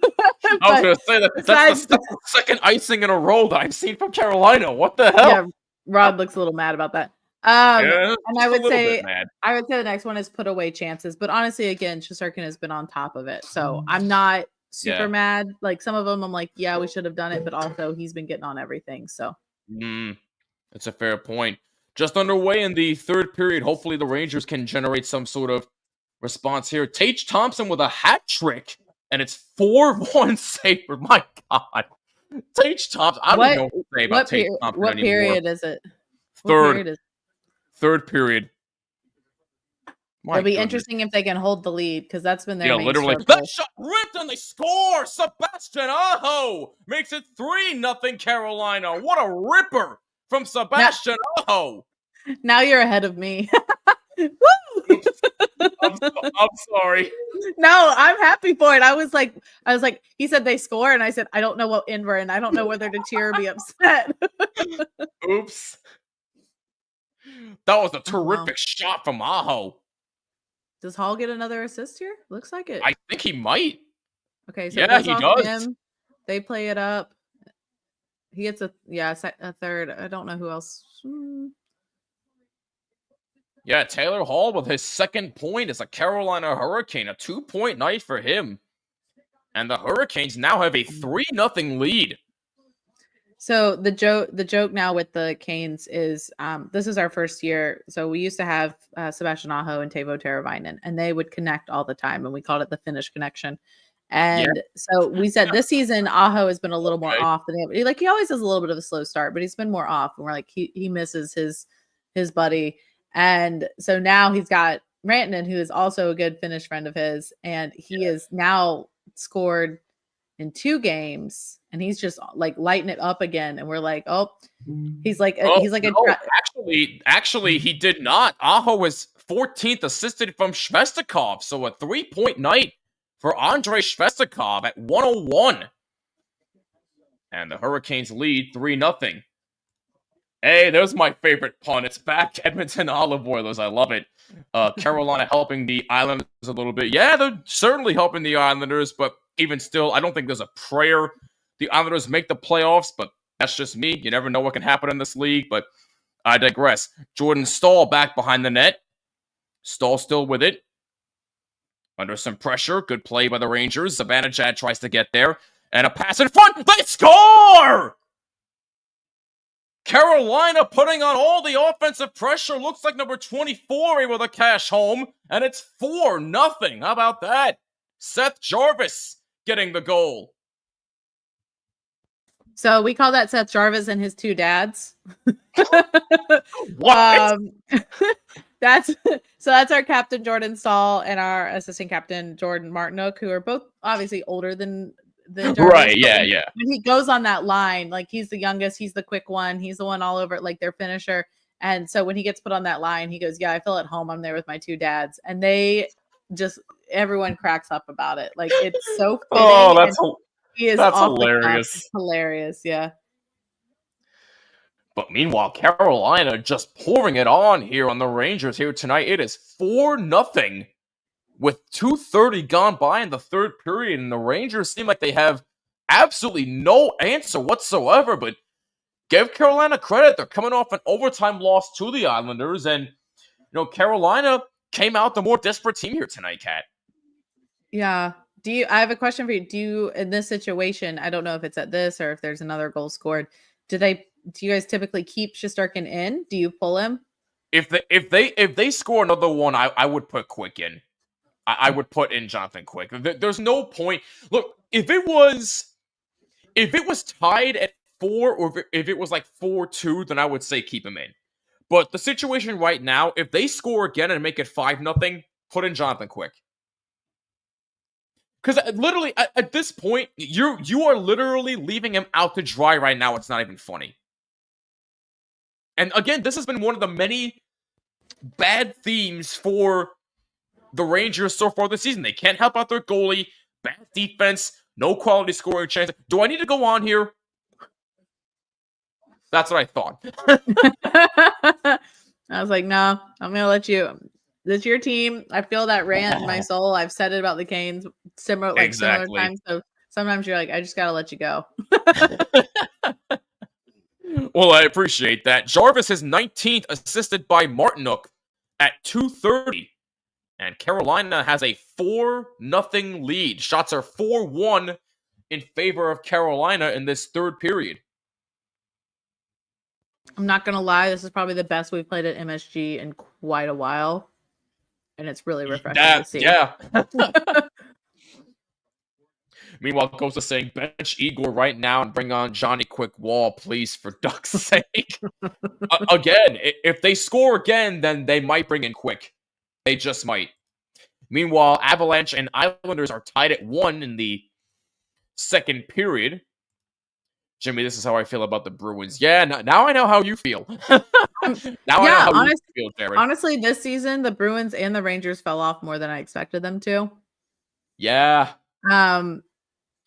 was going to say that's the second icing in a row that I've seen from Carolina. What the hell? Yeah, Rod looks a little mad about that. And I would say the next one is put away chances. But honestly, again, Shesterkin has been on top of it. So I'm not super mad. Like some of them, I'm like, yeah, we should have done it. But also he's been getting on everything. So that's a fair point. Just underway in the third period. Hopefully the Rangers can generate some sort of response here. Tage Thompson with a hat trick. And it's 4-1 Sabre. My God. Tage Thompson. I don't know what to say about Tage Thompson anymore. What period is it? Third period. It'll be interesting if they can hold the lead because that's been their main literally. struggle. That shot ripped and they score. Sebastian Aho makes it 3-0 Carolina. What a ripper from Sebastian Aho. Now you're ahead of me. Woo! I'm sorry. No, I'm happy for it. I was like, he said they score, and I said, I don't know what end we're in. I don't know whether to cheer or be upset. Oops. That was a terrific shot from Aho. Does Hall get another assist here? Looks like it. I think he might. Okay, so yeah, he does. Him. They play it up. He gets a third. I don't know who else. Yeah, Taylor Hall with his second point as a Carolina Hurricane. A 2-point night for him. And the Hurricanes now have a 3-0 lead. So the joke now with the Canes is this is our first year. So we used to have Sebastian Aho and Teuvo Teravainen, and they would connect all the time, and we called it the Finnish connection. And so we said this season Aho has been a little more off than he always has a little bit of a slow start, but he's been more off. And we're like he misses his buddy, and so now he's got Rantanen, who is also a good Finnish friend of his, and he is now scored in 2 games, and he's just like lighting it up again. And we're like, actually, he did not. Aho was 14th assisted from Svestikov, so a 3-point night for Andrei Svestikov at 101. And the Hurricanes lead 3-0. Hey, there's my favorite pun. It's back Edmonton Olive Oilers. I love it. Carolina helping the Islanders a little bit. Yeah, they're certainly helping the Islanders, but even still, I don't think there's a prayer the Islanders make the playoffs, but that's just me. You never know what can happen in this league, but I digress. Jordan Staal back behind the net. Staal still with it. Under some pressure. Good play by the Rangers. Zibanejad tries to get there. And a pass in front. They score! Carolina putting on all the offensive pressure. Looks like number 24 able to cash home. And it's 4-0. How about that? Seth Jarvis getting the goal. So we call that Seth Jarvis and his 2 dads. What? That's our captain Jordan Staal and our assistant captain Jordan Martinook, who are both obviously older than Jarvis. Right, yeah. When he goes on that line, like he's the youngest, he's the quick one, he's the one all over, like their finisher. And so when he gets put on that line, he goes, "Yeah, I feel at home. I'm there with my 2 dads." And everyone cracks up about it. Like it's so fitting. Oh, that's hilarious. It's hilarious, yeah. But meanwhile, Carolina just pouring it on here on the Rangers here tonight. It is 4-0 with 2:30 gone by in the third period, and the Rangers seem like they have absolutely no answer whatsoever. But give Carolina credit; they're coming off an overtime loss to the Islanders, and Carolina came out the more desperate team here tonight, Kat. Yeah. I have a question for you. Do you, in this situation, I don't know if it's at this or if there's another goal scored, do you guys typically keep Shesterkin in? Do you pull him? If they score another one, I would put Quick in. I would put in Jonathan Quick. There's no point. Look, if it was tied at 4, or if it was like 4-2, then I would say keep him in. But the situation right now, if they score again and make it 5-0, put in Jonathan Quick. Because literally, at this point, you are literally leaving him out to dry right now. It's not even funny. And again, this has been one of the many bad themes for the Rangers so far this season. They can't help out their goalie, bad defense, no quality scoring chance. Do I need to go on here? That's what I thought. I was like, no, I'm going to let you. This is your team. I feel that rant in my soul. I've said it about the Canes similar times. So sometimes you're like, I just got to let you go. Well, I appreciate that. Jarvis is 19th, assisted by Martinook at 2:30. And Carolina has a 4-0 lead. Shots are 4-1 in favor of Carolina in this third period. I'm not going to lie. This is probably the best we've played at MSG in quite a while. And it's really refreshing to see. Yeah. Meanwhile, Ghost is saying, bench Igor right now and bring on Johnny Quick Wall, please, for duck's sake. Again, if they score again, then they might bring in Quick. They just might. Meanwhile, Avalanche and Islanders are tied at 1 in the second period. Jimmy, this is how I feel about the Bruins. Yeah, now I know how you feel. I know how you feel, Jared. Honestly, this season, the Bruins and the Rangers fell off more than I expected them to. Yeah.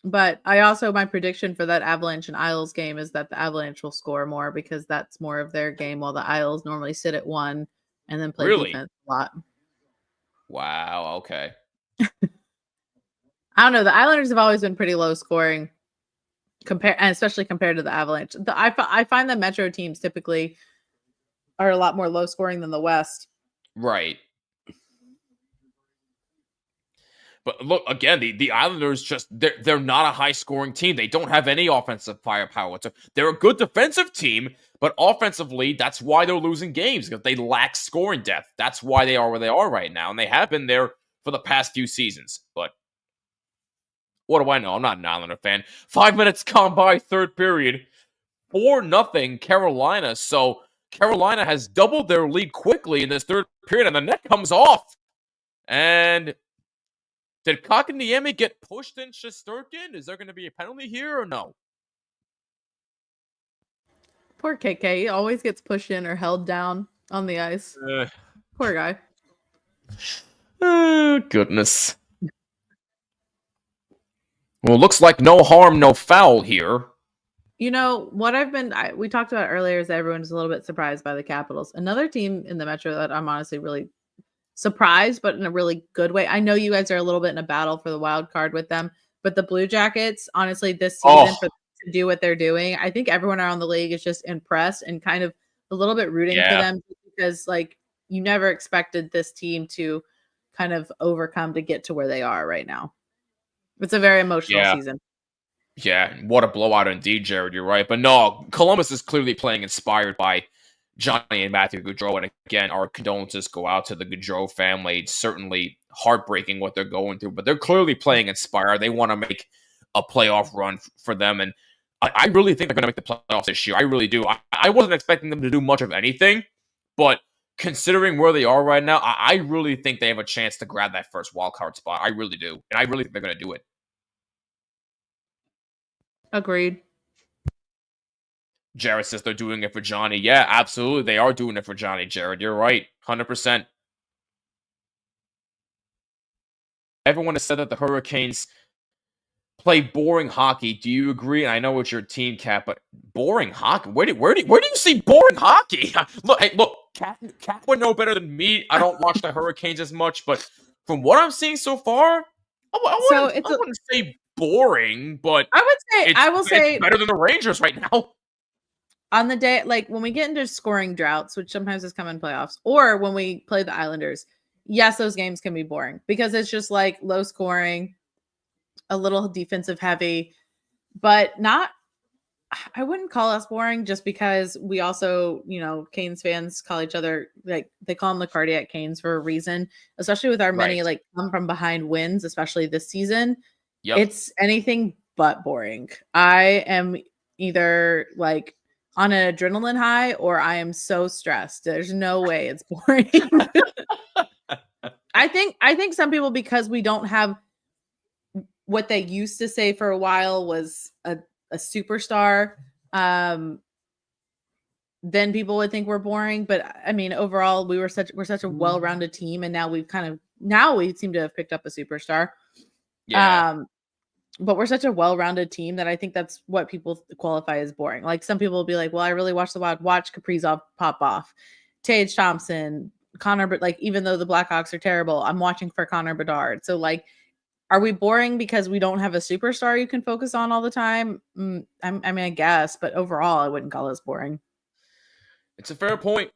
But my prediction for that Avalanche and Isles game is that the Avalanche will score more because that's more of their game, while the Isles normally sit at 1 and then play defense a lot. Wow, okay. I don't know. The Islanders have always been pretty low scoring, especially compared to the Avalanche. I find the Metro teams typically are a lot more low scoring than the West. Right. But look, again, the Islanders they're not a high scoring team. They don't have any offensive firepower. They're a good defensive team, but offensively, that's why they're losing games, because they lack scoring depth. That's why they are where they are right now, and they have been there for the past few seasons. But what do I know? I'm not an Islander fan. 5 minutes gone by, third period. 4-0 Carolina. So Carolina has doubled their lead quickly in this third period, and the net comes off. And did Kakaniemi get pushed in Shesterkin? Is there going to be a penalty here or no? Poor KK. He always gets pushed in or held down on the ice. Poor guy. Goodness. Well, looks like no harm, no foul here. You know, what we talked about earlier is that everyone's a little bit surprised by the Capitals. Another team in the Metro that I'm honestly really surprised, but in a really good way. I know you guys are a little bit in a battle for the wild card with them, but the Blue Jackets, honestly, this season, for them to do what they're doing, I think everyone around the league is just impressed and kind of a little bit rooting for them, because like you never expected this team to kind of overcome to get to where they are right now. It's a very emotional season. Yeah, what a blowout indeed, Jared. You're right. But no, Columbus is clearly playing inspired by Johnny and Matthew Gaudreau. And again, our condolences go out to the Gaudreau family. It's certainly heartbreaking what they're going through, but they're clearly playing inspired. They want to make a playoff run for them. And I really think they're going to make the playoffs this year. I really do. I wasn't expecting them to do much of anything, but considering where they are right now, I really think they have a chance to grab that first wild card spot. I really do. And I really think they're going to do it. Agreed. Jared says they're doing it for Johnny. Yeah, absolutely. They are doing it for Johnny, Jared. You're right. 100%. Everyone has said that the Hurricanes play boring hockey. Do you agree? And I know it's your team, Cat, but boring hockey? Where do you see boring hockey? Look, Cat would know better than me. I don't watch the Hurricanes as much, but from what I'm seeing so far, I wouldn't say boring, but I will say it's better than the Rangers right now. On the day, like when we get into scoring droughts, which sometimes has come in playoffs, or when we play the Islanders, yes, those games can be boring because it's just like low scoring, a little defensive heavy, but I wouldn't call us boring just because we also, Canes fans call each other, like they call them the cardiac Canes for a reason, especially with our many like come from behind wins, especially this season. Yep. It's anything but boring. I am either like on an adrenaline high or I am so stressed. There's no way it's boring. I think some people, because we don't have what they used to say for a while was a superstar, then people would think we're boring. But I mean, overall, we're such a well-rounded team, and now we seem to have picked up a superstar. Yeah. But we're such a well-rounded team that I think that's what people qualify as boring. Like some people will be like, well, I really watched the Wild. Watch Kaprizov pop off, Tage Thompson, Connor, but like even though the Blackhawks are terrible, I'm watching for Connor Bedard. So like, are we boring because we don't have a superstar you can focus on all the time? I guess, but overall, I wouldn't call us boring. It's a fair point.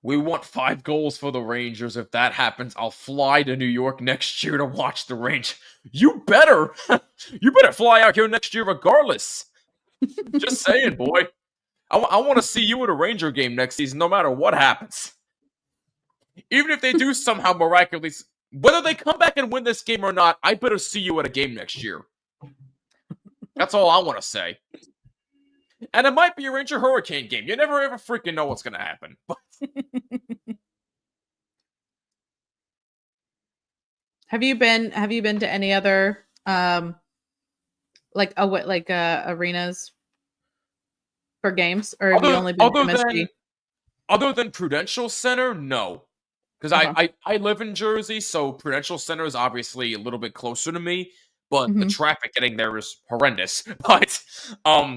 We want 5 goals for the Rangers. If that happens, I'll fly to New York next year to watch the Rangers. You better fly out here next year regardless. Just saying, boy. I want to see you at a Ranger game next season, no matter what happens. Even if they do somehow miraculously, whether they come back and win this game or not, I better see you at a game next year. That's all I want to say. And it might be a Ranger Hurricane game. You never ever freaking know what's going to happen. Have you been to any other arenas for games, or have you only been to MSG? Other than Prudential Center, no. Because I live in Jersey, so Prudential Center is obviously a little bit closer to me, but the traffic getting there is horrendous. But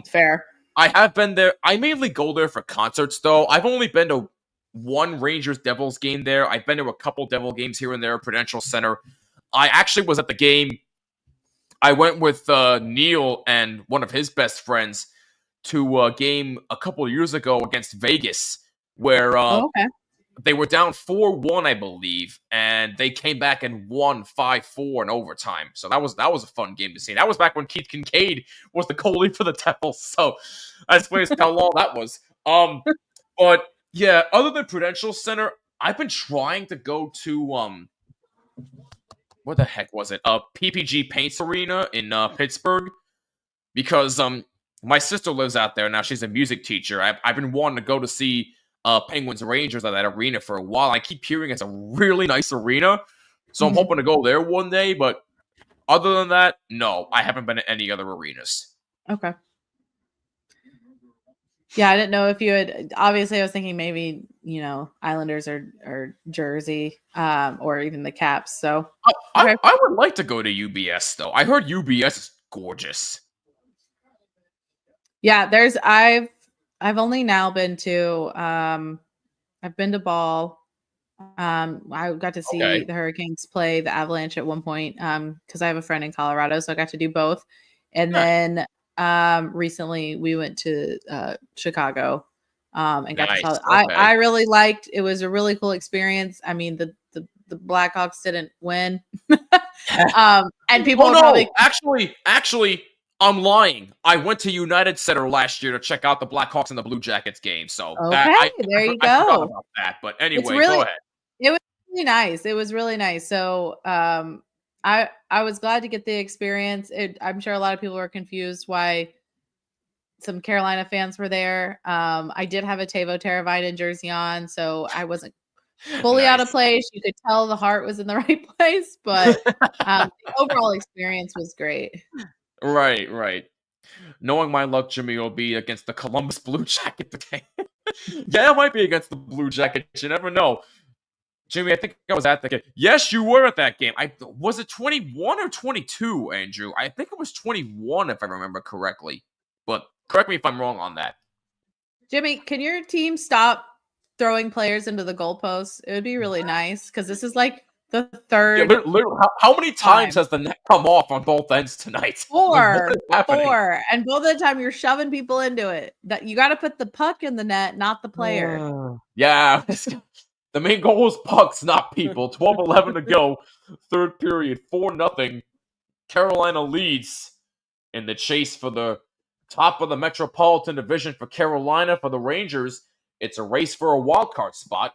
fair. I have been there. I mainly go there for concerts, though. I've only been to one Rangers Devils game there. I've been to a couple Devil games here and there at Prudential Center. I actually was at the game. I went with Neil and one of his best friends to a game a couple of years ago against Vegas, where they were down 4-1, I believe, and they came back and won 5-4 in overtime. So that was a fun game to see. That was back when Keith Kincaid was the goalie for the Devils. So that explains how long that was. But yeah, other than Prudential Center, I've been trying to go to what the heck was it? PPG Paints Arena in Pittsburgh, because my sister lives out there now. She's a music teacher. I've been wanting to go to see Penguins Rangers at that arena for a while. I keep hearing it's a really nice arena, so I'm hoping to go there one day. But other than that, no, I haven't been to any other arenas. Okay. Yeah, I didn't know if you had. Obviously, I was thinking maybe Islanders or Jersey, or even the Caps. So I would like to go to UBS though. I heard UBS is gorgeous. Yeah, I've only now been to I've been to Ball. I got to see the Hurricanes play the Avalanche at one point because I have a friend in Colorado, so I got to do both. And then recently we went to Chicago and got to tell. I really liked. It was a really cool experience. I mean, the Blackhawks didn't win, and people probably actually. I'm lying. I went to United Center last year to check out the Blackhawks and the Blue Jackets game. So there you go. I forgot about that. But anyway, go ahead. It was really nice. It was really nice. So I was glad to get the experience. I'm sure a lot of people were confused why some Carolina fans were there. I did have a Teuvo Teravainen jersey on, so I wasn't fully out of place. You could tell the heart was in the right place, but the overall experience was great. Right. Knowing my luck, Jimmy, will be against the Columbus Blue Jacket game. Yeah, it might be against the Blue Jackets. You never know. Jimmy, I think I was at that game. Yes, you were at that game. Was it 21 or 22, Andrew? I think it was 21, if I remember correctly. But correct me if I'm wrong on that. Jimmy, can your team stop throwing players into the goalposts? It would be really nice, because this is like the third. Yeah, literally, how many times has the net come off on both ends tonight? Four. And both of the time you're shoving people into it. That you got to put the puck in the net, not the player. Yeah. The main goal is pucks, not people. 12-11 to go. Third period, 4-0. Carolina leads in the chase for the top of the Metropolitan Division for Carolina. For the Rangers, it's a race for a wild card spot.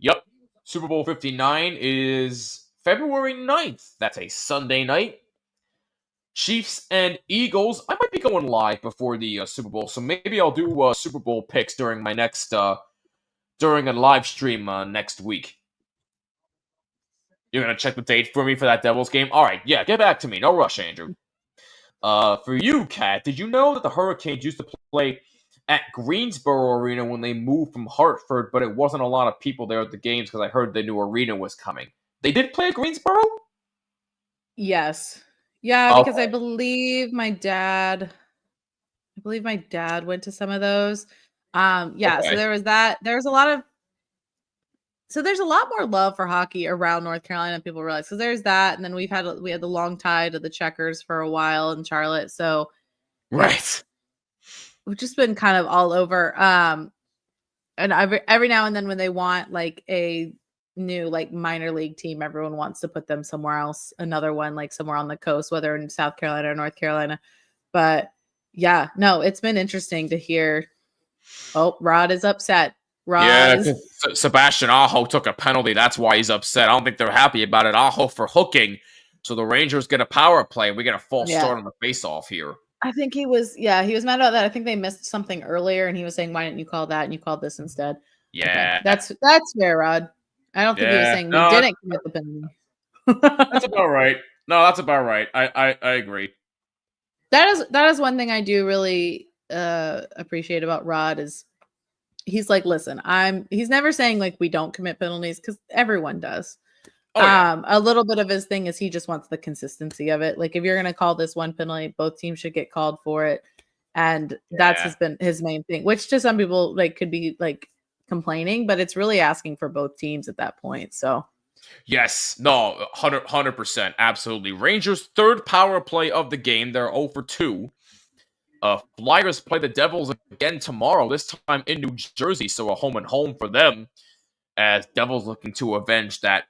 Yep. Super Bowl 59 is February 9th. That's a Sunday night. Chiefs and Eagles. I might be going live before the Super Bowl, so maybe I'll do Super Bowl picks during my next during a live stream next week. You're gonna check the date for me for that Devils game? All right, yeah, get back to me. No rush, Andrew. For you, Kat, did you know that the Hurricanes used to play at Greensboro Arena when they moved from Hartford, but it wasn't a lot of people there at the games because I heard the new arena was coming? They did play at Greensboro? Yes. Yeah, because I believe my dad went to some of those. So there was that. There's a lot more love for hockey around North Carolina than people realize. So there's that, and then we had the long tide of the Checkers for a while in Charlotte. So right, we've just been kind of all over. And every now and then when they want like a new like minor league team, everyone wants to put them somewhere else, another one like somewhere on the coast, whether in South Carolina or North Carolina. But yeah, no, it's been interesting to hear. Oh, Rod is upset. Sebastian Aho took a penalty. That's why he's upset. I don't think they're happy about it. Aho for hooking. So the Rangers get a power play. We get a false start on the face-off here. I think he was mad about that. I think they missed something earlier, and he was saying, "Why didn't you call that? And you called this instead." Yeah, okay. That's fair, Rod. I don't think he was saying we didn't commit the penalty. That's about right. No, that's about right. I agree. That is one thing I do really appreciate about Rod is he's like, listen, he's never saying like we don't commit penalties because everyone does. A little bit of his thing is he just wants the consistency of it. Like if you're going to call this one penalty, both teams should get called for it. And that's been his main thing, which to some people like could be like complaining, but it's really asking for both teams at that point. So yes, no, 100%, absolutely. Rangers' third power play of the game. They're 0 for 2. Flyers play the Devils again tomorrow, this time in New Jersey, so a home and home for them, as Devils looking to avenge that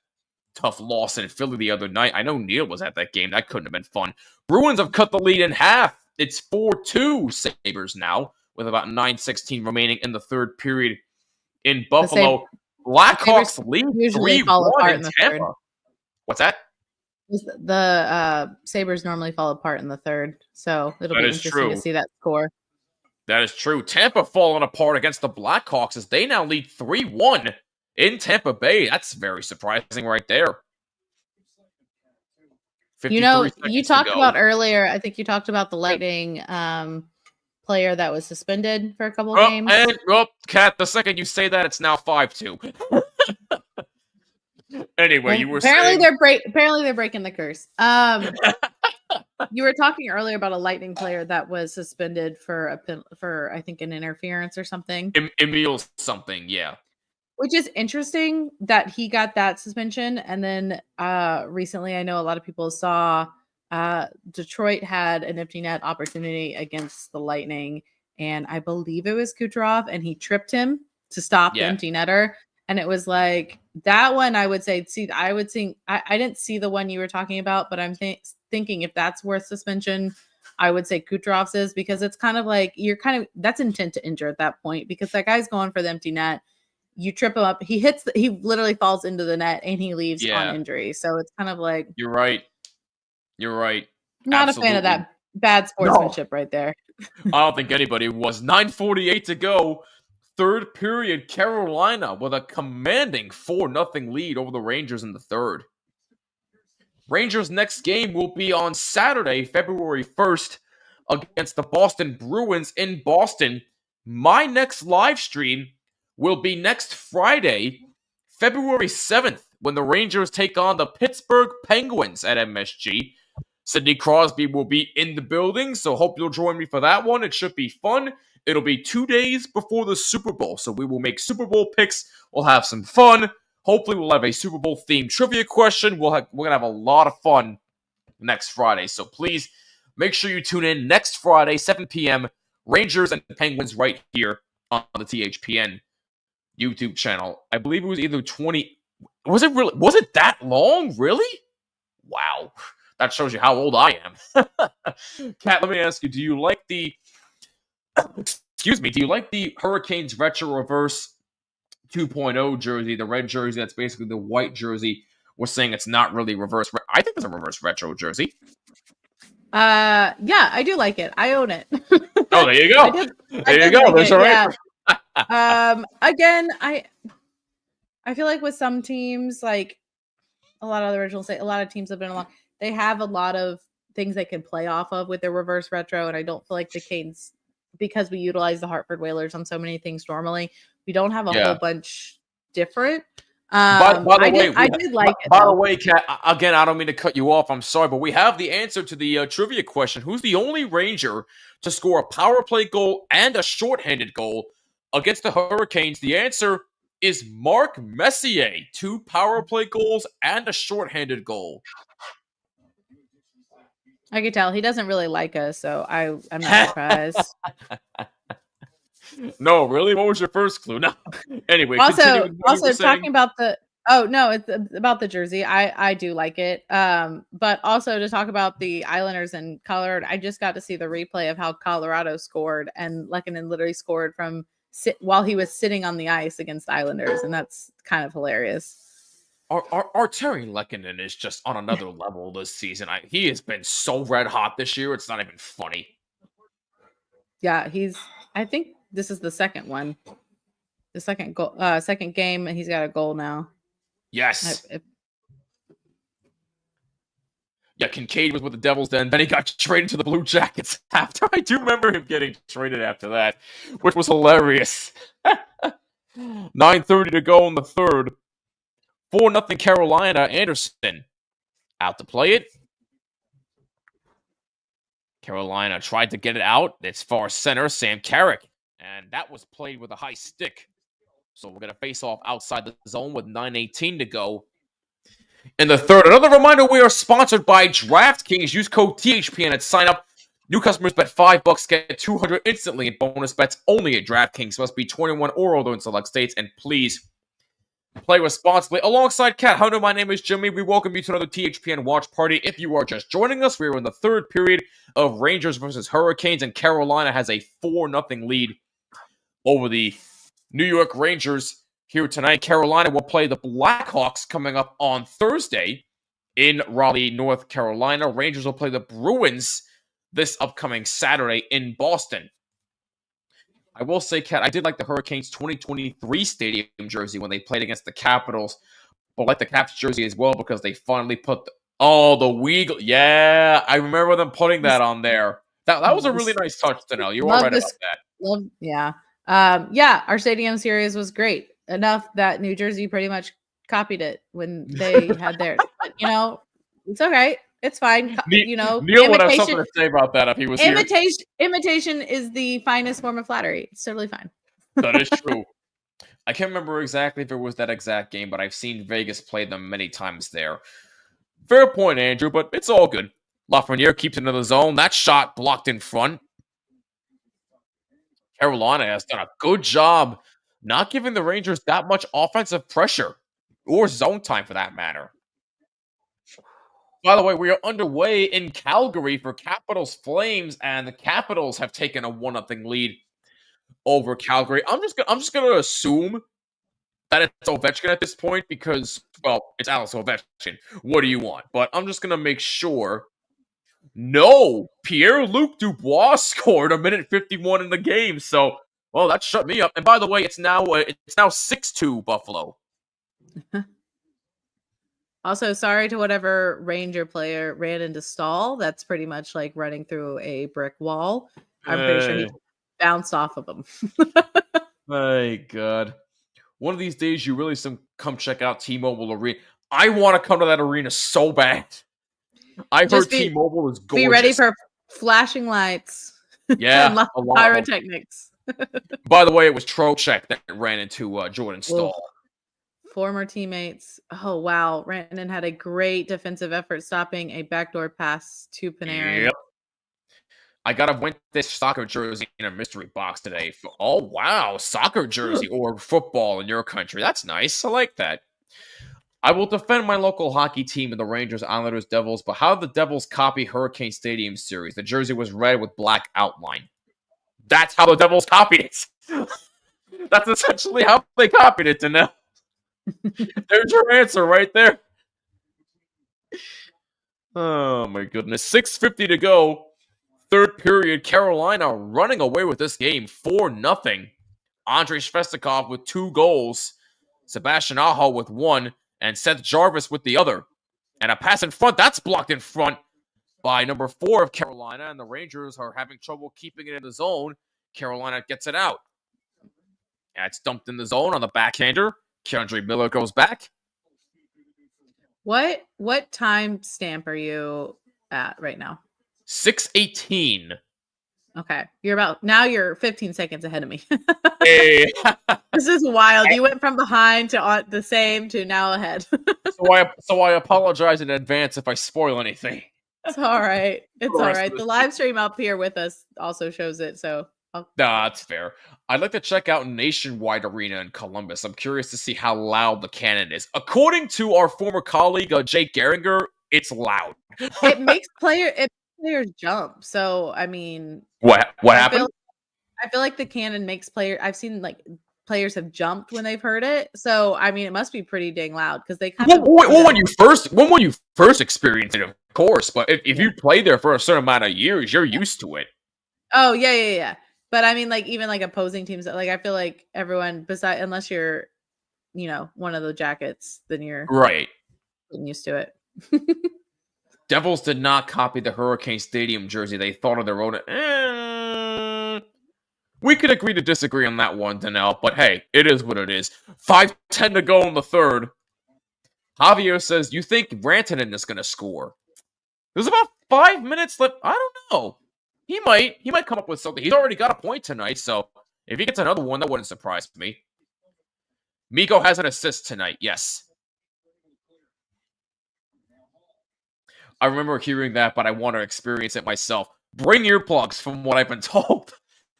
tough loss in Philly the other night. I know Neil was at that game. That couldn't have been fun. Bruins have cut the lead in half. It's 4-2 Sabres now, with about 9:16 remaining in the third period in Buffalo. Blackhawks lead 3-1 in Tampa. What's that? The Sabres normally fall apart in the third, so it'll be interesting to see that score. That is true. Tampa falling apart against the Blackhawks as they now lead 3-1 in Tampa Bay. That's very surprising right there. You talked about earlier, I think you talked about the Lightning player that was suspended for a couple of games. Kat, the second you say that, it's now 5-2. Anyway, you were saying... Apparently they're breaking the curse. You were talking earlier about a Lightning player that was suspended for I think an interference or something. Emil something, yeah. Which is interesting that he got that suspension. And then recently, I know a lot of people saw Detroit had an empty net opportunity against the Lightning. And I believe it was Kucherov, and he tripped him to stop the empty netter. And it was like that one, I would say, I didn't see the one you were talking about, but I'm thinking if that's worth suspension, I would say Kucherov's is, because it's kind of like that's intent to injure at that point, because that guy's going for the empty net. You trip him up. He literally falls into the net and he leaves on injury. So it's kind of like, You're right. Not Absolutely. A fan of that bad sportsmanship right there. I don't think anybody was. 9:48 to go. Third period, Carolina with a commanding 4-0 lead over the Rangers in the third. Rangers' next game will be on Saturday, February 1st, against the Boston Bruins in Boston. My next live stream will be next Friday, February 7th, when the Rangers take on the Pittsburgh Penguins at MSG. Sidney Crosby will be in the building, so hope you'll join me for that one. It should be fun. It'll be 2 days before the Super Bowl, so we will make Super Bowl picks. We'll have some fun. Hopefully, we'll have a Super Bowl-themed trivia question. We're going to have a lot of fun next Friday, so please make sure you tune in next Friday, 7 p.m., Rangers and Penguins right here on the THPN YouTube channel. I believe it was either 20... Was it that long? Really? Wow. That shows you how old I am. Kat, let me ask you, do you like the Hurricanes Retro Reverse 2.0 jersey, the red jersey that's basically the white jersey? We're saying it's not really reverse. I think it's a reverse retro jersey. Yeah, I do like it. I own it. Oh, there you go. There you go. That's all right. Yeah. Again, I feel like with some teams, like a lot of the originals say, a lot of teams have been along. They have a lot of things they can play off of with their reverse retro, and I don't feel like the Canes, because we utilize the Hartford Whalers on so many things normally, we don't have a whole bunch different. By the did like it. By the way, Kat, again, I don't mean to cut you off. I'm sorry, but we have the answer to the trivia question. Who's the only Ranger to score a power play goal and a shorthanded goal against the Hurricanes? The answer is Mark Messier. 2 power play goals and a shorthanded goal. I could tell he doesn't really like us, so I'm not surprised. No, really? What was your first clue? No. Anyway, also talking about it's about the jersey. I do like it. But also to talk about the Islanders and Colorado, I just got to see the replay of how Colorado scored, and Lehkonen literally scored while he was sitting on the ice against the Islanders, and that's kind of hilarious. Our Terry Lehkonen is just on another level this season. He has been so red hot this year. It's not even funny. Yeah, I think this is the second one. The second goal, second game, and he's got a goal now. Yes. Kincaid was with the Devils then he got traded to the Blue Jackets after. I do remember him getting traded after that, which was hilarious. 9:30 to go in the third. 4-0 Carolina. Anderson out to play it. Carolina tried to get it out. It's far center, Sam Carrick. And that was played with a high stick. So we're going to face off outside the zone with 9:18 to go in the third. Another reminder, we are sponsored by DraftKings. Use code THPN at sign up New customers bet $5, get 200 instantly in bonus bets only at DraftKings. Must be 21 or older in select states, and please play responsibly. Alongside Kat Hunter, my name is Jimmy. We welcome you to another THPN watch party. If you are just joining us, we are in the third period of Rangers versus Hurricanes, and Carolina has a 4-0 lead over the New York Rangers here tonight. Carolina will play the Blackhawks coming up on Thursday in Raleigh, North Carolina. Rangers will play the Bruins this upcoming Saturday in Boston. I will say, Kat, I did like the Hurricanes 2023 stadium jersey when they played against the Capitals, but I like the Caps jersey as well because they finally put the Weagle. Yeah, I remember them putting that on there. That was a really nice touch, Danelle. You are right about that. Yeah, our stadium series was great. Enough that New Jersey pretty much copied it when they had theirs. But, it's okay. It's fine. Neil would have something to say about that if he was here. Imitation is the finest form of flattery. It's totally fine. That is true. I can't remember exactly if it was that exact game, but I've seen Vegas play them many times there. Fair point, Andrew, but it's all good. Lafreniere keeps it into the zone. That shot blocked in front. Carolina has done a good job not giving the Rangers that much offensive pressure or zone time for that matter. By the way, we are underway in Calgary for Capitals Flames, and the Capitals have taken a 1-0 lead over Calgary. I'm just gonna assume that it's Ovechkin at this point because, well, it's Alex Ovechkin. What do you want? But I'm just gonna make sure. No, Pierre-Luc Dubois scored a minute 51 in the game, so well that shut me up. And by the way, it's now 6-2 Buffalo. Also, sorry to whatever Ranger player ran into Stahl. That's pretty much like running through a brick wall. I'm pretty sure he bounced off of him. My God. One of these days, you really come check out T-Mobile Arena. I want to come to that arena so bad. I heard T-Mobile is gorgeous. Be ready for flashing lights. Yeah, and pyrotechnics. By the way, it was Trocheck that ran into Jordan Stahl. Former teammates. Oh, wow. Rantanen had a great defensive effort stopping a backdoor pass to Panarin. Yep. I got to win this soccer jersey in a mystery box today. Oh, wow. Soccer jersey or football in your country. That's nice. I like that. I will defend my local hockey team in the Rangers, Islanders, Devils, but how did the Devils copy Hurricane Stadium series? The jersey was red with black outline. That's how the Devils copied it. That's essentially how they copied it, Danelle. There's your answer right there. Oh, my goodness. 6:50 to go. Third period. Carolina running away with this game 4-0. Andrei Svestikov with 2 goals. Sebastian Aho with 1. And Seth Jarvis with the other. And a pass in front. That's blocked in front by number 4 of Carolina. And the Rangers are having trouble keeping it in the zone. Carolina gets it out. And it's dumped in the zone on the backhander. Keandre Miller goes back. What time stamp are you at right now? 6:18. Okay. You're 15 seconds ahead of me. Hey. This is wild. You went from behind to the same to now ahead. So I apologize in advance if I spoil anything. It's all right. It's all right. The live stream up here with us also shows it, so that's fair. I'd like to check out Nationwide Arena in Columbus. I'm curious to see how loud the cannon is. According to our former colleague, Jake Geringer, it's loud. It makes players jump. So, I mean... What happened? I feel like the cannon makes players... I've seen, players have jumped when they've heard it. So, I mean, it must be pretty dang loud because they kind of... Well, when you first experience it, of course. But if you play there for a certain amount of years, you're used to it. Oh, yeah. But I mean, even opposing teams, I feel like everyone unless you're, one of the Jackets, then you're right used to it. Devils did not copy the Hurricane Stadium jersey. They thought of their own. We could agree to disagree on that one, Danelle, but hey, it is what it is. 5:10 to go in the third. Javier says, you think Rantanen is going to score? There's about 5 minutes left. I don't know. He might come up with something. He's already got a point tonight, so if he gets another one, that wouldn't surprise me. Mikko has an assist tonight, yes. I remember hearing that, but I want to experience it myself. Bring earplugs, from what I've been told.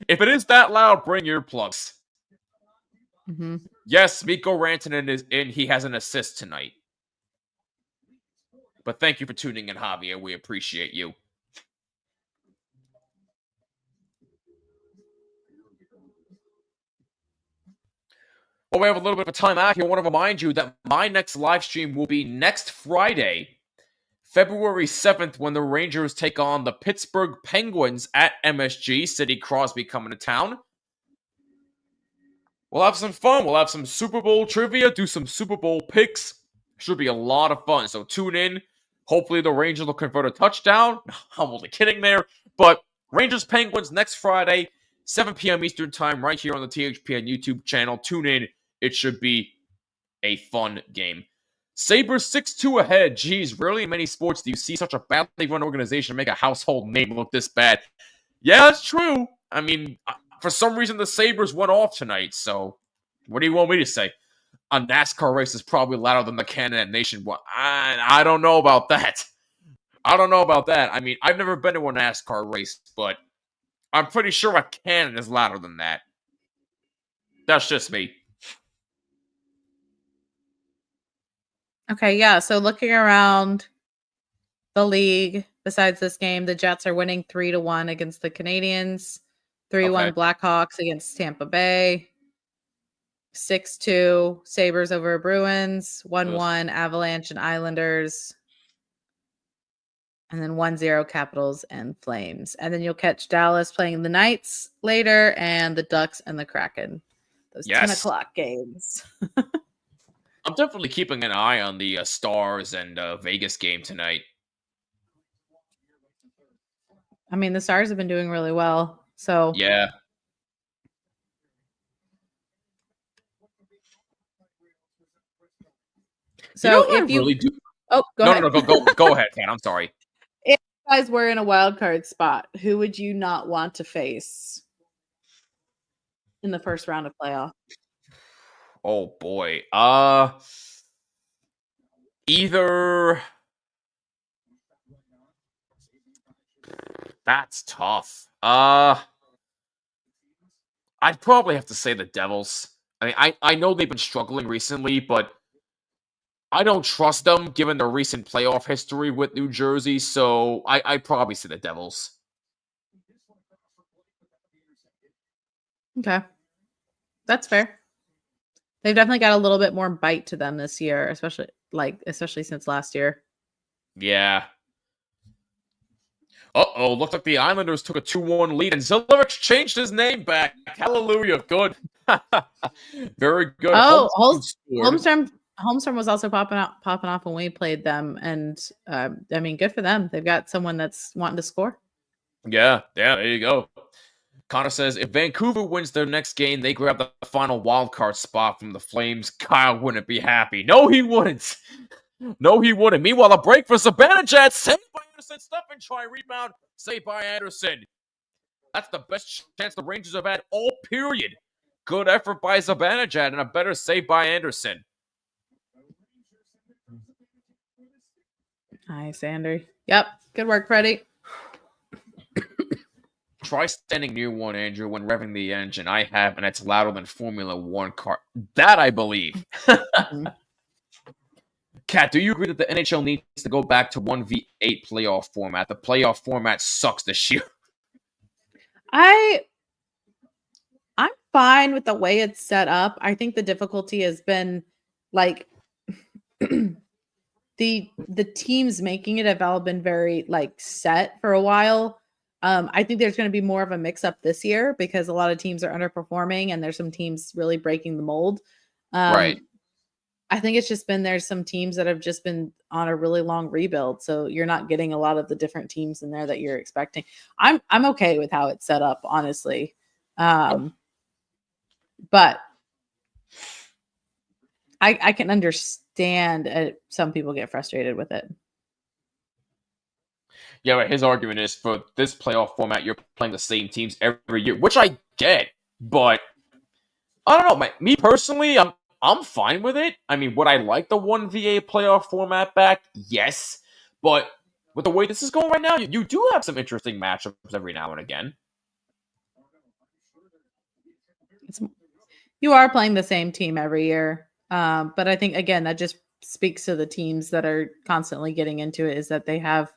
If it is that loud, bring earplugs. Mm-hmm. Yes, Mikko Rantanen is in. He has an assist tonight. But thank you for tuning in, Javier. We appreciate you. Well, we have a little bit of a time out here. I want to remind you that my next live stream will be next Friday, February 7th, when the Rangers take on the Pittsburgh Penguins at MSG. Sidney Crosby coming to town. We'll have some fun. We'll have some Super Bowl trivia, do some Super Bowl picks. Should be a lot of fun. So tune in. Hopefully the Rangers will convert a touchdown. I'm only kidding there. But Rangers Penguins next Friday, 7 p.m. Eastern Time, right here on the THPN YouTube channel. Tune in. It should be a fun game. Sabres 6-2 ahead. Geez, rarely in many sports do you see such a badly run organization make a household name look this bad. Yeah, that's true. I mean, for some reason, the Sabres went off tonight, so what do you want me to say? A NASCAR race is probably louder than the Canada Nation. I don't know about that. I don't know about that. I mean, I've never been to a NASCAR race, but I'm pretty sure a cannon is louder than that. That's just me. Okay, yeah. So looking around the league, besides this game, the Jets are winning 3-1 against the Canadians, 3-1 Blackhawks against Tampa Bay, 6-2 Sabres over Bruins, 1-1 Avalanche and Islanders, and then 1-0 Capitals and Flames. And then you'll catch Dallas playing the Knights later and the Ducks and the Kraken. Those 10 o'clock games. I'm definitely keeping an eye on the Stars and Vegas game tonight. I mean, the Stars have been doing really well. So yeah. So if you really do, go ahead. Go ahead, Ken. I'm sorry. If you guys were in a wild card spot, who would you not want to face in the first round of playoff? Oh boy. Either. That's tough. I'd probably have to say the Devils. I mean, I know they've been struggling recently, but I don't trust them given their recent playoff history with New Jersey, so I'd probably say the Devils. Okay. That's fair. They've definitely got a little bit more bite to them this year, especially since last year. Yeah. Uh-oh, looked like the Islanders took a 2-1 lead, and Zillerich changed his name back. Hallelujah, good. Very good. Oh, Holmstrom was also popping off when we played them, and I mean, good for them. They've got someone that's wanting to score. Yeah, there you go. Connor says, if Vancouver wins their next game, they grab the final wildcard spot from the Flames. Kyle wouldn't be happy. No, he wouldn't. No, he wouldn't. Meanwhile, a break for Zibanejad. Saved by Anderson. Stop and try rebound. Saved by Anderson. That's the best chance the Rangers have had all period. Good effort by Zibanejad and a better save by Anderson. Nice, Andrew. Yep. Good work, Freddie. Try standing near one, Andrew, when revving the engine. I have, and it's louder than Formula One car. That I believe. Kat, do you agree that the NHL needs to go back to 1v8 playoff format? The playoff format sucks this year. I'm fine with the way it's set up. I think the difficulty has been like the teams making it have all been very set for a while. I think there's going to be more of a mix up this year because a lot of teams are underperforming and there's some teams really breaking the mold. Right. I think it's just been there's some teams that have just been on a really long rebuild. So you're not getting a lot of the different teams in there that you're expecting. I'm okay with how it's set up, honestly. But I can understand some people get frustrated with it. Yeah, but his argument is for this playoff format, you're playing the same teams every year, which I get, but I don't know. Me personally, I'm fine with it. I mean, would I like the 1v8 playoff format back? Yes, but with the way this is going right now, you do have some interesting matchups every now and again. You are playing the same team every year. But I think, again, that just speaks to the teams that are constantly getting into it, is that they have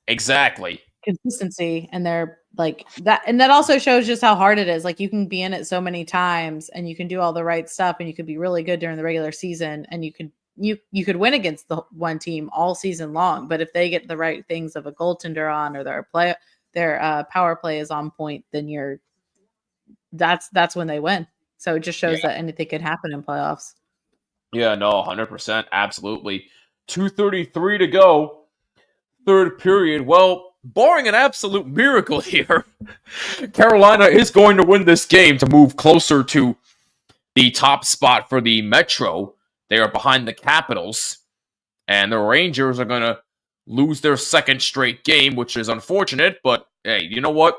exactly consistency, and they're like that. And that also shows just how hard it is. Like, you can be in it so many times and you can do all the right stuff and you could be really good during the regular season, and you could win against the one team all season long. But if they get the right things of a goaltender on, or their power play is on point, then that's when they win. So it just shows that anything can happen in playoffs. Yeah, no, 100%, absolutely. 2:33 to go, third period. Well, barring an absolute miracle here, Carolina is going to win this game to move closer to the top spot for the Metro. They are behind the Capitals, and the Rangers are going to lose their second straight game, which is unfortunate, but hey, you know what?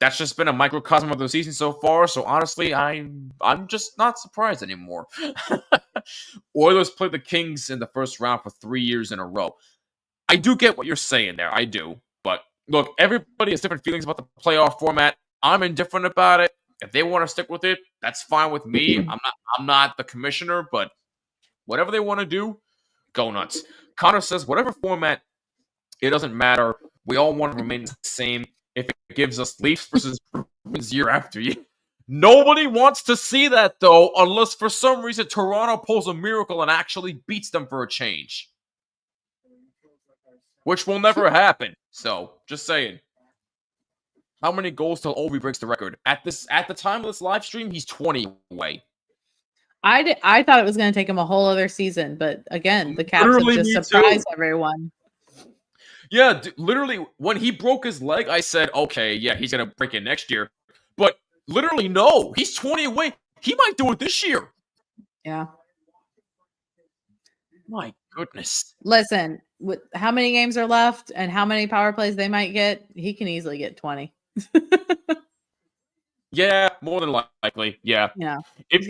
That's just been a microcosm of the season so far, so honestly, I'm just not surprised anymore. Oilers played the Kings in the first round for 3 years in a row. I do get what you're saying there, I do. But look, everybody has different feelings about the playoff format. I'm indifferent about it. If they want to stick with it, that's fine with me. I'm not the commissioner, but whatever they want to do, go nuts. Connor says, whatever format, it doesn't matter. We all want to remain the same. If it gives us Leafs versus Bruins year after year. Nobody wants to see that, though, unless for some reason Toronto pulls a miracle and actually beats them for a change. Which will never happen. So, just saying. How many goals till Ovi breaks the record? At the time of this live stream, he's 20 away. I thought it was going to take him a whole other season, but again, the Caps have just surprised everyone. Yeah, literally, when he broke his leg, I said, okay, yeah, he's going to break it next year. But literally, no. He's 20 away. He might do it this year. Yeah. My goodness. Listen, with how many games are left and how many power plays they might get, he can easily get 20. Yeah, more than likely. Yeah. Yeah. If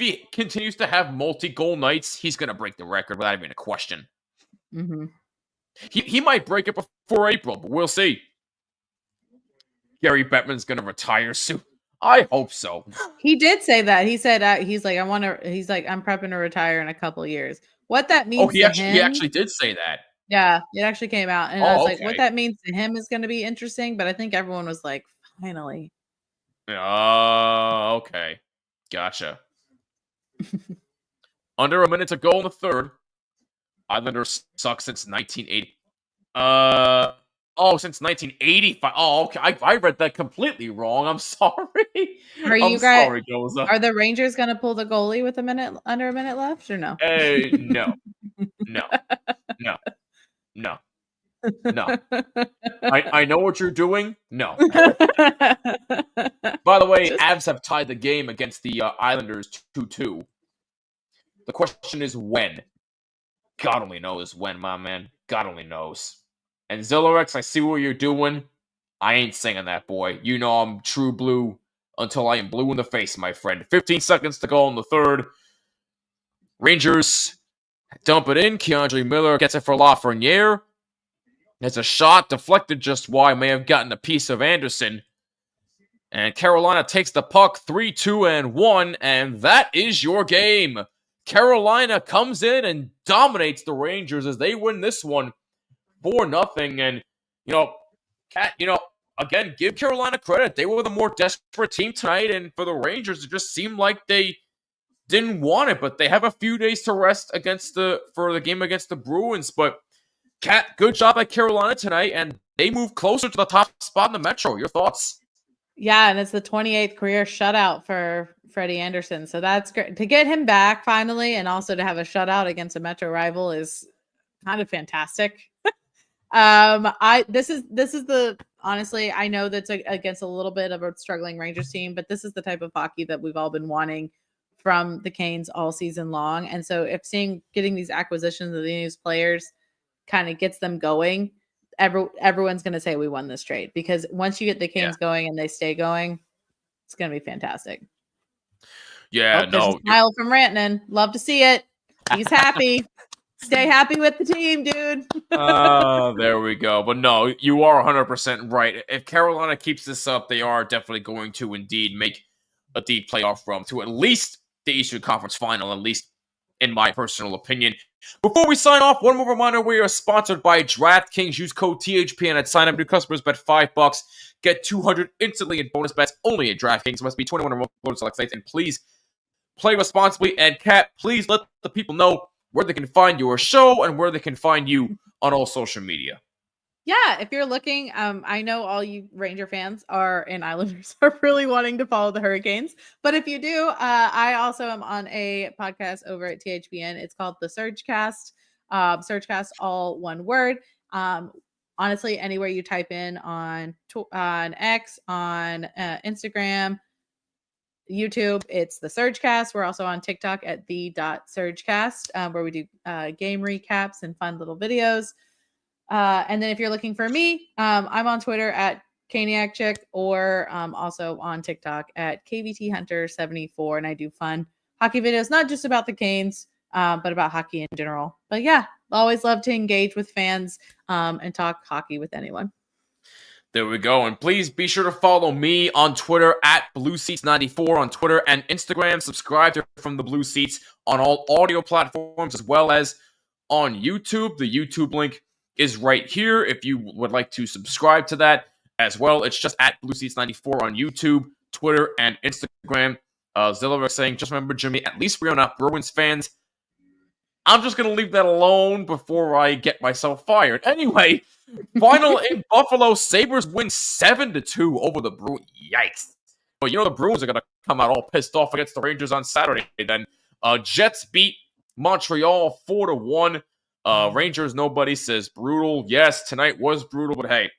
he continues to have multi-goal nights, he's going to break the record without even a question. Mm-hmm. He might break it before April, but we'll see. Gary Bettman's going to retire soon. I hope so. He did say that. He said I'm prepping to retire in a couple of years. What that means he actually did say that. Yeah, it actually came out, and I was like, what that means to him is going to be interesting, but I think everyone was like, finally. Okay. Gotcha. Under a minute to go in the third. Islanders suck since 1980. Since 1985. Oh, okay. I read that completely wrong. I'm sorry. Are the Rangers going to pull the goalie with under a minute left, or no? No. I know what you're doing. No. By the way, Avs have tied the game against the Islanders 2-2. The question is when. God only knows when, my man. God only knows. And Zillarex, I see what you're doing. I ain't singing that, boy. You know I'm true blue until I am blue in the face, my friend. 15 seconds to go in the third. Rangers dump it in. Keandre Miller gets it for Lafreniere. It's a shot deflected just wide. May have gotten a piece of Anderson. And Carolina takes the puck 3-2-1. And that is your game. Carolina comes in and dominates the Rangers as they win this one 4-0. And, Kat, again, give Carolina credit. They were the more desperate team tonight. And for the Rangers, it just seemed like they didn't want it. But they have a few days to rest for the game against the Bruins. But, Kat, good job at Carolina tonight. And they move closer to the top spot in the Metro. Your thoughts? Yeah, and it's the 28th career shutout for Freddie Anderson. So that's great. To get him back finally, and also to have a shutout against a Metro rival is kind of fantastic. This is the, honestly, I know that's against a little bit of a struggling Rangers team, but this is the type of hockey that we've all been wanting from the Canes all season long. And so if getting these acquisitions of these players kind of gets them going, everyone's going to say we won this trade, because once you get the Canes going and they stay going, it's going to be fantastic. Yeah, There's a smile from Rantanen. Love to see it. He's happy. Stay happy with the team, dude. There we go. But no, you are 100% right. If Carolina keeps this up, they are definitely going to indeed make a deep playoff run to at least the Eastern Conference Final, at least in my personal opinion. Before we sign off, one more reminder, we are sponsored by DraftKings. Use code THPN at sign up. New customers bet $5. Get $200 instantly in bonus bets only at DraftKings. Must be 21 or more select sites. And please play responsibly. And Kat, please let the people know where they can find your show and where they can find you on all social media. Yeah, if you're looking, I know all you Ranger fans and Islanders are really wanting to follow the Hurricanes. But if you do, I also am on a podcast over at THPN. It's called The Surgecast. Surgecast, all one word. Honestly, anywhere you type in on X, on Instagram, YouTube, it's The Surgecast. We're also on TikTok at the.surgecast, where we do game recaps and fun little videos. And then if you're looking for me, I'm on Twitter at KaniacChick, or also on TikTok at KVTHunter74. And I do fun hockey videos, not just about the Canes, but about hockey in general. But yeah, always love to engage with fans and talk hockey with anyone. There we go. And please be sure to follow me on Twitter at BlueSeats94 on Twitter and Instagram. Subscribe to From the Blue Seats on all audio platforms as well as on YouTube. The YouTube link is right here if you would like to subscribe to that as well. It's just at BlueSeats94 on YouTube, Twitter, and Instagram. Zillerick saying, just remember, Jimmy, at least we are not Bruins fans. I'm just going to leave that alone before I get myself fired. Anyway, final in Buffalo, Sabres win 7-2 over the Bruins. Yikes. But you know the Bruins are going to come out all pissed off against the Rangers on Saturday. Then Jets beat Montreal 4-1. Rangers, nobody says brutal. Yes, tonight was brutal, but hey,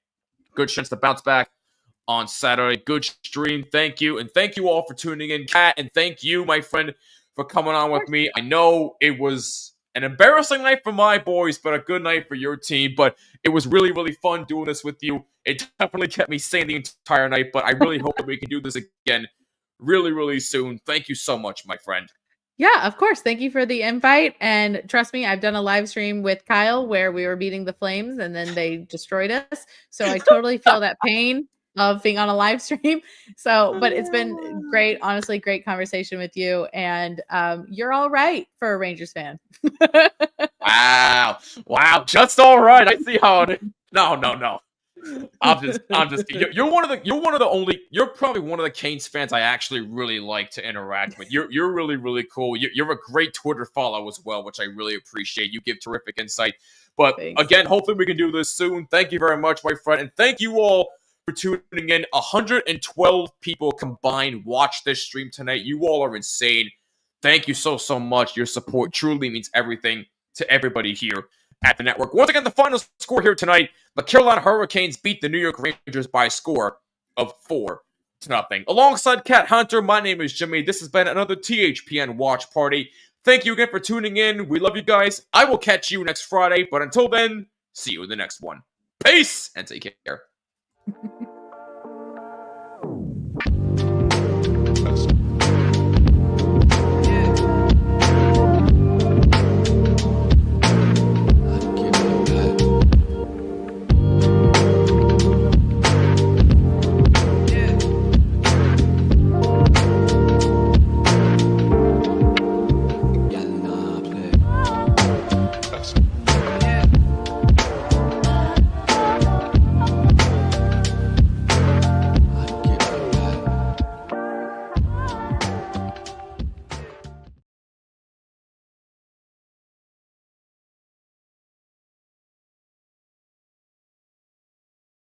good chance to bounce back on Saturday. Good stream. Thank you. And thank you all for tuning in, Kat. And thank you, my friend, for coming on with me. I know it was an embarrassing night for my boys, but a good night for your team. But it was really, really fun doing this with you. It definitely kept me sane the entire night, but I really hope that we can do this again really, really soon. Thank you so much, my friend. Yeah, of course. Thank you for the invite. And trust me, I've done a live stream with Kyle where we were beating the Flames and then they destroyed us. So I totally feel that pain of being on a live stream. So, but it's been great, honestly, great conversation with you. And you're all right for a Rangers fan. Wow. Just all right. I see how it is. No. I'm just you're probably one of the Canes fans I actually really like to interact with. You're really, really cool. You're a great Twitter follow as well, which I really appreciate. You give terrific insight. But Thanks. Again, hopefully we can do this soon. Thank you very much, my friend. And thank you all for tuning in. 112 people combined watched this stream tonight. You all are insane. Thank you so much. Your support truly means everything to everybody here at the network. Once again, the final score here tonight, the Carolina Hurricanes beat the New York Rangers by a score of 4-0. Alongside Kat Hunter, my name is Jimmy. This has been another THPN Watch Party. Thank you again for tuning in. We love you guys. I will catch you next Friday, but until then, see you in the next one. Peace, and take care.